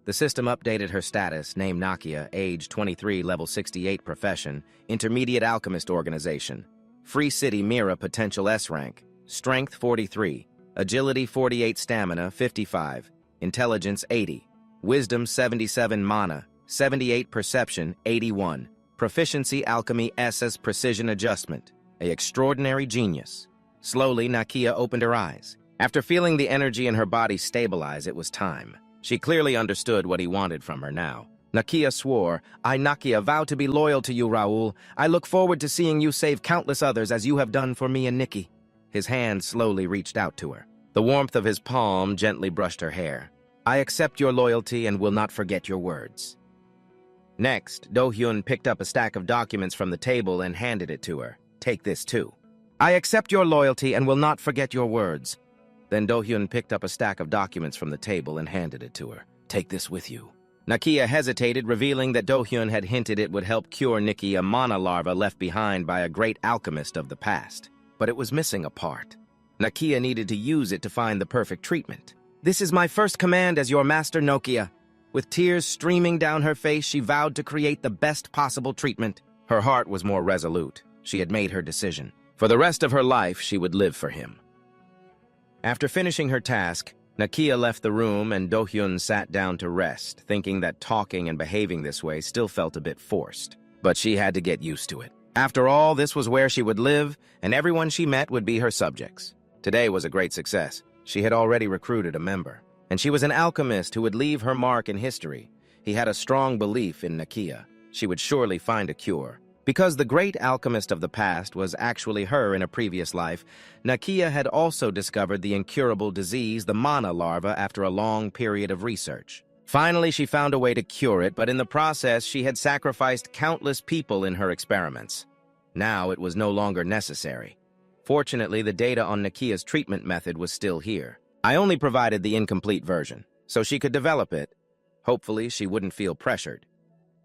The system updated her status, name Nakia, age 23, level 68, profession, Intermediate Alchemist Organization. Free City Mira, potential S-Rank. Strength 43, Agility 48, Stamina 55, Intelligence 80, Wisdom 77, Mana 78, Perception 81, Proficiency Alchemy SS Precision Adjustment, a extraordinary genius. Slowly, Nakia opened her eyes. After feeling the energy in her body stabilize, it was time. She clearly understood what he wanted from her now. Nakia swore, "I, Nakia, vow to be loyal to you, Raoul. I look forward to seeing you save countless others as you have done for me and Nikki." His hand slowly reached out to her. The warmth of his palm gently brushed her hair. "I accept your loyalty and will not forget your words." Next, Do-hyun picked up a stack of documents from the table and handed it to her. "Take this too." "I accept your loyalty and will not forget your words." Then Do-hyun picked up a stack of documents from the table and handed it to her. "Take this with you." Nakia hesitated, revealing that Do-hyun had hinted it would help cure Nikki, a mana larva left behind by a great alchemist of the past. But it was missing a part. Nakia needed to use it to find the perfect treatment. "This is my first command as your master, Nokia." With tears streaming down her face, she vowed to create the best possible treatment. Her heart was more resolute. She had made her decision. For the rest of her life, she would live for him. After finishing her task, Nakia left the room and Do-hyun sat down to rest, thinking that talking and behaving this way still felt a bit forced. But she had to get used to it. After all, this was where she would live, and everyone she met would be her subjects. Today was a great success. She had already recruited a member, and she was an alchemist who would leave her mark in history. He had a strong belief in Nakia. She would surely find a cure. Because the great alchemist of the past was actually her in a previous life, Nakia had also discovered the incurable disease, the mana larva, after a long period of research. Finally, she found a way to cure it, but in the process, she had sacrificed countless people in her experiments. Now it was no longer necessary. Fortunately, the data on Nakia's treatment method was still here. I only provided the incomplete version, so she could develop it. Hopefully, she wouldn't feel pressured.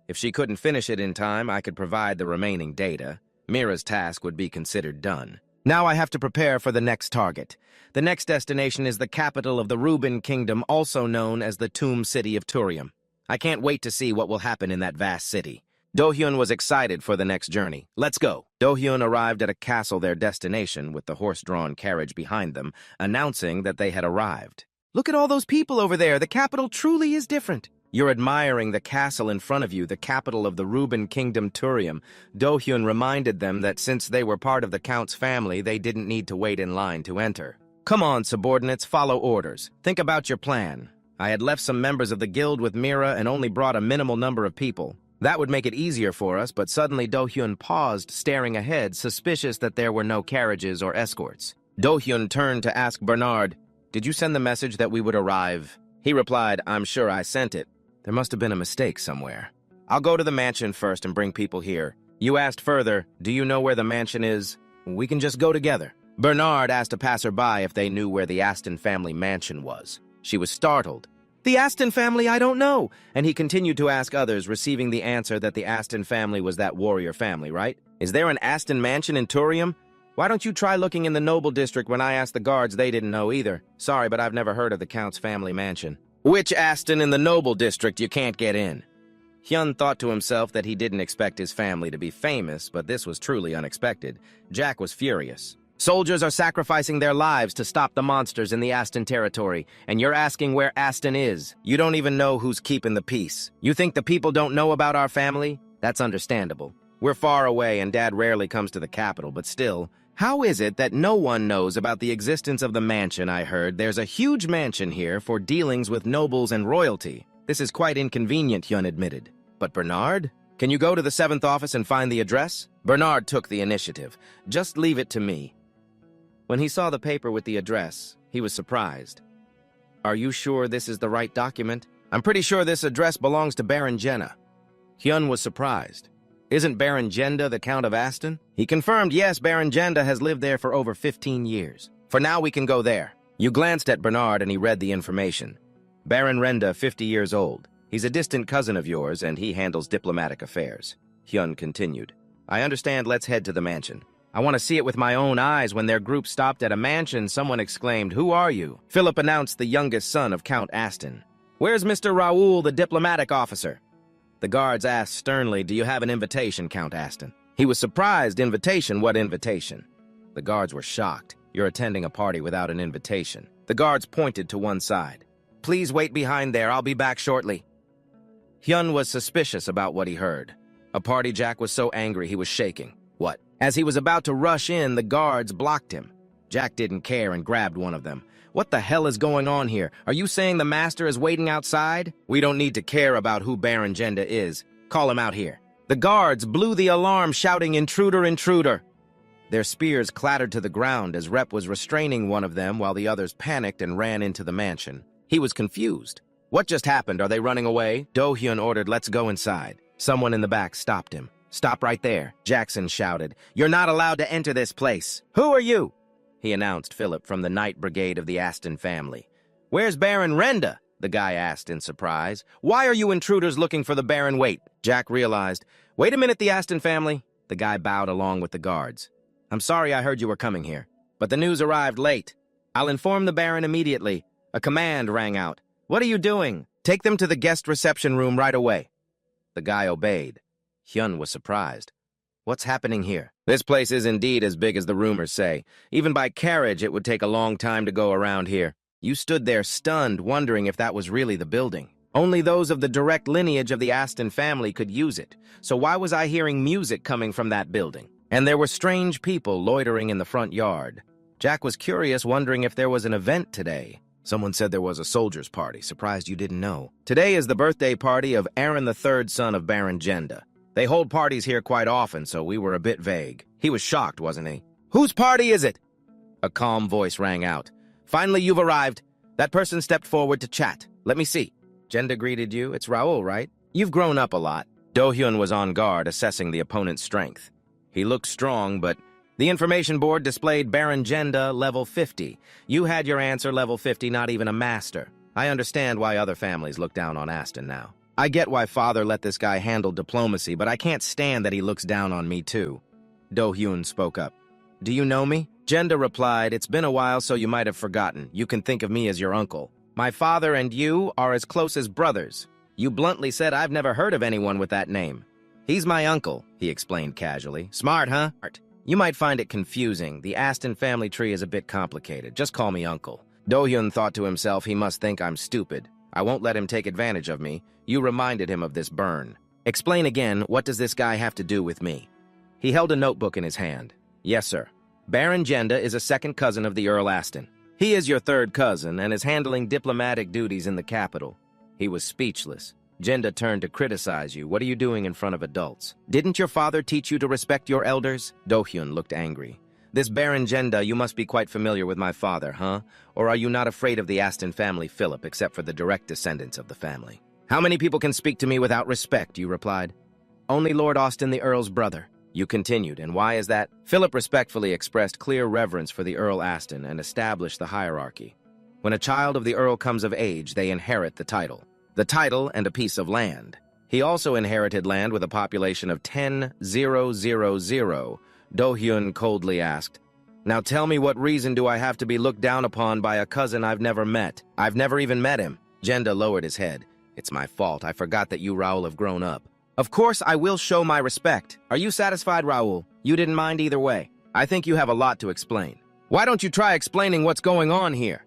If she couldn't finish it in time, I could provide the remaining data. Mira's task would be considered done. Now I have to prepare for the next target. The next destination is the capital of the Reuben Kingdom, also known as the Tomb City of Turium. I can't wait to see what will happen in that vast city. Do-hyun was excited for the next journey. Let's go! Do-hyun arrived at a castle, their destination, with the horse-drawn carriage behind them, announcing that they had arrived. Look at all those people over there. The capital truly is different. You're admiring the castle in front of you, the capital of the Reuben Kingdom, Turium. Do-hyun reminded them that since they were part of the Count's family, they didn't need to wait in line to enter. Come on, subordinates, follow orders. Think about your plan. I had left some members of the guild with Mira and only brought a minimal number of people. That would make it easier for us, but suddenly Do-hyun paused, staring ahead, suspicious that there were no carriages or escorts. Do-hyun turned to ask Bernard, "Did you send the message that we would arrive?" He replied, "I'm sure I sent it. There must have been a mistake somewhere. I'll go to the mansion first and bring people here. You asked further, do you know where the mansion is? We can just go together." Bernard asked a passerby if they knew where the Aston family mansion was. She was startled. "The Aston family, I don't know." And he continued to ask others, receiving the answer that the Aston family was that warrior family, right? Is there an Aston mansion in Turium? Why don't you try looking in the noble district? When I asked the guards, they didn't know either. Sorry, but I've never heard of the Count's family mansion. Which Aston in the noble district you can't get in? Hyun thought to himself that he didn't expect his family to be famous, but this was truly unexpected. Jack was furious. Soldiers are sacrificing their lives to stop the monsters in the Aston territory, and you're asking where Aston is. You don't even know who's keeping the peace. You think the people don't know about our family? That's understandable. We're far away and Dad rarely comes to the capital, but still, how is it that no one knows about the existence of the mansion? I heard there's a huge mansion here for dealings with nobles and royalty. This is quite inconvenient, Hyun admitted. But Bernard? Can you go to the 7th office and find the address? Bernard took the initiative. Just leave it to me. When he saw the paper with the address, he was surprised. Are you sure this is the right document? I'm pretty sure this address belongs to Baron Jenna. Hyun was surprised. Isn't Baron Jenda the Count of Aston? He confirmed, yes, Baron Jenda has lived there for over 15 years. For now, we can go there. You glanced at Bernard and he read the information. Baron Renda, 50 years old. He's a distant cousin of yours and he handles diplomatic affairs. Hyun continued. I understand, let's head to the mansion. I want to see it with my own eyes. When their group stopped at a mansion, someone exclaimed, "Who are you?" Philip announced, the youngest son of Count Aston. Where's Mr. Raoul, the diplomatic officer? The guards asked sternly, do you have an invitation, Count Aston? He was surprised. Invitation? What invitation? The guards were shocked. You're attending a party without an invitation. The guards pointed to one side. Please wait behind there. I'll be back shortly. Hyun was suspicious about what he heard. A party? Jack was so angry he was shaking. What? As he was about to rush in, the guards blocked him. Jack didn't care and grabbed one of them. What the hell is going on here? Are you saying the master is waiting outside? We don't need to care about who Baron Jenda is. Call him out here. The guards blew the alarm, shouting, "Intruder, intruder!" Their spears clattered to the ground as Rep was restraining one of them while the others panicked and ran into the mansion. He was confused. What just happened? Are they running away? Do-hyun ordered, let's go inside. Someone in the back stopped him. Stop right there, Jackson shouted. You're not allowed to enter this place. Who are you? He announced Philip from the Knight Brigade of the Aston family. Where's Baron Renda? The guy asked in surprise. Why are you intruders looking for the Baron? Wait, Jack realized. Wait a minute, the Aston family? The guy bowed along with the guards. I'm sorry I heard you were coming here, but the news arrived late. I'll inform the Baron immediately. A command rang out. What are you doing? Take them to the guest reception room right away. The guy obeyed. Hyun was surprised. What's happening here? This place is indeed as big as the rumors say. Even by carriage, it would take a long time to go around here. You stood there stunned, wondering if that was really the building. Only those of the direct lineage of the Aston family could use it. So why was I hearing music coming from that building? And there were strange people loitering in the front yard. Jack was curious, wondering if there was an event today. Someone said there was a soldiers' party. Surprised you didn't know. Today is the birthday party of Aaron III, son of Baron Jenda. They hold parties here quite often, so we were a bit vague. He was shocked, wasn't he? Whose party is it? A calm voice rang out. Finally, you've arrived. That person stepped forward to chat. Let me see. Jenda greeted you. It's Raoul, right? You've grown up a lot. Do-hyun was on guard, assessing the opponent's strength. He looked strong, but The information board displayed Baron Jenda, level 50. You had your answer, level 50, not even a master. I understand why other families look down on Aston now. I get why father let this guy handle diplomacy, but I can't stand that he looks down on me too. Do-hyun spoke up. Do you know me? Jenda replied, it's been a while, so you might have forgotten. You can think of me as your uncle. My father and you are as close as brothers. You bluntly said I've never heard of anyone with that name. He's my uncle, he explained casually. Smart, huh? You might find it confusing. The Aston family tree is a bit complicated. Just call me uncle. Do-hyun thought to himself, he must think I'm stupid. I won't let him take advantage of me. You reminded him of this burn. Explain again, what does this guy have to do with me? He held a notebook in his hand. Yes, sir. Baron Jenda is a second cousin of the Earl Aston. He is your third cousin and is handling diplomatic duties in the capital. He was speechless. Jenda turned to criticize you. What are you doing in front of adults? Didn't your father teach you to respect your elders? Do-hyun looked angry. This Baron Jenda, you must be quite familiar with my father, huh? Or are you not afraid of the Aston family, Philip, except for the direct descendants of the family? How many people can speak to me without respect, you replied. Only Lord Austin, the Earl's brother. You continued, and why is that? Philip respectfully expressed clear reverence for the Earl Aston and established the hierarchy. When a child of the Earl comes of age, they inherit the title and a piece of land. He also inherited land with a population of 10,000. Do-hyun coldly asked, Now tell me, what reason do I have to be looked down upon by a cousin I've never met? I've never even met him. Jenda lowered his head. It's my fault. I forgot that you, Raoul, have grown up. Of course, I will show my respect. Are you satisfied, Raoul? You didn't mind either way. I think you have a lot to explain. Why don't you try explaining what's going on here?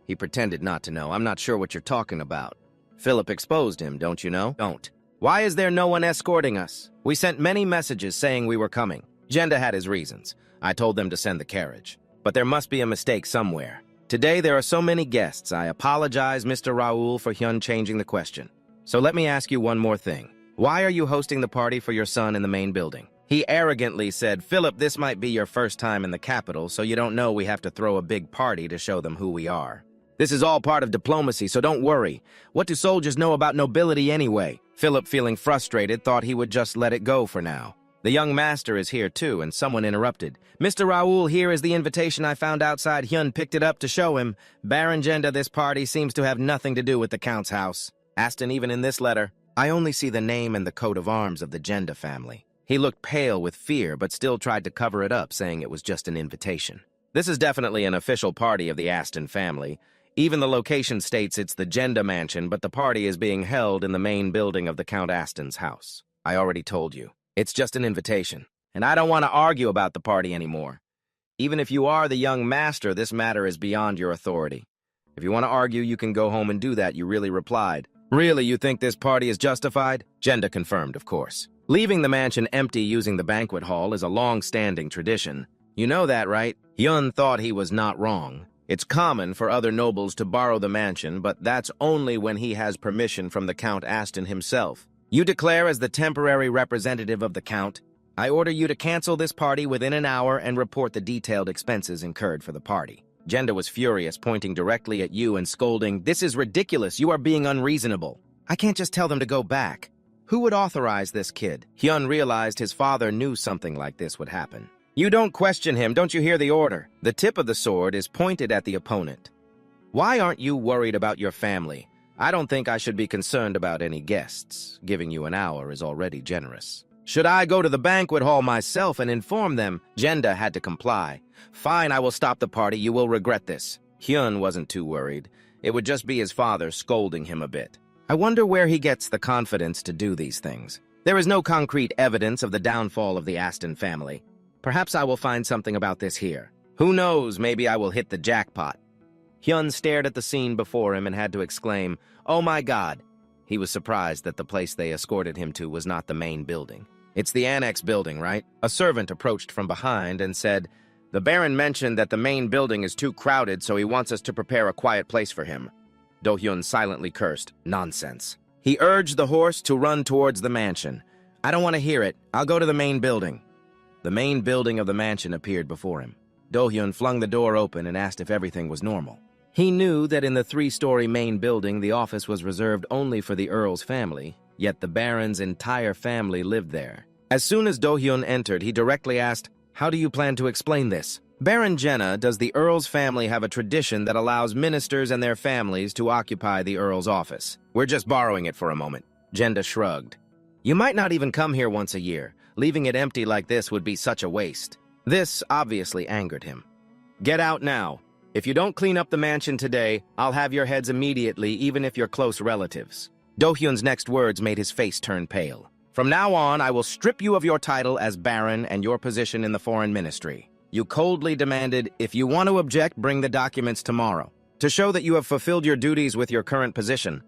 He pretended not to know. I'm not sure what you're talking about. Philip exposed him, don't you know? Don't. Why is there no one escorting us? We sent many messages saying we were coming. Jenda had his reasons. I told them to send the carriage. But there must be a mistake somewhere. Today there are so many guests. I apologize, Mr. Raoul, for Hyun changing the question. So let me ask you one more thing. Why are you hosting the party for your son in the main building? He arrogantly said, Philip, this might be your first time in the capital, so you don't know we have to throw a big party to show them who we are. This is all part of diplomacy, so don't worry. What do soldiers know about nobility anyway? Philip, feeling frustrated, thought he would just let it go for now. The young master is here too, and someone interrupted. Mr. Raoul, here is the invitation I found outside. Hyun picked it up to show him. Baron Jenda, this party seems to have nothing to do with the Count's house. Aston, even in this letter, I only see the name and the coat of arms of the Jenda family. He looked pale with fear, but still tried to cover it up, saying it was just an invitation. This is definitely an official party of the Aston family. Even the location states it's the Jenda mansion, but the party is being held in the main building of the Count Aston's house. I already told you. It's just an invitation, and I don't want to argue about the party anymore. Even if you are the young master, this matter is beyond your authority. If you want to argue, you can go home and do that, you really replied. Really, you think this party is justified? Jenda confirmed, of course. Leaving the mansion empty using the banquet hall is a long-standing tradition. You know that, right? Hyun thought he was not wrong. It's common for other nobles to borrow the mansion, but that's only when he has permission from the Count Aston himself. You declare as the temporary representative of the Count. I order you to cancel this party within an hour and report the detailed expenses incurred for the party. Jenda was furious, pointing directly at you and scolding, This is ridiculous. You are being unreasonable. I can't just tell them to go back. Who would authorize this kid? Hyun realized his father knew something like this would happen. You don't question him. Don't you hear the order? The tip of the sword is pointed at the opponent. Why aren't you worried about your family? I don't think I should be concerned about any guests. Giving you an hour is already generous. Should I go to the banquet hall myself and inform them? Jenda had to comply. Fine, I will stop the party. You will regret this. Hyun wasn't too worried. It would just be his father scolding him a bit. I wonder where he gets the confidence to do these things. There is no concrete evidence of the downfall of the Aston family. Perhaps I will find something about this here. Who knows, maybe I will hit the jackpot. Hyun stared at the scene before him and had to exclaim, Oh my God! He was surprised that the place they escorted him to was not the main building. It's the annex building, right? A servant approached from behind and said, The Baron mentioned that the main building is too crowded, so he wants us to prepare a quiet place for him. Do-hyun silently cursed, Nonsense. He urged the horse to run towards the mansion. I don't want to hear it. I'll go to the main building. The main building of the mansion appeared before him. Do-hyun flung the door open and asked if everything was normal. He knew that in the 3-story main building, the office was reserved only for the Earl's family, yet the Baron's entire family lived there. As soon as Do-hyun entered, he directly asked, How do you plan to explain this? Baron Jenna, does the Earl's family have a tradition that allows ministers and their families to occupy the Earl's office? We're just borrowing it for a moment. Jenda shrugged. You might not even come here once a year. Leaving it empty like this would be such a waste. This obviously angered him. Get out now. If you don't clean up the mansion today, I'll have your heads immediately, even if you're close relatives. Do-hyun's next words made his face turn pale. From now on, I will strip you of your title as Baron and your position in the foreign ministry. You coldly demanded, if you want to object, bring the documents tomorrow, to show that you have fulfilled your duties with your current position.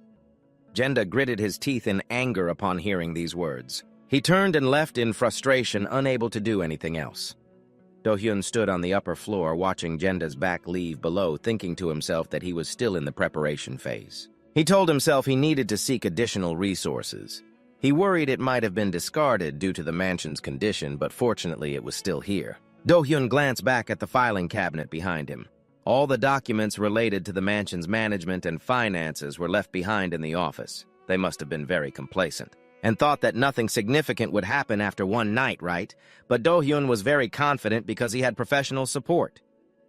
Jenda gritted his teeth in anger upon hearing these words. He turned and left in frustration, unable to do anything else. Do-hyun stood on the upper floor, watching Jenda's back leave below, thinking to himself that he was still in the preparation phase. He told himself he needed to seek additional resources. He worried it might have been discarded due to the mansion's condition, but fortunately it was still here. Do-hyun glanced back at the filing cabinet behind him. All the documents related to the mansion's management and finances were left behind in the office. They must have been very complacent, and thought that nothing significant would happen after one night, right? But Do-hyun was very confident because he had professional support.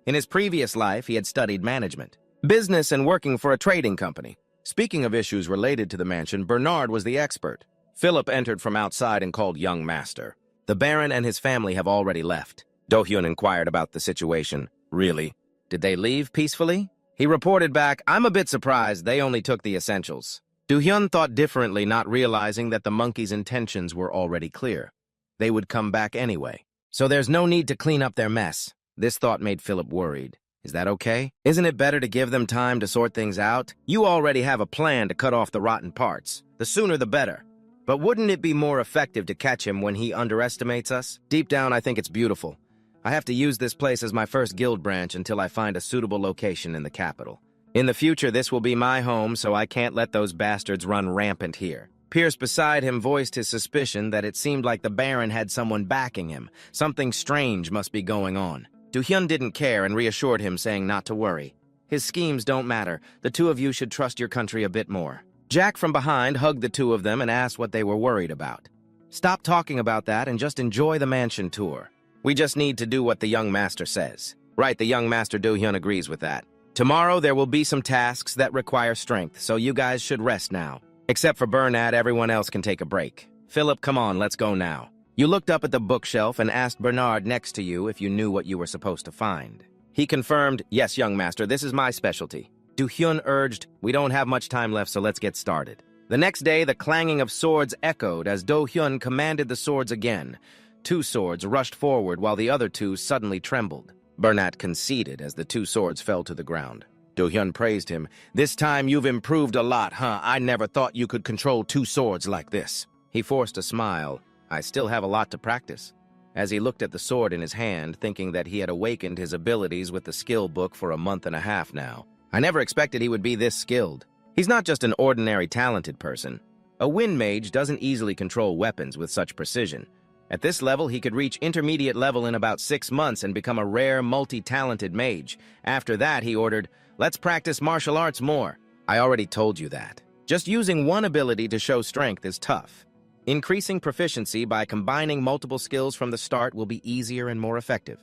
In his previous life, he had studied management, business, and working for a trading company. Speaking of issues related to the mansion, Bernard was the expert. Philip entered from outside and called young master. The Baron and his family have already left. Do-hyun inquired about the situation. Really? Did they leave peacefully? He reported back, I'm a bit surprised they only took the essentials. Do-hyun thought differently, not realizing that the monkey's intentions were already clear. They would come back anyway. So there's no need to clean up their mess. This thought made Philip worried. Is that okay? Isn't it better to give them time to sort things out? You already have a plan to cut off the rotten parts. The sooner the better. But wouldn't it be more effective to catch him when he underestimates us? Deep down, I think it's beautiful. I have to use this place as my first guild branch until I find a suitable location in the capital. In the future, this will be my home, so I can't let those bastards run rampant here. Pierce beside him voiced his suspicion that it seemed like the Baron had someone backing him. Something strange must be going on. Do-hyun didn't care and reassured him, saying not to worry. His schemes don't matter. The two of you should trust your country a bit more. Jack from behind hugged the two of them and asked what they were worried about. Stop talking about that and just enjoy the mansion tour. We just need to do what the young master says. Right, the young master Do-hyun agrees with that. Tomorrow there will be some tasks that require strength, so you guys should rest now. Except for Bernard, everyone else can take a break. Philip, come on, let's go now. You looked up at the bookshelf and asked Bernard next to you if you knew what you were supposed to find. He confirmed, yes, young master, this is my specialty. Do-hyun urged, we don't have much time left, so let's get started. The next day, the clanging of swords echoed as Do-hyun commanded the swords again. Two swords rushed forward while the other two suddenly trembled. Bernat conceded as the two swords fell to the ground. Do-hyun praised him. This time you've improved a lot, huh? I never thought you could control two swords like this. He forced a smile. I still have a lot to practice. As he looked at the sword in his hand, thinking that he had awakened his abilities with the skill book for a month and a half now. I never expected he would be this skilled. He's not just an ordinary talented person. A wind mage doesn't easily control weapons with such precision. At this level, he could reach intermediate level in about 6 months and become a rare, multi-talented mage. After that, he ordered, let's practice martial arts more. I already told you that. Just using one ability to show strength is tough. Increasing proficiency by combining multiple skills from the start will be easier and more effective.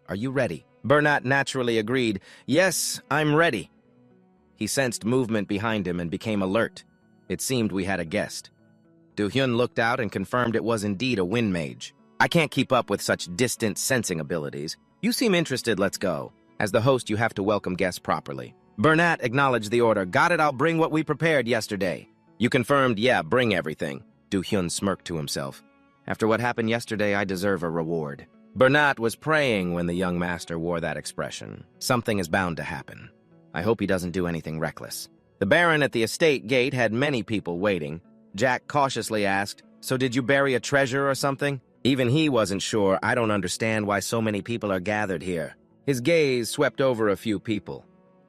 Are you ready? Bernat naturally agreed. Yes, I'm ready. He sensed movement behind him and became alert. It seemed we had a guest. Do-hyun looked out and confirmed it was indeed a wind mage. I can't keep up with such distant sensing abilities. You seem interested, let's go. As the host, you have to welcome guests properly. Bernat acknowledged the order. Got it, I'll bring what we prepared yesterday. You confirmed, yeah, bring everything. Do-hyun smirked to himself. After what happened yesterday, I deserve a reward. Bernat was praying when the young master wore that expression. Something is bound to happen. I hope he doesn't do anything reckless. The Baron at the estate gate had many people waiting. Jack cautiously asked, so did you bury a treasure or something? Even he wasn't sure. I don't understand why so many people are gathered here. His gaze swept over a few people.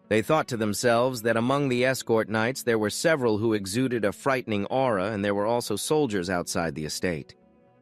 They thought to themselves that among the escort knights there were several who exuded a frightening aura, and there were also soldiers outside the estate.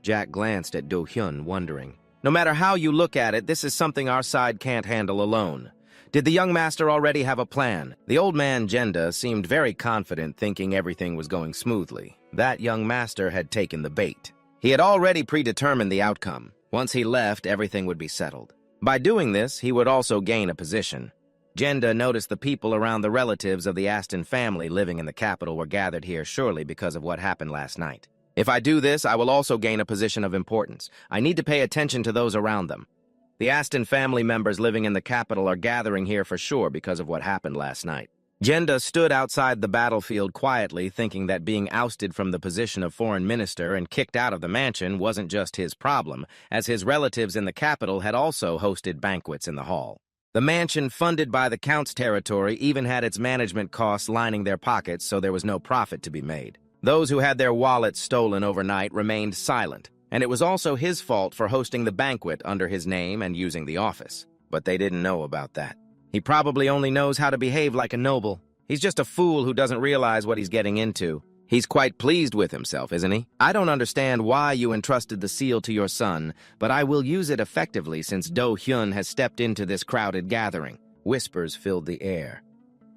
Jack glanced at Do-hyun, wondering. No matter how you look at it, this is something our side can't handle alone. Did the young master already have a plan? The old man Jenda seemed very confident, thinking everything was going smoothly. That young master had taken the bait. He had already predetermined the outcome. Once he left, everything would be settled. By doing this, he would also gain a position. Jenda noticed the people around the relatives of the Aston family living in the capital were gathered here surely because of what happened last night. If I do this, I will also gain a position of importance. I need to pay attention to those around them. The Aston family members living in the capital are gathering here for sure because of what happened last night. Jenda stood outside the battlefield quietly, thinking that being ousted from the position of foreign minister and kicked out of the mansion wasn't just his problem, as his relatives in the capital had also hosted banquets in the hall. The mansion, funded by the Count's territory, even had its management costs lining their pockets, so there was no profit to be made. Those who had their wallets stolen overnight remained silent, and it was also his fault for hosting the banquet under his name and using the office. But they didn't know about that. He probably only knows how to behave like a noble. He's just a fool who doesn't realize what he's getting into. He's quite pleased with himself, isn't he? I don't understand why you entrusted the seal to your son, but I will use it effectively since Do-hyun has stepped into this crowded gathering. Whispers filled the air.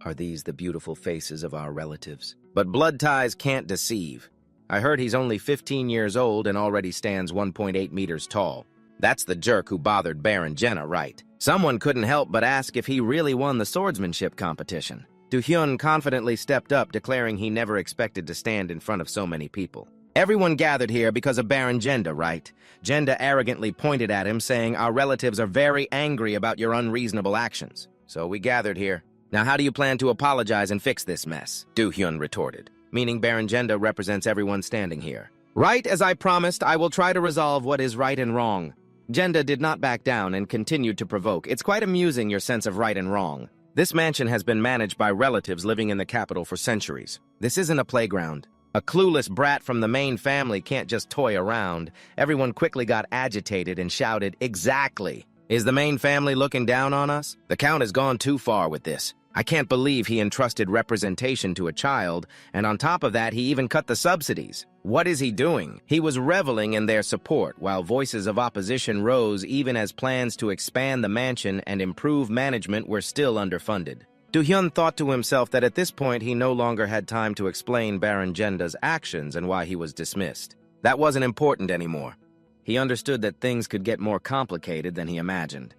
Are these the beautiful faces of our relatives? But blood ties can't deceive. I heard he's only 15 years old and already stands 1.8 meters tall. That's the jerk who bothered Baron Jenna, right? Someone couldn't help but ask if he really won the swordsmanship competition. Do-hyun confidently stepped up, declaring he never expected to stand in front of so many people. Everyone gathered here because of Baron Jenda, right? Jenda arrogantly pointed at him, saying, our relatives are very angry about your unreasonable actions. So we gathered here. Now how do you plan to apologize and fix this mess? Do-hyun retorted, meaning Baron Jenda represents everyone standing here. Right as I promised, I will try to resolve what is right and wrong. Jenda did not back down and continued to provoke. It's quite amusing, your sense of right and wrong. This mansion has been managed by relatives living in the capital for centuries. This isn't a playground. A clueless brat from the main family can't just toy around. Everyone quickly got agitated and shouted, exactly. Is the main family looking down on us? The Count has gone too far with this. I can't believe he entrusted representation to a child, and on top of that, he even cut the subsidies. What is he doing? He was reveling in their support, while voices of opposition rose even as plans to expand the mansion and improve management were still underfunded. Do-hyun thought to himself that at this point he no longer had time to explain Baron Jenda's actions and why he was dismissed. That wasn't important anymore. He understood that things could get more complicated than he imagined.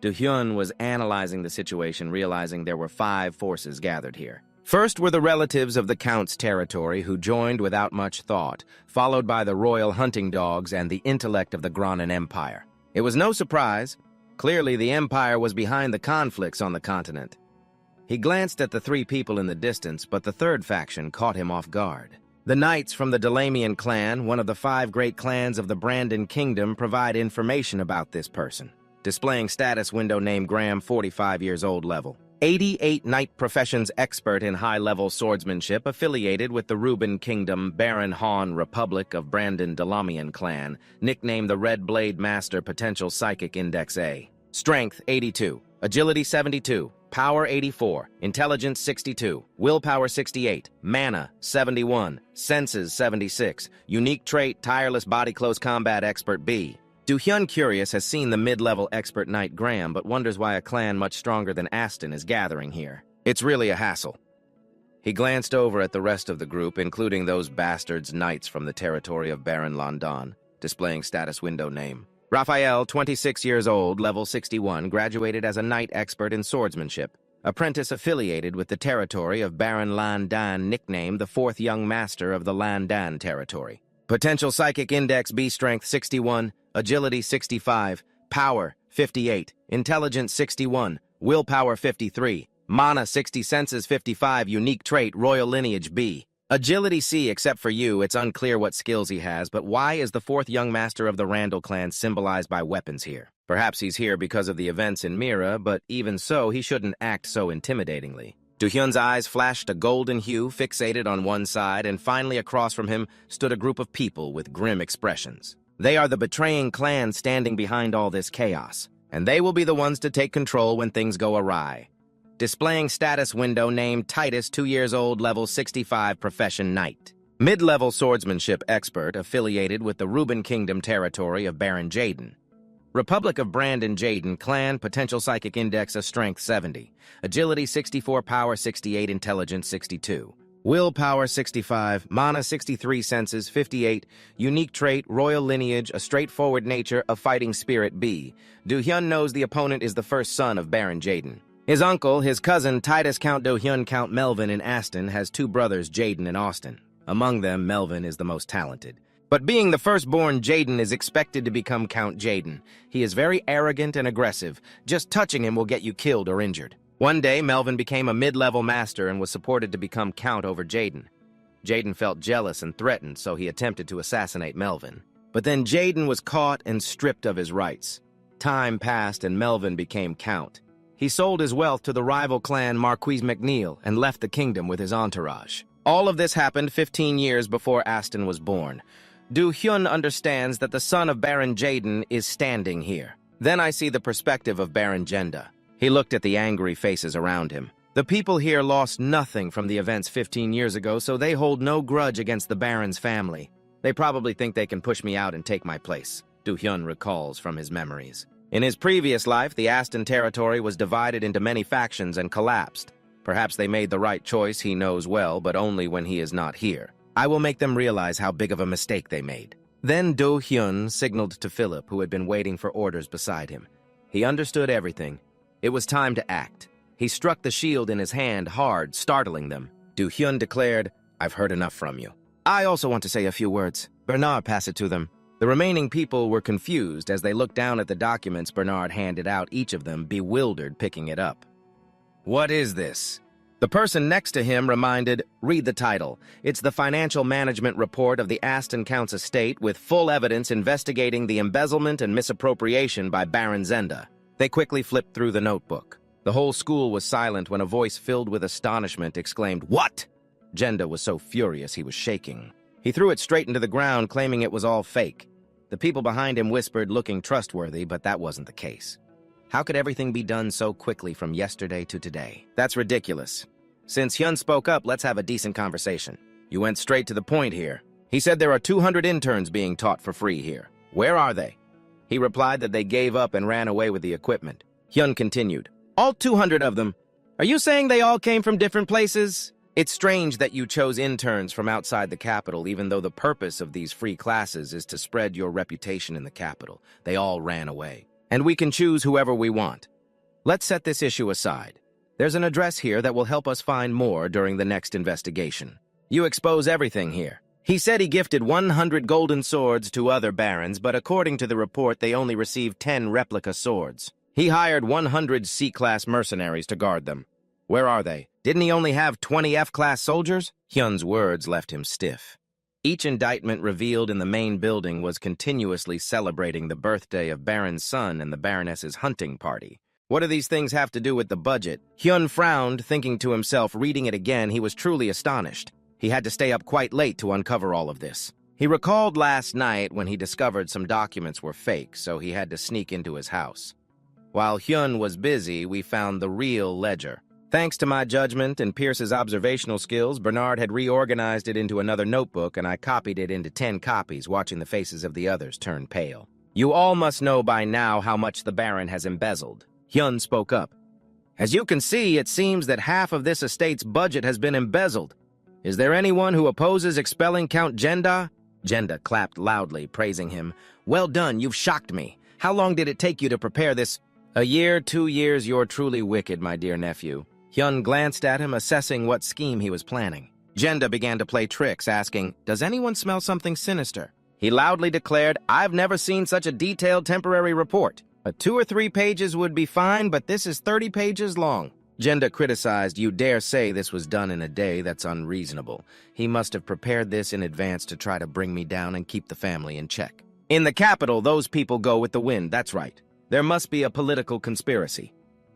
Do-hyun was analyzing the situation, realizing there were 5 forces gathered here. First were the relatives of the Count's territory who joined without much thought, followed by the royal hunting dogs and the intellect of the Granin Empire. It was no surprise. Clearly, the Empire was behind the conflicts on the continent. He glanced at the 3 people in the distance, but the third faction caught him off guard. The knights from the Delamian clan, one of the 5 great clans of the Brandon Kingdom, provide information about this person. Displaying status window named Graham, 45 years old level. 88 knight professions expert in high-level swordsmanship, affiliated with the Reuben Kingdom Baron Han Republic of Brandon Delamian clan, nicknamed the Red Blade Master, potential psychic index A. Strength 82, agility 72, power 84, intelligence 62, willpower 68, mana 71, senses 76, unique trait tireless body close combat expert B. Do-hyun, curious, has seen the mid-level expert knight Graham, but wonders why a clan much stronger than Aston is gathering here. It's really a hassle. He glanced over at the rest of the group, including those bastards knights from the territory of Baron London, displaying status window name. Raphael, 26 years old, level 61, graduated as a knight expert in swordsmanship. Apprentice affiliated with the territory of Baron Landan, nicknamed the 4th Young Master of the Landan territory. Potential psychic index B, strength 61, agility 65, power 58, intelligence 61, willpower 53, mana 60, senses 55, unique trait royal lineage B. Agility C, except for you, it's unclear what skills he has, but why is the 4th Young Master of the Randall clan symbolized by weapons here? Perhaps he's here because of the events in Mira, but even so, he shouldn't act so intimidatingly. Do-hyun's eyes flashed a golden hue, fixated on one side, and finally across from him stood a group of people with grim expressions. They are the betraying clan standing behind all this chaos, and they will be the ones to take control when things go awry. Displaying status window named Titus, 2 years old, level 65, profession knight. Mid-level swordsmanship expert affiliated with the Reuben Kingdom territory of Baron Jaden. Republic of Brandon Jaden clan, potential psychic index of strength 70, agility 64, power 68, intelligence 62. Willpower 65, mana 63, senses 58, unique trait, royal lineage, a straightforward nature, a fighting spirit B. Do-hyun knows the opponent is the first son of Baron Jaden. His uncle, his cousin Titus Count Do-hyun Count Melvin in Aston, has two brothers, Jaden and Austin. Among them, Melvin is the most talented. But being the firstborn, Jaden is expected to become Count Jaden. He is very arrogant and aggressive. Just touching him will get you killed or injured. One day, Melvin became a mid-level master and was supported to become Count over Jaden. Jaden felt jealous and threatened, so he attempted to assassinate Melvin. But then Jaden was caught and stripped of his rights. Time passed and Melvin became Count. He sold his wealth to the rival clan Marquis McNeil and left the kingdom with his entourage. All of this happened 15 years before Aston was born. Do-hyun understands that the son of Baron Jaden is standing here. Then I see the perspective of Baron Jenda. He looked at the angry faces around him. The people here lost nothing from the events 15 years ago, so they hold no grudge against the Baron's family. They probably think they can push me out and take my place, Do-hyun recalls from his memories. In his previous life, the Aston territory was divided into many factions and collapsed. Perhaps they made the right choice, he knows well, but only when he is not here. I will make them realize how big of a mistake they made. Then Do-hyun signaled to Philip, who had been waiting for orders beside him. He understood everything. It was time to act. He struck the shield in his hand hard, startling them. Do-hyun declared, "I've heard enough from you. I also want to say a few words." Bernard passed it to them. The remaining people were confused as they looked down at the documents Bernard handed out, each of them bewildered, picking it up. "What is this?" The person next to him reminded, "Read the title. It's the financial management report of the Aston Count's estate with full evidence investigating the embezzlement and misappropriation by Baron Zenda." They quickly flipped through the notebook. The whole school was silent when a voice filled with astonishment exclaimed, "What?" Jenda was so furious he was shaking. He threw it straight into the ground, claiming it was all fake. The people behind him whispered, looking trustworthy, but that wasn't the case. How could everything be done so quickly from yesterday to today? That's ridiculous. Since Hyun spoke up, let's have a decent conversation. You went straight to the point here. He said there are 200 interns being taught for free here. Where are they? He replied that they gave up and ran away with the equipment. Hyun continued, "All 200 of them. Are you saying they all came from different places? It's strange that you chose interns from outside the capital, even though the purpose of these free classes is to spread your reputation in the capital. They all ran away. And we can choose whoever we want. Let's set this issue aside. There's an address here that will help us find more during the next investigation. You expose everything here." He said he gifted 100 golden swords to other barons, but according to the report, they only received 10 replica swords. He hired 100 C-class mercenaries to guard them. Where are they? Didn't he only have 20 F-class soldiers? Hyun's words left him stiff. Each indictment revealed in the main building was continuously celebrating the birthday of Baron's son and the Baroness's hunting party. What do these things have to do with the budget? Hyun frowned, thinking to himself, reading it again, he was truly astonished. He had to stay up quite late to uncover all of this. He recalled last night when he discovered some documents were fake, so he had to sneak into his house. While Hyun was busy, we found the real ledger. Thanks to my judgment and Pierce's observational skills, Bernard had reorganized it into another notebook, and I copied it into 10 copies, watching the faces of the others turn pale. You all must know by now how much the Baron has embezzled. Hyun spoke up. As you can see, it seems that half of this estate's budget has been embezzled. Is there anyone who opposes expelling Count Jenda? Jenda clapped loudly, praising him. Well done, you've shocked me. How long did it take you to prepare this? A year, 2 years, you're truly wicked, my dear nephew. Hyun glanced at him, assessing what scheme he was planning. Jenda began to play tricks, asking, "Does anyone smell something sinister?" He loudly declared, "I've never seen such a detailed temporary report. 2 or 3 pages would be fine, but this is 30 pages long." Jenda criticized, "You dare say this was done in a day? That's unreasonable. He must have prepared this in advance to try to bring me down and keep the family in check. In the capital, those people go with the wind, that's right. There must be a political conspiracy.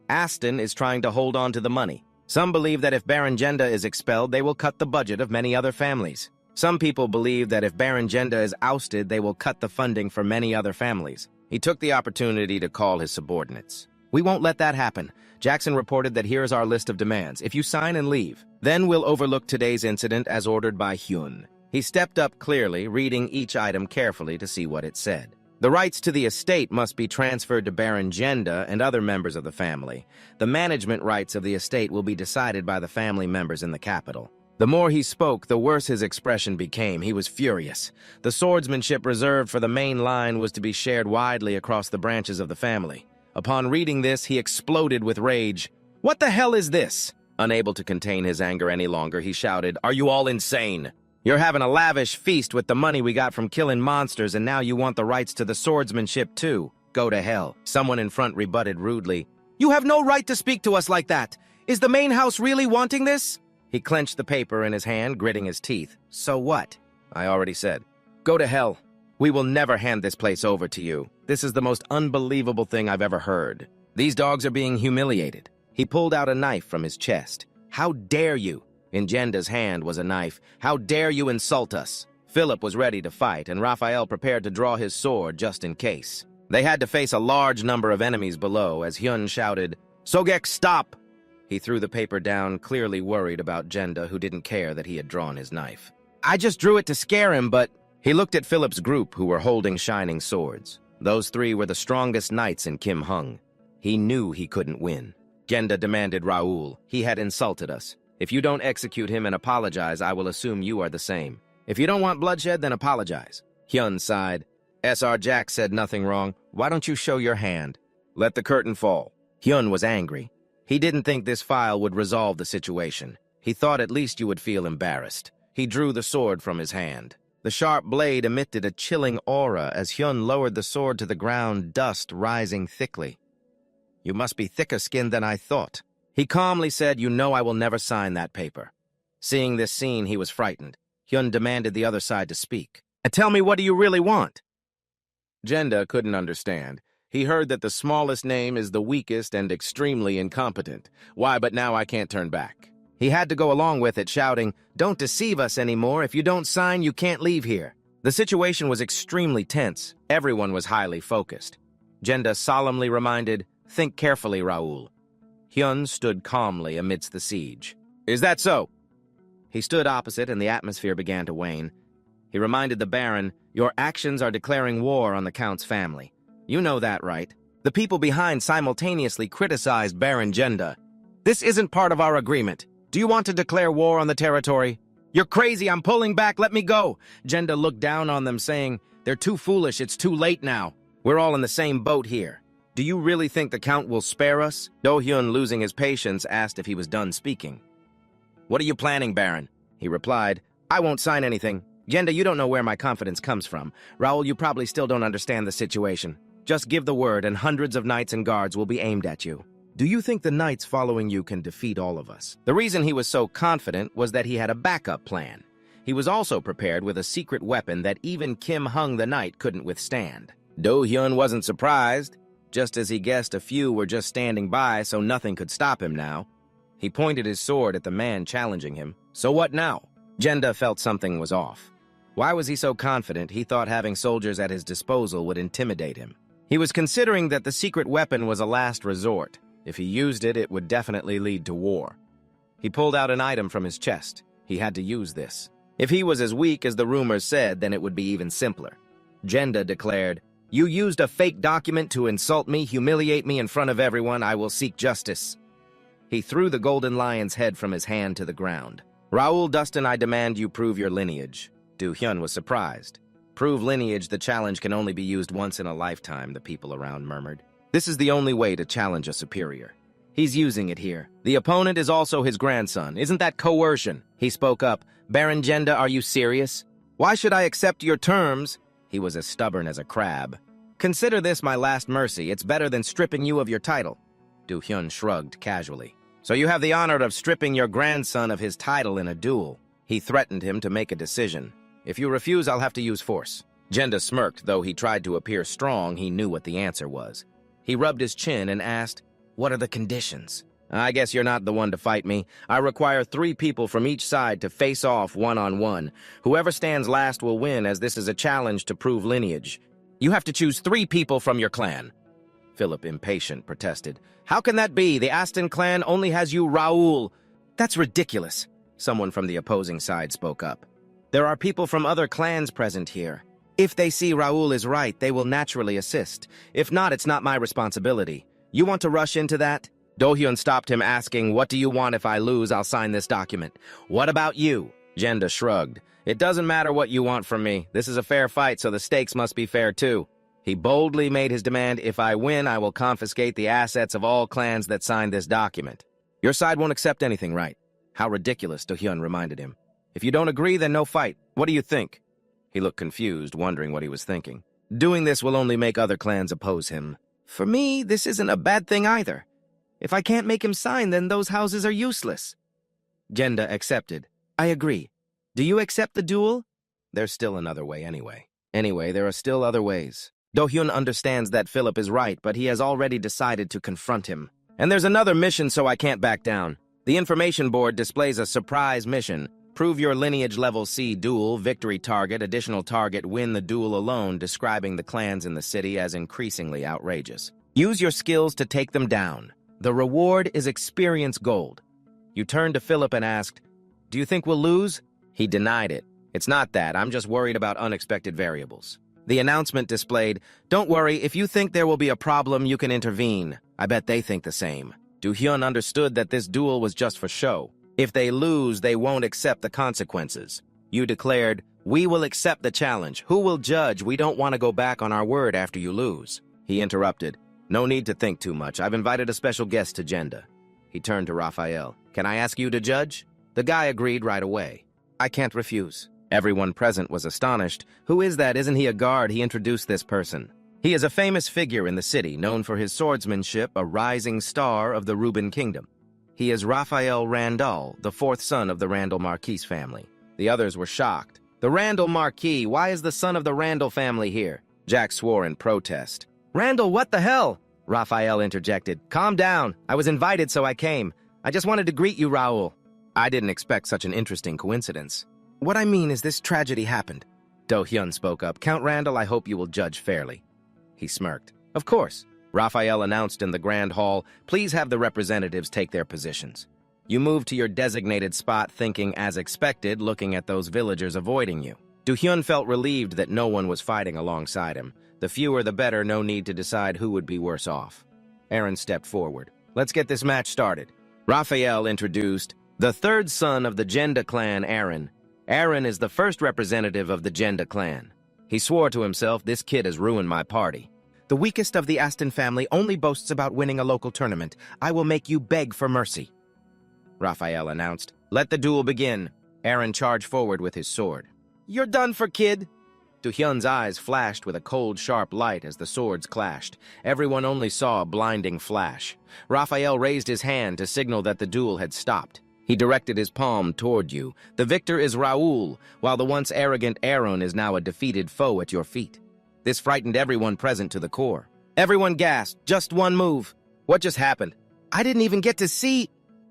Aston is trying to hold on to the money. Some believe that if Baron Jenda is expelled, they will cut the budget of many other families. Some people believe that if Baron Jenda is ousted, they will cut the funding for many other families." He took the opportunity to call his subordinates. "We won't let that happen. Jackson reported that here is our list of demands. If you sign and leave, then we'll overlook today's incident as ordered by Hyun." He stepped up clearly, reading each item carefully to see what it said. The rights to the estate must be transferred to Baron Jenda and other members of the family. The management rights of the estate will be decided by the family members in the capital. The more he spoke, the worse his expression became. He was furious. The swordsmanship reserved for the main line was to be shared widely across the branches of the family. Upon reading this, he exploded with rage. "What the hell is this?" Unable to contain his anger any longer, he shouted, "Are you all insane? You're having a lavish feast with the money we got from killing monsters, and now you want the rights to the swordsmanship too. Go to hell." Someone in front rebutted rudely. "You have no right to speak to us like that. Is the main house really wanting this?" He clenched the paper in his hand, gritting his teeth. "So what?" "I already said. Go to hell. We will never hand this place over to you. This is the most unbelievable thing I've ever heard. These dogs are being humiliated." He pulled out a knife from his chest. "How dare you?" In Jenda's hand was a knife. "How dare you insult us?" Philip was ready to fight, and Raphael prepared to draw his sword just in case. They had to face a large number of enemies below as Hyun shouted, "Sogek, stop!" He threw the paper down, clearly worried about Jenda, who didn't care that he had drawn his knife. "I just drew it to scare him, but—" He looked at Philip's group, who were holding shining swords. Those three were the strongest knights in Kim Hung. He knew he couldn't win. Jenda demanded Raoul. "He had insulted us. If you don't execute him and apologize, I will assume you are the same. If you don't want bloodshed, then apologize." Hyun sighed. "SR Jack said nothing wrong. Why don't you show your hand? Let the curtain fall." Hyun was angry. He didn't think this file would resolve the situation. He thought at least you would feel embarrassed. He drew the sword from his hand. The sharp blade emitted a chilling aura as Hyun lowered the sword to the ground, dust rising thickly. "You must be thicker-skinned than I thought." He calmly said, "You know I will never sign that paper." Seeing this scene, he was frightened. Hyun demanded the other side to speak. "Tell me, what do you really want?" Jenda couldn't understand. He heard that the smallest name is the weakest and extremely incompetent. Why, but now I can't turn back. He had to go along with it, shouting, "Don't deceive us anymore. If you don't sign, you can't leave here." The situation was extremely tense. Everyone was highly focused. Jenda solemnly reminded, "Think carefully, Raoul." Hyun stood calmly amidst the siege. "Is that so?" He stood opposite, and the atmosphere began to wane. He reminded the Baron, "Your actions are declaring war on the Count's family. You know that, right?" The people behind simultaneously criticized Baron Jenda. "This isn't part of our agreement. Do you want to declare war on the territory?" "You're crazy, I'm pulling back, let me go." Jenda looked down on them, saying, "They're too foolish, it's too late now. We're all in the same boat here. Do you really think the Count will spare us?" Do-hyun, losing his patience, asked if he was done speaking. "What are you planning, Baron?" He replied, "I won't sign anything. Jenda, you don't know where my confidence comes from. Raoul, you probably still don't understand the situation. Just give the word, and hundreds of knights and guards will be aimed at you. Do you think the knights following you can defeat all of us?" The reason he was so confident was that he had a backup plan. He was also prepared with a secret weapon that even Kim Hung the Knight couldn't withstand. Do-hyun wasn't surprised. Just as he guessed, a few were just standing by, so nothing could stop him now. He pointed his sword at the man challenging him. "So what now?" Jenda felt something was off. Why was he so confident? He thought having soldiers at his disposal would intimidate him. He was considering that the secret weapon was a last resort. If he used it, it would definitely lead to war. He pulled out an item from his chest. He had to use this. If he was as weak as the rumors said, then it would be even simpler. Jenda declared, "You used a fake document to insult me, humiliate me in front of everyone. I will seek justice." He threw the golden lion's head from his hand to the ground. "Raoul Dustin, I demand you prove your lineage." Do-hyun was surprised. "Prove lineage, the challenge can only be used once in a lifetime," the people around murmured. "This is the only way to challenge a superior. He's using it here. The opponent is also his grandson. Isn't that coercion?" He spoke up. "Baron Jenda, are you serious? Why should I accept your terms?" He was as stubborn as a crab. "Consider this my last mercy. It's better than stripping you of your title." Do-hyun shrugged casually. "So you have the honor of stripping your grandson of his title in a duel." He threatened him to make a decision. "If you refuse, I'll have to use force." Jenda smirked. Though he tried to appear strong, he knew what the answer was. He rubbed his chin and asked, "What are the conditions?" "I guess you're not the one to fight me. I require 3 people from each side to face off one-on-one. Whoever stands last will win, as this is a challenge to prove lineage. You have to choose 3 people from your clan." Philip, impatient, protested. "How can that be? The Aston clan only has you, Raoul." "That's ridiculous." Someone from the opposing side spoke up. "There are people from other clans present here. If they see Raoul is right, they will naturally assist. If not, it's not my responsibility. You want to rush into that?" Do-hyun stopped him, asking, "What do you want? If I lose, I'll sign this document." "What about you?" Jenda shrugged. "It doesn't matter what you want from me. This is a fair fight, so the stakes must be fair too." He boldly made his demand, "If I win, I will confiscate the assets of all clans that signed this document." "Your side won't accept anything, right?" "How ridiculous," Do-hyun reminded him. "If you don't agree, then no fight. What do you think?" He looked confused, wondering what he was thinking. "Doing this will only make other clans oppose him. For me, this isn't a bad thing either. If I can't make him sign, then those houses are useless." Jenda accepted. "I agree. Do you accept the duel?" "There's still another way anyway." "Anyway, there are still other ways." Do-hyun understands that Philip is right, but he has already decided to confront him. "And there's another mission, so I can't back down. The information board displays a surprise mission. Prove your lineage level C duel, victory target, additional target, win the duel alone, describing the clans in the city as increasingly outrageous. Use your skills to take them down. The reward is experience gold." You turned to Philip and asked, "Do you think we'll lose?" He denied it. "It's not that. I'm just worried about unexpected variables." The announcement displayed, "Don't worry, if you think there will be a problem, you can intervene. I bet they think the same." Do-hyun understood that this duel was just for show. If they lose, they won't accept the consequences. You declared, "We will accept the challenge. Who will judge? We don't want to go back on our word after you lose." He interrupted, "No need to think too much. I've invited a special guest to Jenda." He turned to Raphael. "Can I ask you to judge?" The guy agreed right away. "I can't refuse." Everyone present was astonished. "Who is that? Isn't he a guard?" He introduced this person. "He is a famous figure in the city, known for his swordsmanship, a rising star of the Reuben Kingdom. He is Raphael Randall, the fourth son of the Randall Marquis family." The others were shocked. "The Randall Marquis? Why is the son of the Randall family here?" Jack swore in protest. "Randall, what the hell?" Raphael interjected. "Calm down. I was invited, so I came. I just wanted to greet you, Raoul." "I didn't expect such an interesting coincidence." "What I mean is this tragedy happened." Do-hyun spoke up. "Count Randall, I hope you will judge fairly." He smirked. "Of course." Raphael announced in the grand hall, "Please have the representatives take their positions." You moved to your designated spot, thinking as expected, looking at those villagers avoiding you. Do-hyun felt relieved that no one was fighting alongside him. The fewer the better, no need to decide who would be worse off. Aaron stepped forward. "Let's get this match started." Raphael introduced, "The third son of the Jenda clan, Aaron. Aaron is the first representative of the Jenda clan." He swore to himself, "This kid has ruined my party." "The weakest of the Aston family only boasts about winning a local tournament. I will make you beg for mercy." Raphael announced, "Let the duel begin." Aaron charged forward with his sword. "You're done for, kid." Do-hyun's eyes flashed with a cold, sharp light as the swords clashed. Everyone only saw a blinding flash. Raphael raised his hand to signal that the duel had stopped. He directed his palm toward you. "The victor is Raoul, while the once arrogant Aaron is now a defeated foe at your feet." This frightened everyone present to the core. Everyone gasped. "Just one move. What just happened?" "I didn't even get to see."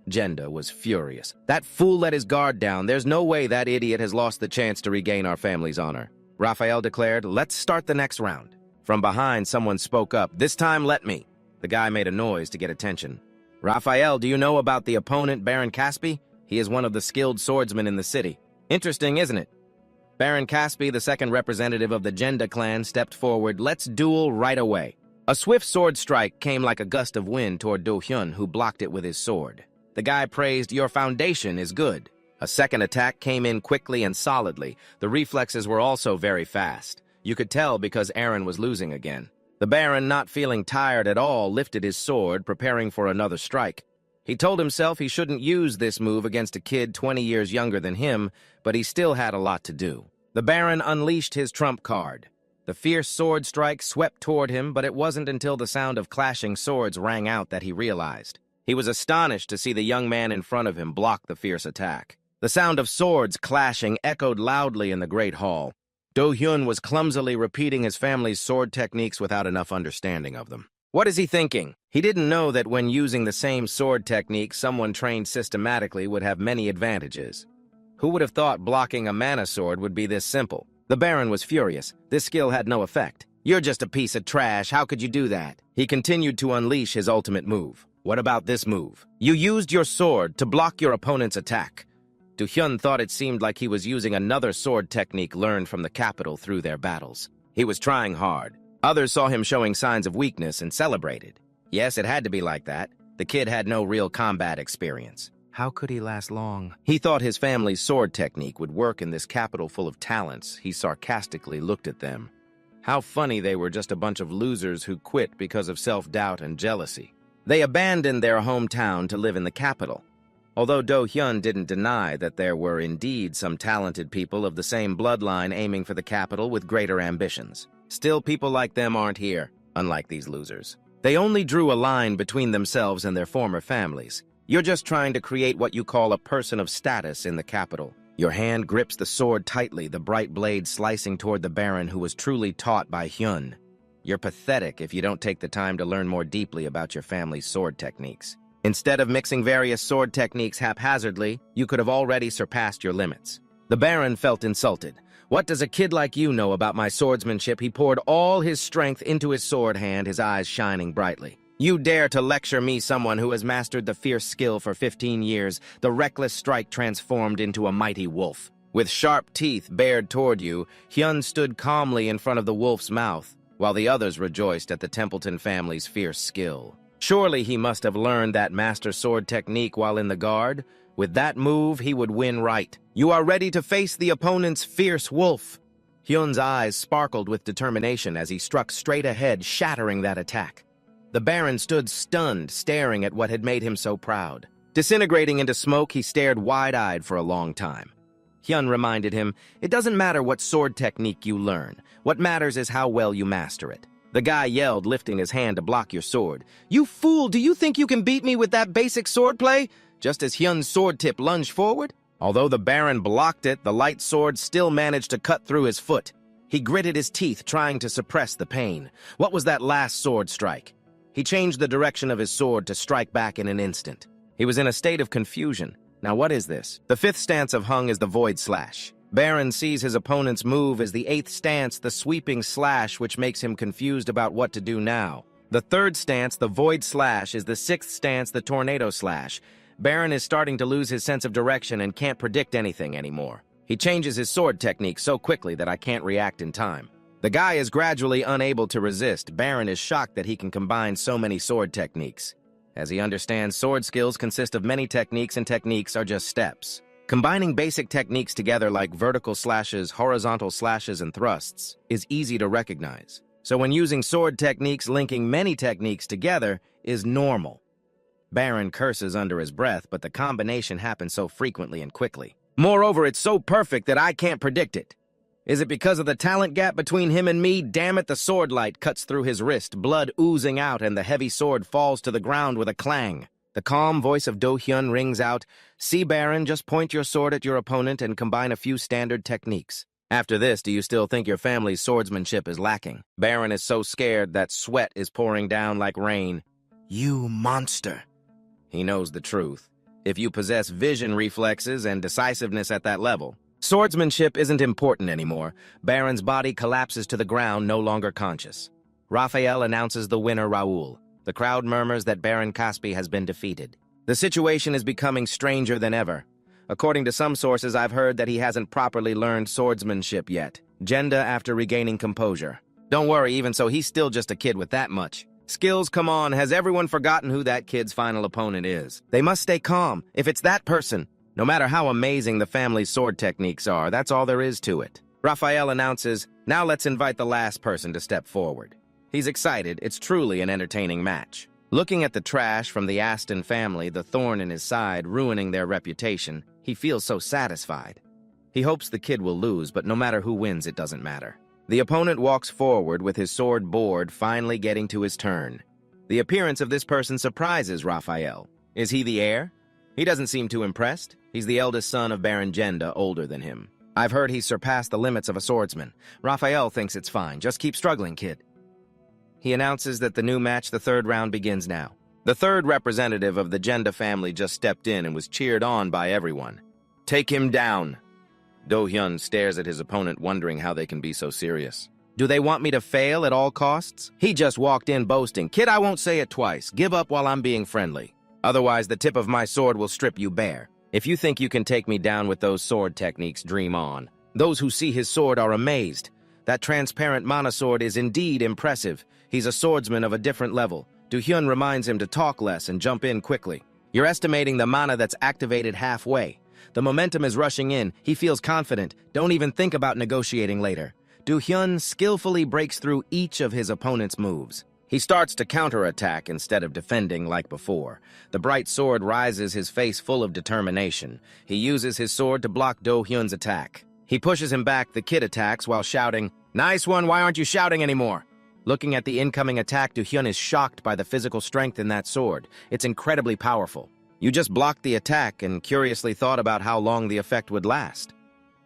Jenda was furious. "That fool let his guard down. There's no way that idiot has lost the chance to regain our family's honor." Raphael declared, "Let's start the next round." From behind, someone spoke up. "This time, let me." The guy made a noise to get attention. "Raphael, do you know about the opponent, Baron Caspi? He is one of the skilled swordsmen in the city." "Interesting, isn't it?" Baron Caspi, the second representative of the Jenda clan, stepped forward. "Let's duel right away." A swift sword strike came like a gust of wind toward Do-hyun, who blocked it with his sword. The guy praised, "Your foundation is good." A second attack came in quickly and solidly. The reflexes were also very fast. You could tell because Aaron was losing again. The Baron, not feeling tired at all, lifted his sword, preparing for another strike. He told himself he shouldn't use this move against a kid 20 years younger than him, but he still had a lot to do. The Baron unleashed his trump card. The fierce sword strike swept toward him, but it wasn't until the sound of clashing swords rang out that he realized. He was astonished to see the young man in front of him block the fierce attack. The sound of swords clashing echoed loudly in the great hall. Do-hyun was clumsily repeating his family's sword techniques without enough understanding of them. What is he thinking? He didn't know that when using the same sword technique, someone trained systematically would have many advantages. Who would have thought blocking a mana sword would be this simple? The Baron was furious. This skill had no effect. "You're just a piece of trash. How could you do that?" He continued to unleash his ultimate move. "What about this move? You used your sword to block your opponent's attack." Do-hyun thought it seemed like he was using another sword technique learned from the capital through their battles. He was trying hard. Others saw him showing signs of weakness and celebrated. Yes, it had to be like that. The kid had no real combat experience. How could he last long? He thought his family's sword technique would work in this capital full of talents. He sarcastically looked at them. How funny they were, just a bunch of losers who quit because of self-doubt and jealousy. They abandoned their hometown to live in the capital. Although Do-hyun didn't deny that there were indeed some talented people of the same bloodline aiming for the capital with greater ambitions. Still, people like them aren't here, unlike these losers. They only drew a line between themselves and their former families. You're just trying to create what you call a person of status in the capital. Your hand grips the sword tightly, the bright blade slicing toward the Baron who was truly taught by Hyun. You're pathetic if you don't take the time to learn more deeply about your family's sword techniques. Instead of mixing various sword techniques haphazardly, you could have already surpassed your limits. The Baron felt insulted. What does a kid like you know about my swordsmanship? He poured all his strength into his sword hand, his eyes shining brightly. You dare to lecture me, someone who has mastered the fierce skill for 15 years, the reckless strike transformed into a mighty wolf. With sharp teeth bared toward you, Hyun stood calmly in front of the wolf's mouth, while the others rejoiced at the Templeton family's fierce skill. Surely he must have learned that master sword technique while in the guard. With that move, he would win right. You are ready to face the opponent's fierce wolf. Hyun's eyes sparkled with determination as he struck straight ahead, shattering that attack. The Baron stood stunned, staring at what had made him so proud. Disintegrating into smoke, he stared wide-eyed for a long time. Hyun reminded him, it doesn't matter what sword technique you learn. What matters is how well you master it. The guy yelled, lifting his hand to block your sword. You fool, do you think you can beat me with that basic swordplay? Just as Hyun's sword tip lunged forward. Although the Baron blocked it, the light sword still managed to cut through his foot. He gritted his teeth, trying to suppress the pain. What was that last sword strike? He changed the direction of his sword to strike back in an instant. He was in a state of confusion. Now what is this? The 5th stance of Hung is the Void Slash. Baron sees his opponent's move as the 8th stance, the Sweeping Slash, which makes him confused about what to do now. The 3rd stance, the Void Slash, is the 6th stance, the Tornado Slash. Baron is starting to lose his sense of direction and can't predict anything anymore. He changes his sword technique so quickly that I can't react in time. The guy is gradually unable to resist. Baron is shocked that he can combine so many sword techniques. As he understands, sword skills consist of many techniques, and techniques are just steps. Combining basic techniques together like vertical slashes, horizontal slashes, and thrusts is easy to recognize. So when using sword techniques, linking many techniques together is normal. Baron curses under his breath, but the combination happens so frequently and quickly. Moreover, it's so perfect that I can't predict it. Is it because of the talent gap between him and me? Damn it, the sword light cuts through his wrist, blood oozing out, and the heavy sword falls to the ground with a clang. The calm voice of Do-hyun rings out, See, Baron, just point your sword at your opponent and combine a few standard techniques. After this, do you still think your family's swordsmanship is lacking? Baron is so scared that sweat is pouring down like rain. You monster. He knows the truth. If you possess vision reflexes and decisiveness at that level, swordsmanship isn't important anymore. Baron's body collapses to the ground, no longer conscious. Raphael announces the winner, Raoul. The crowd murmurs that Baron Caspi has been defeated. The situation is becoming stranger than ever. According to some sources, I've heard that he hasn't properly learned swordsmanship yet. Genda after regaining composure. Don't worry, even so, he's still just a kid with that much. Skills, come on, has everyone forgotten who that kid's final opponent is? They must stay calm. If it's that person, no matter how amazing the family's sword techniques are, that's all there is to it. Raphael announces, now let's invite the last person to step forward. He's excited. It's truly an entertaining match. Looking at the trash from the Aston family, the thorn in his side, ruining their reputation, he feels so satisfied. He hopes the kid will lose, but no matter who wins, it doesn't matter. The opponent walks forward with his sword bored, finally getting to his turn. The appearance of this person surprises Raphael. Is he the heir? He doesn't seem too impressed. He's the eldest son of Baron Genda, older than him. I've heard he's surpassed the limits of a swordsman. Raphael thinks it's fine. Just keep struggling, kid. He announces that the new match, the 3rd round, begins now. The 3rd representative of the Genda family just stepped in and was cheered on by everyone. Take him down. Do-hyun stares at his opponent, wondering how they can be so serious. Do they want me to fail at all costs? He just walked in boasting, Kid, I won't say it twice. Give up while I'm being friendly. Otherwise, the tip of my sword will strip you bare. If you think you can take me down with those sword techniques, dream on. Those who see his sword are amazed. That transparent mana sword is indeed impressive. He's a swordsman of a different level. Do-hyun reminds him to talk less and jump in quickly. You're estimating the mana that's activated halfway. The momentum is rushing in. He feels confident. Don't even think about negotiating later. Do-hyun skillfully breaks through each of his opponent's moves. He starts to counterattack instead of defending like before. The bright sword rises, his face full of determination. He uses his sword to block Do-hyun's attack. He pushes him back. The kid attacks while shouting, "Nice one, why aren't you shouting anymore?" Looking at the incoming attack, Do-hyun is shocked by the physical strength in that sword. It's incredibly powerful. You just blocked the attack and curiously thought about how long the effect would last.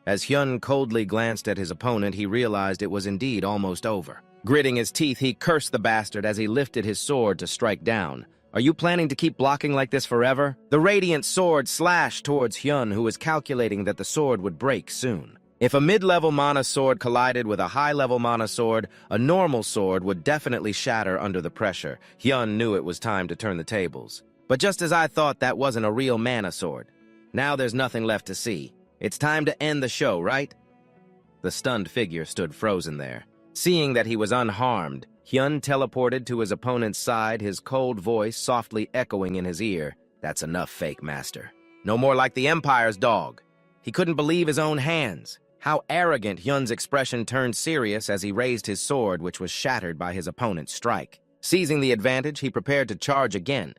As Hyun coldly glanced at his opponent, he realized it was indeed almost over. Gritting his teeth, he cursed the bastard as he lifted his sword to strike down. Are you planning to keep blocking like this forever? The radiant sword slashed towards Hyun, who was calculating that the sword would break soon. If a mid-level mana sword collided with a high-level mana sword, a normal sword would definitely shatter under the pressure. Hyun knew it was time to turn the tables. But just as I thought, that wasn't a real mana sword. Now there's nothing left to see. It's time to end the show, right? The stunned figure stood frozen there. Seeing that he was unharmed, Hyun teleported to his opponent's side, his cold voice softly echoing in his ear. That's enough, fake master. No more like the Empire's dog. He couldn't believe his own hands. How arrogant. Hyun's expression turned serious as he raised his sword, which was shattered by his opponent's strike. Seizing the advantage, he prepared to charge again.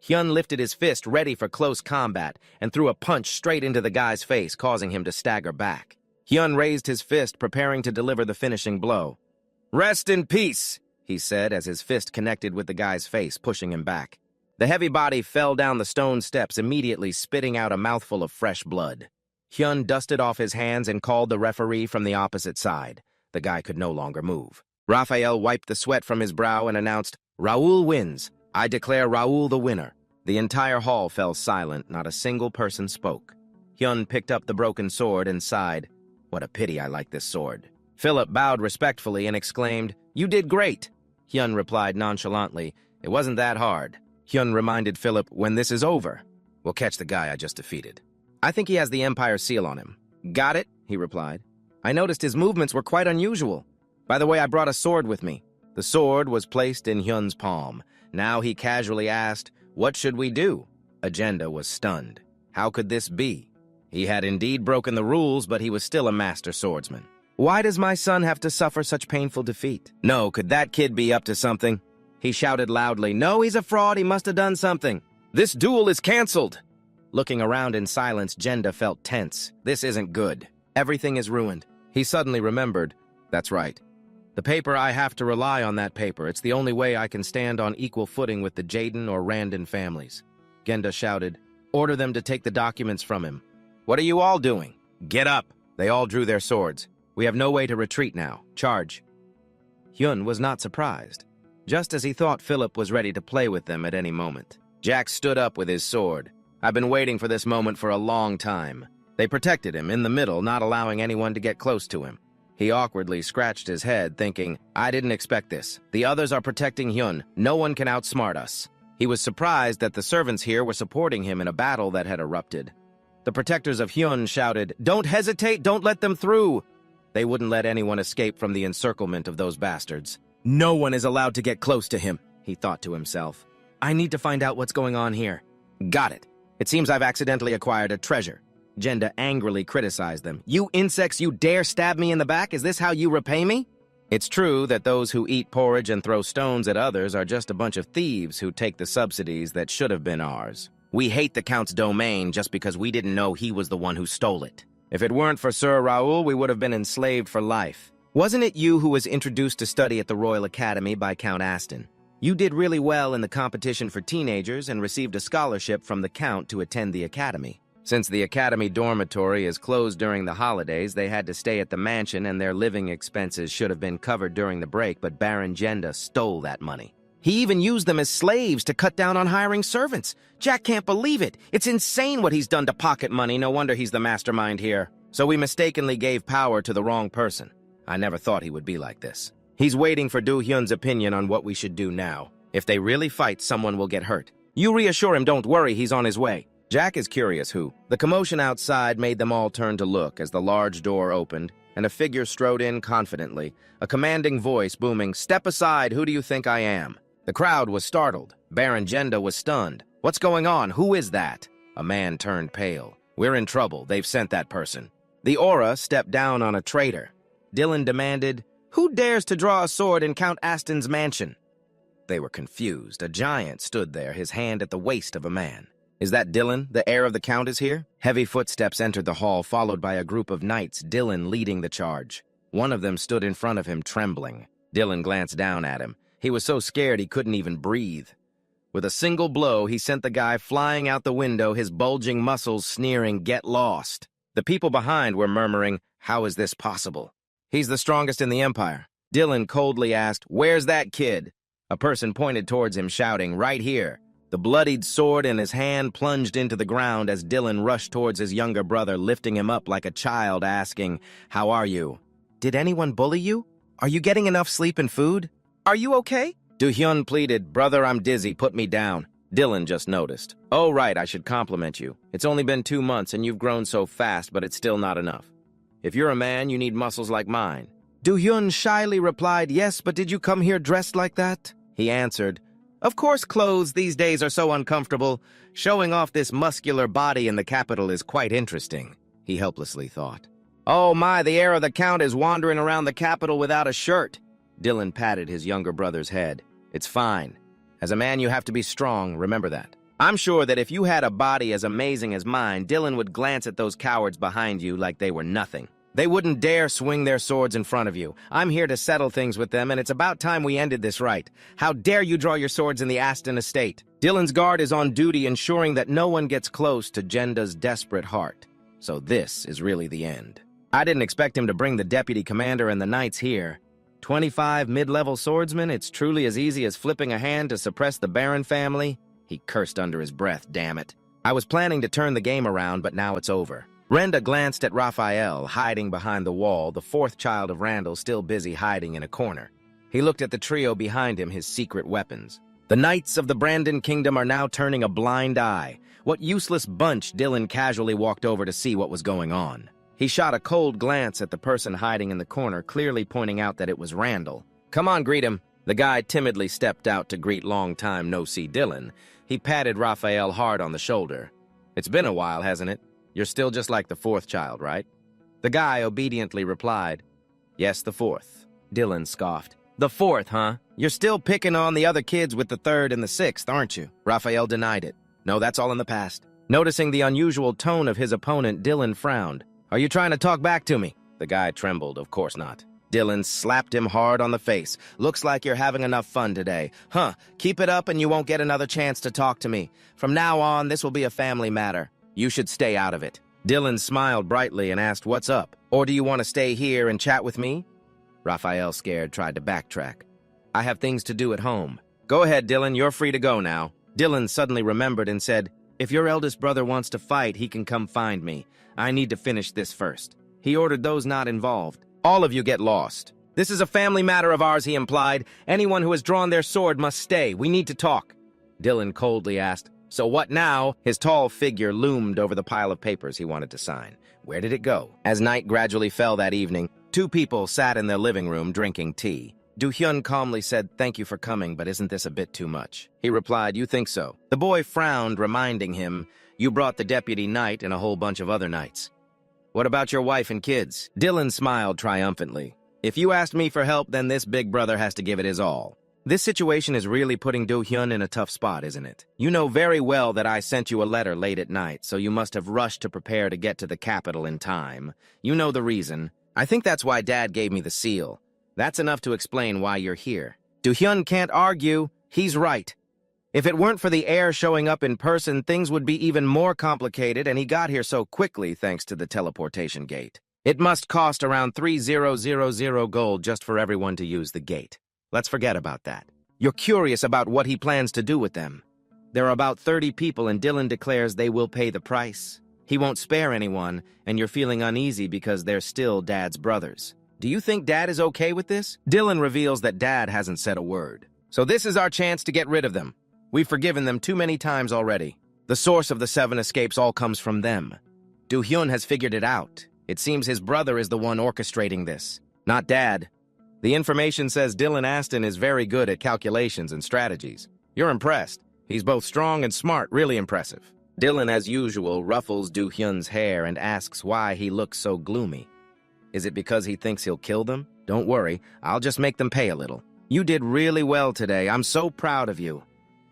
Hyun lifted his fist ready for close combat and threw a punch straight into the guy's face, causing him to stagger back. Hyun raised his fist, preparing to deliver the finishing blow. "Rest in peace," he said as his fist connected with the guy's face, pushing him back. The heavy body fell down the stone steps, immediately spitting out a mouthful of fresh blood. Hyun dusted off his hands and called the referee from the opposite side. The guy could no longer move. Raphael wiped the sweat from his brow and announced, "Raoul wins. I declare Raoul the winner." The entire hall fell silent. Not a single person spoke. Hyun picked up the broken sword and sighed, "What a pity I like this sword." Philip bowed respectfully and exclaimed, "You did great." Hyun replied nonchalantly, "It wasn't that hard." Hyun reminded Philip, "When this is over, we'll catch the guy I just defeated. I think he has the Empire seal on him." "Got it," he replied. "I noticed his movements were quite unusual. By the way, I brought a sword with me." The sword was placed in Hyun's palm. Now he casually asked, "What should we do?" Agenda was stunned. How could this be? He had indeed broken the rules, but he was still a master swordsman. "Why does my son have to suffer such painful defeat?" "No, could that kid be up to something?" He shouted loudly, "No, he's a fraud, he must have done something. This duel is cancelled." Looking around in silence, Jenda felt tense. This isn't good. Everything is ruined. He suddenly remembered, "That's right. The paper, I have to rely on that paper. It's the only way I can stand on equal footing with the Jaden or Randon families." Genda shouted, "Order them to take the documents from him." "What are you all doing?" "Get up." They all drew their swords. "We have no way to retreat now. Charge." Hyun was not surprised. Just as he thought, Philip was ready to play with them at any moment. Jack stood up with his sword. "I've been waiting for this moment for a long time." They protected him in the middle, not allowing anyone to get close to him. He awkwardly scratched his head, thinking, "I didn't expect this. The others are protecting Hyun. No one can outsmart us." He was surprised that the servants here were supporting him in a battle that had erupted. The protectors of Hyun shouted, "Don't hesitate, don't let them through!" They wouldn't let anyone escape from the encirclement of those bastards. "No one is allowed to get close to him," he thought to himself. "I need to find out what's going on here." "Got it. It seems I've accidentally acquired a treasure." Jenda angrily criticized them. "You insects, you dare stab me in the back? Is this how you repay me?" It's true that those who eat porridge and throw stones at others are just a bunch of thieves who take the subsidies that should have been ours. We hate the Count's domain just because we didn't know he was the one who stole it. If it weren't for Sir Raoul, we would have been enslaved for life. Wasn't it you who was introduced to study at the Royal Academy by Count Aston? You did really well in the competition for teenagers and received a scholarship from the Count to attend the academy. Since the academy dormitory is closed during the holidays, they had to stay at the mansion and their living expenses should have been covered during the break, but Baron Jenda stole that money. He even used them as slaves to cut down on hiring servants. Jack can't believe it. It's insane what he's done to pocket money. No wonder he's the mastermind here. So we mistakenly gave power to the wrong person. I never thought he would be like this. He's waiting for Do-hyun's opinion on what we should do now. If they really fight, someone will get hurt. You reassure him, don't worry, he's on his way. Jack is curious who. The commotion outside made them all turn to look as the large door opened, and a figure strode in confidently, a commanding voice booming, "Step aside, who do you think I am?" The crowd was startled. Baron Jenda was stunned. What's going on? Who is that? A man turned pale. We're in trouble. They've sent that person. The aura stepped down on a traitor. Dylan demanded, who dares to draw a sword in Count Aston's mansion? They were confused. A giant stood there, his hand at the waist of a man. Is that Dylan? The heir of the Count is here? Heavy footsteps entered the hall, followed by a group of knights, Dylan leading the charge. One of them stood in front of him, trembling. Dylan glanced down at him. He was so scared he couldn't even breathe. With a single blow, he sent the guy flying out the window, his bulging muscles sneering, "Get lost." The people behind were murmuring, "How is this possible?" "He's the strongest in the Empire." Dylan coldly asked, "Where's that kid?" A person pointed towards him, shouting, "Right here." The bloodied sword in his hand plunged into the ground as Dylan rushed towards his younger brother, lifting him up like a child, asking, "How are you? Did anyone bully you? Are you getting enough sleep and food? Are you okay?" Do-hyun pleaded, "Brother, I'm dizzy. Put me down." Dylan just noticed. "Oh, right, I should compliment you. It's only been 2 months and you've grown so fast, but it's still not enough. If you're a man, you need muscles like mine." Do-hyun shyly replied, "Yes, but did you come here dressed like that?" He answered, "Of course clothes these days are so uncomfortable. Showing off this muscular body in the capital is quite interesting," he helplessly thought. "Oh my, the heir of the Count is wandering around the capital without a shirt." Dylan patted his younger brother's head. "It's fine. As a man, you have to be strong, remember that. I'm sure that if you had a body as amazing as mine, Dylan would glance at those cowards behind you like they were nothing. They wouldn't dare swing their swords in front of you. I'm here to settle things with them, and it's about time we ended this right. How dare you draw your swords in the Aston estate?" Dylan's guard is on duty, ensuring that no one gets close to Jenda's desperate heart. So this is really the end. I didn't expect him to bring the deputy commander and the knights here. 25 mid-level swordsmen, it's truly as easy as flipping a hand to suppress the Baron family? He cursed under his breath, damn it. I was planning to turn the game around, but now it's over. Renda glanced at Raphael, hiding behind the wall, the fourth child of Randall still busy hiding in a corner. He looked at the trio behind him, his secret weapons. The knights of the Brandon Kingdom are now turning a blind eye. What useless bunch. Dylan casually walked over to see what was going on. He shot a cold glance at the person hiding in the corner, clearly pointing out that it was Randall. "Come on, greet him." The guy timidly stepped out to greet long-time no-see Dylan. He patted Raphael hard on the shoulder. "It's been a while, hasn't it? You're still just like the fourth child, right?" The guy obediently replied, "Yes, the fourth." Dylan scoffed. "The fourth, huh? You're still picking on the other kids with the third and the sixth, aren't you?" Raphael denied it. "No, that's all in the past." Noticing the unusual tone of his opponent, Dylan frowned. "Are you trying to talk back to me?" The guy trembled. "Of course not." Dylan slapped him hard on the face. "Looks like you're having enough fun today. Huh, keep it up and you won't get another chance to talk to me. From now on, this will be a family matter. You should stay out of it." Dylan smiled brightly and asked, "What's up? Or do you want to stay here and chat with me?" Raphael, scared, tried to backtrack. "I have things to do at home." "Go ahead, Dylan, you're free to go now." Dylan suddenly remembered and said, "If your eldest brother wants to fight, he can come find me. I need to finish this first." He ordered those not involved, "All of you get lost." "This is a family matter of ours," he implied. "Anyone who has drawn their sword must stay. We need to talk." Dylan coldly asked, "So what now?" His tall figure loomed over the pile of papers he wanted to sign. Where did it go? As night gradually fell that evening, 2 people sat in their living room drinking tea. Do-hyun calmly said, "Thank you for coming, but isn't this a bit too much?" He replied, "You think so?" The boy frowned, reminding him, "You brought the deputy knight and a whole bunch of other knights. What about your wife and kids?" Dylan smiled triumphantly. "If you asked me for help, then this big brother has to give it his all." This situation is really putting Do-hyun in a tough spot, isn't it? You know very well that I sent you a letter late at night, so you must have rushed to prepare to get to the capital in time. You know the reason. I think that's why Dad gave me the seal. That's enough to explain why you're here. Do-hyun can't argue. He's right. If it weren't for the heir showing up in person, things would be even more complicated, and he got here so quickly thanks to the teleportation gate. It must cost around 3000 gold just for everyone to use the gate. Let's forget about that. You're curious about what he plans to do with them. There are about 30 people, and Dylan declares they will pay the price. He won't spare anyone, and you're feeling uneasy because they're still Dad's brothers. Do you think Dad is okay with this? Dylan reveals that Dad hasn't said a word. So this is our chance to get rid of them. We've forgiven them too many times already. The source of the 7 escapes all comes from them. Do-hyun has figured it out. It seems his brother is the one orchestrating this, not Dad. The information says Dylan Aston is very good at calculations and strategies. You're impressed. He's both strong and smart, really impressive. Dylan, as usual, ruffles Do-hyun's hair and asks why he looks so gloomy. Is it because he thinks he'll kill them? Don't worry, I'll just make them pay a little. You did really well today. I'm so proud of you.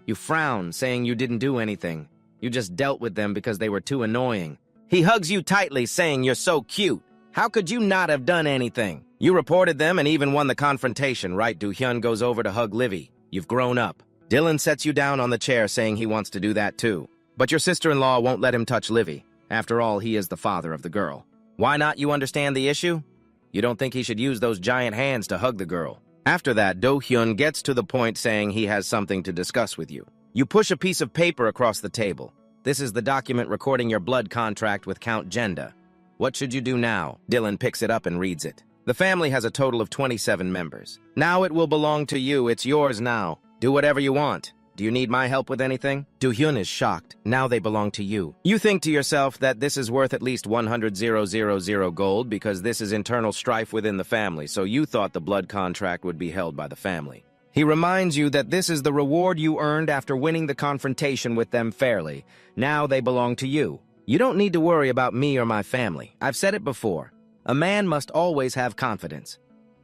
You frown, saying you didn't do anything. You just dealt with them because they were too annoying. He hugs you tightly, saying you're so cute. How could you not have done anything? You reported them and even won the confrontation, right? Do-hyun goes over to hug Livy. You've grown up. Dylan sets you down on the chair, saying he wants to do that too. But your sister-in-law won't let him touch Livy. After all, he is the father of the girl. Why not? You understand the issue? You don't think he should use those giant hands to hug the girl. After that, Do-hyun gets to the point, saying he has something to discuss with you. You push a piece of paper across the table. This is the document recording your blood contract with Count Jenda. What should you do now? Dylan picks it up and reads it. The family has a total of 27 members. Now it will belong to you. It's yours now. Do whatever you want. Do you need my help with anything? Do-hyun is shocked. Now they belong to you. You think to yourself that this is worth at least 100,000 gold because this is internal strife within the family, so you thought the blood contract would be held by the family. He reminds you that this is the reward you earned after winning the confrontation with them fairly. Now they belong to you. You don't need to worry about me or my family. I've said it before. A man must always have confidence.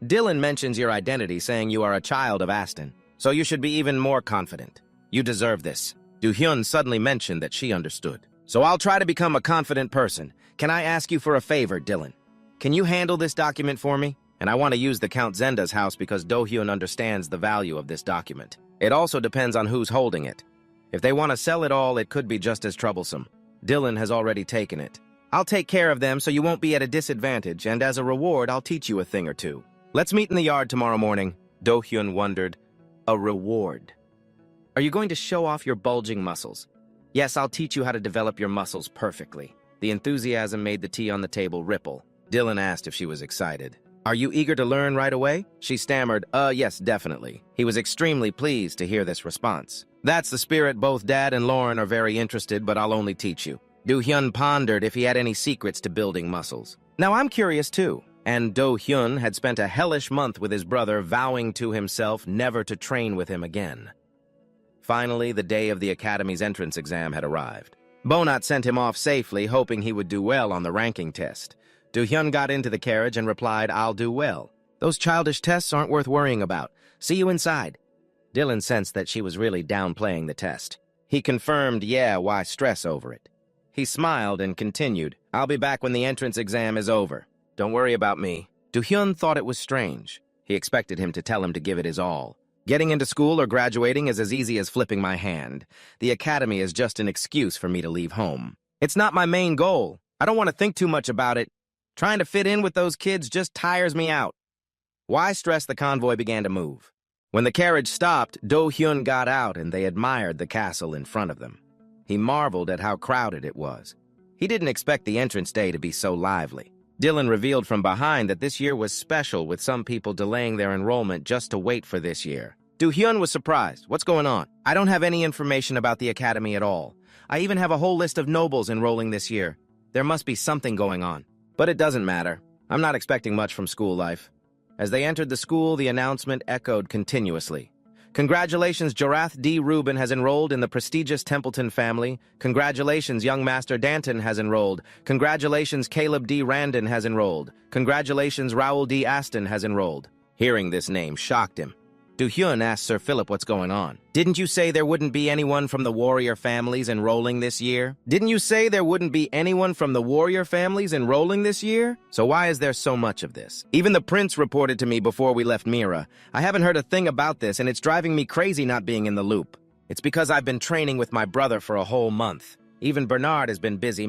Dylan mentions your identity, saying you are a child of Aston, so you should be even more confident. You deserve this. Do-hyun suddenly mentioned that she understood. So I'll try to become a confident person. Can I ask you for a favor, Dylan? Can you handle this document for me? And I want to use the Count Zenda's house because Do-hyun understands the value of this document. It also depends on who's holding it. If they want to sell it all, it could be just as troublesome. Dylan has already taken it. I'll take care of them so you won't be at a disadvantage, and as a reward, I'll teach you a thing or two. Let's meet in the yard tomorrow morning. Do-hyun wondered. A reward. Are you going to show off your bulging muscles? Yes, I'll teach you how to develop your muscles perfectly. The enthusiasm made the tea on the table ripple. Dylan asked if she was excited. Are you eager to learn right away? She stammered, yes, definitely. He was extremely pleased to hear this response. That's the spirit. Both Dad and Lauren are very interested, but I'll only teach you. Do-hyun pondered if he had any secrets to building muscles. Now I'm curious too. And Do-hyun had spent a hellish month with his brother, vowing to himself never to train with him again. Finally, the day of the Academy's entrance exam had arrived. Bonat sent him off safely, hoping he would do well on the ranking test. Do-hyun got into the carriage and replied, I'll do well. Those childish tests aren't worth worrying about. See you inside. Dylan sensed that she was really downplaying the test. He confirmed, yeah, why stress over it? He smiled and continued, I'll be back when the entrance exam is over. Don't worry about me. Do-hyun thought it was strange. He expected him to tell him to give it his all. Getting into school or graduating is as easy as flipping my hand. The academy is just an excuse for me to leave home. It's not my main goal. I don't want to think too much about it. Trying to fit in with those kids just tires me out. Why stress? The convoy began to move. When the carriage stopped, Do-hyun got out and they admired the castle in front of them. He marveled at how crowded it was. He didn't expect the entrance day to be so lively. Dylan revealed from behind that this year was special, with some people delaying their enrollment just to wait for this year. Do-hyun was surprised. What's going on? I don't have any information about the academy at all. I even have a whole list of nobles enrolling this year. There must be something going on. But it doesn't matter. I'm not expecting much from school life. As they entered the school, the announcement echoed continuously. Congratulations, Jarath D. Rubin has enrolled in the prestigious Templeton family. Congratulations, young Master Danton has enrolled. Congratulations, Caleb D. Randon has enrolled. Congratulations, Raoul D. Aston has enrolled. Hearing this name shocked him. Do-hyun asked Sir Philip what's going on. Didn't you say there wouldn't be anyone from the warrior families enrolling this year? Didn't you say there wouldn't be anyone from the warrior families enrolling this year? So why is there so much of this? Even the prince reported to me before we left Mira. I haven't heard a thing about this, and it's driving me crazy not being in the loop. It's because I've been training with my brother for a whole month. Even Bernard has been busy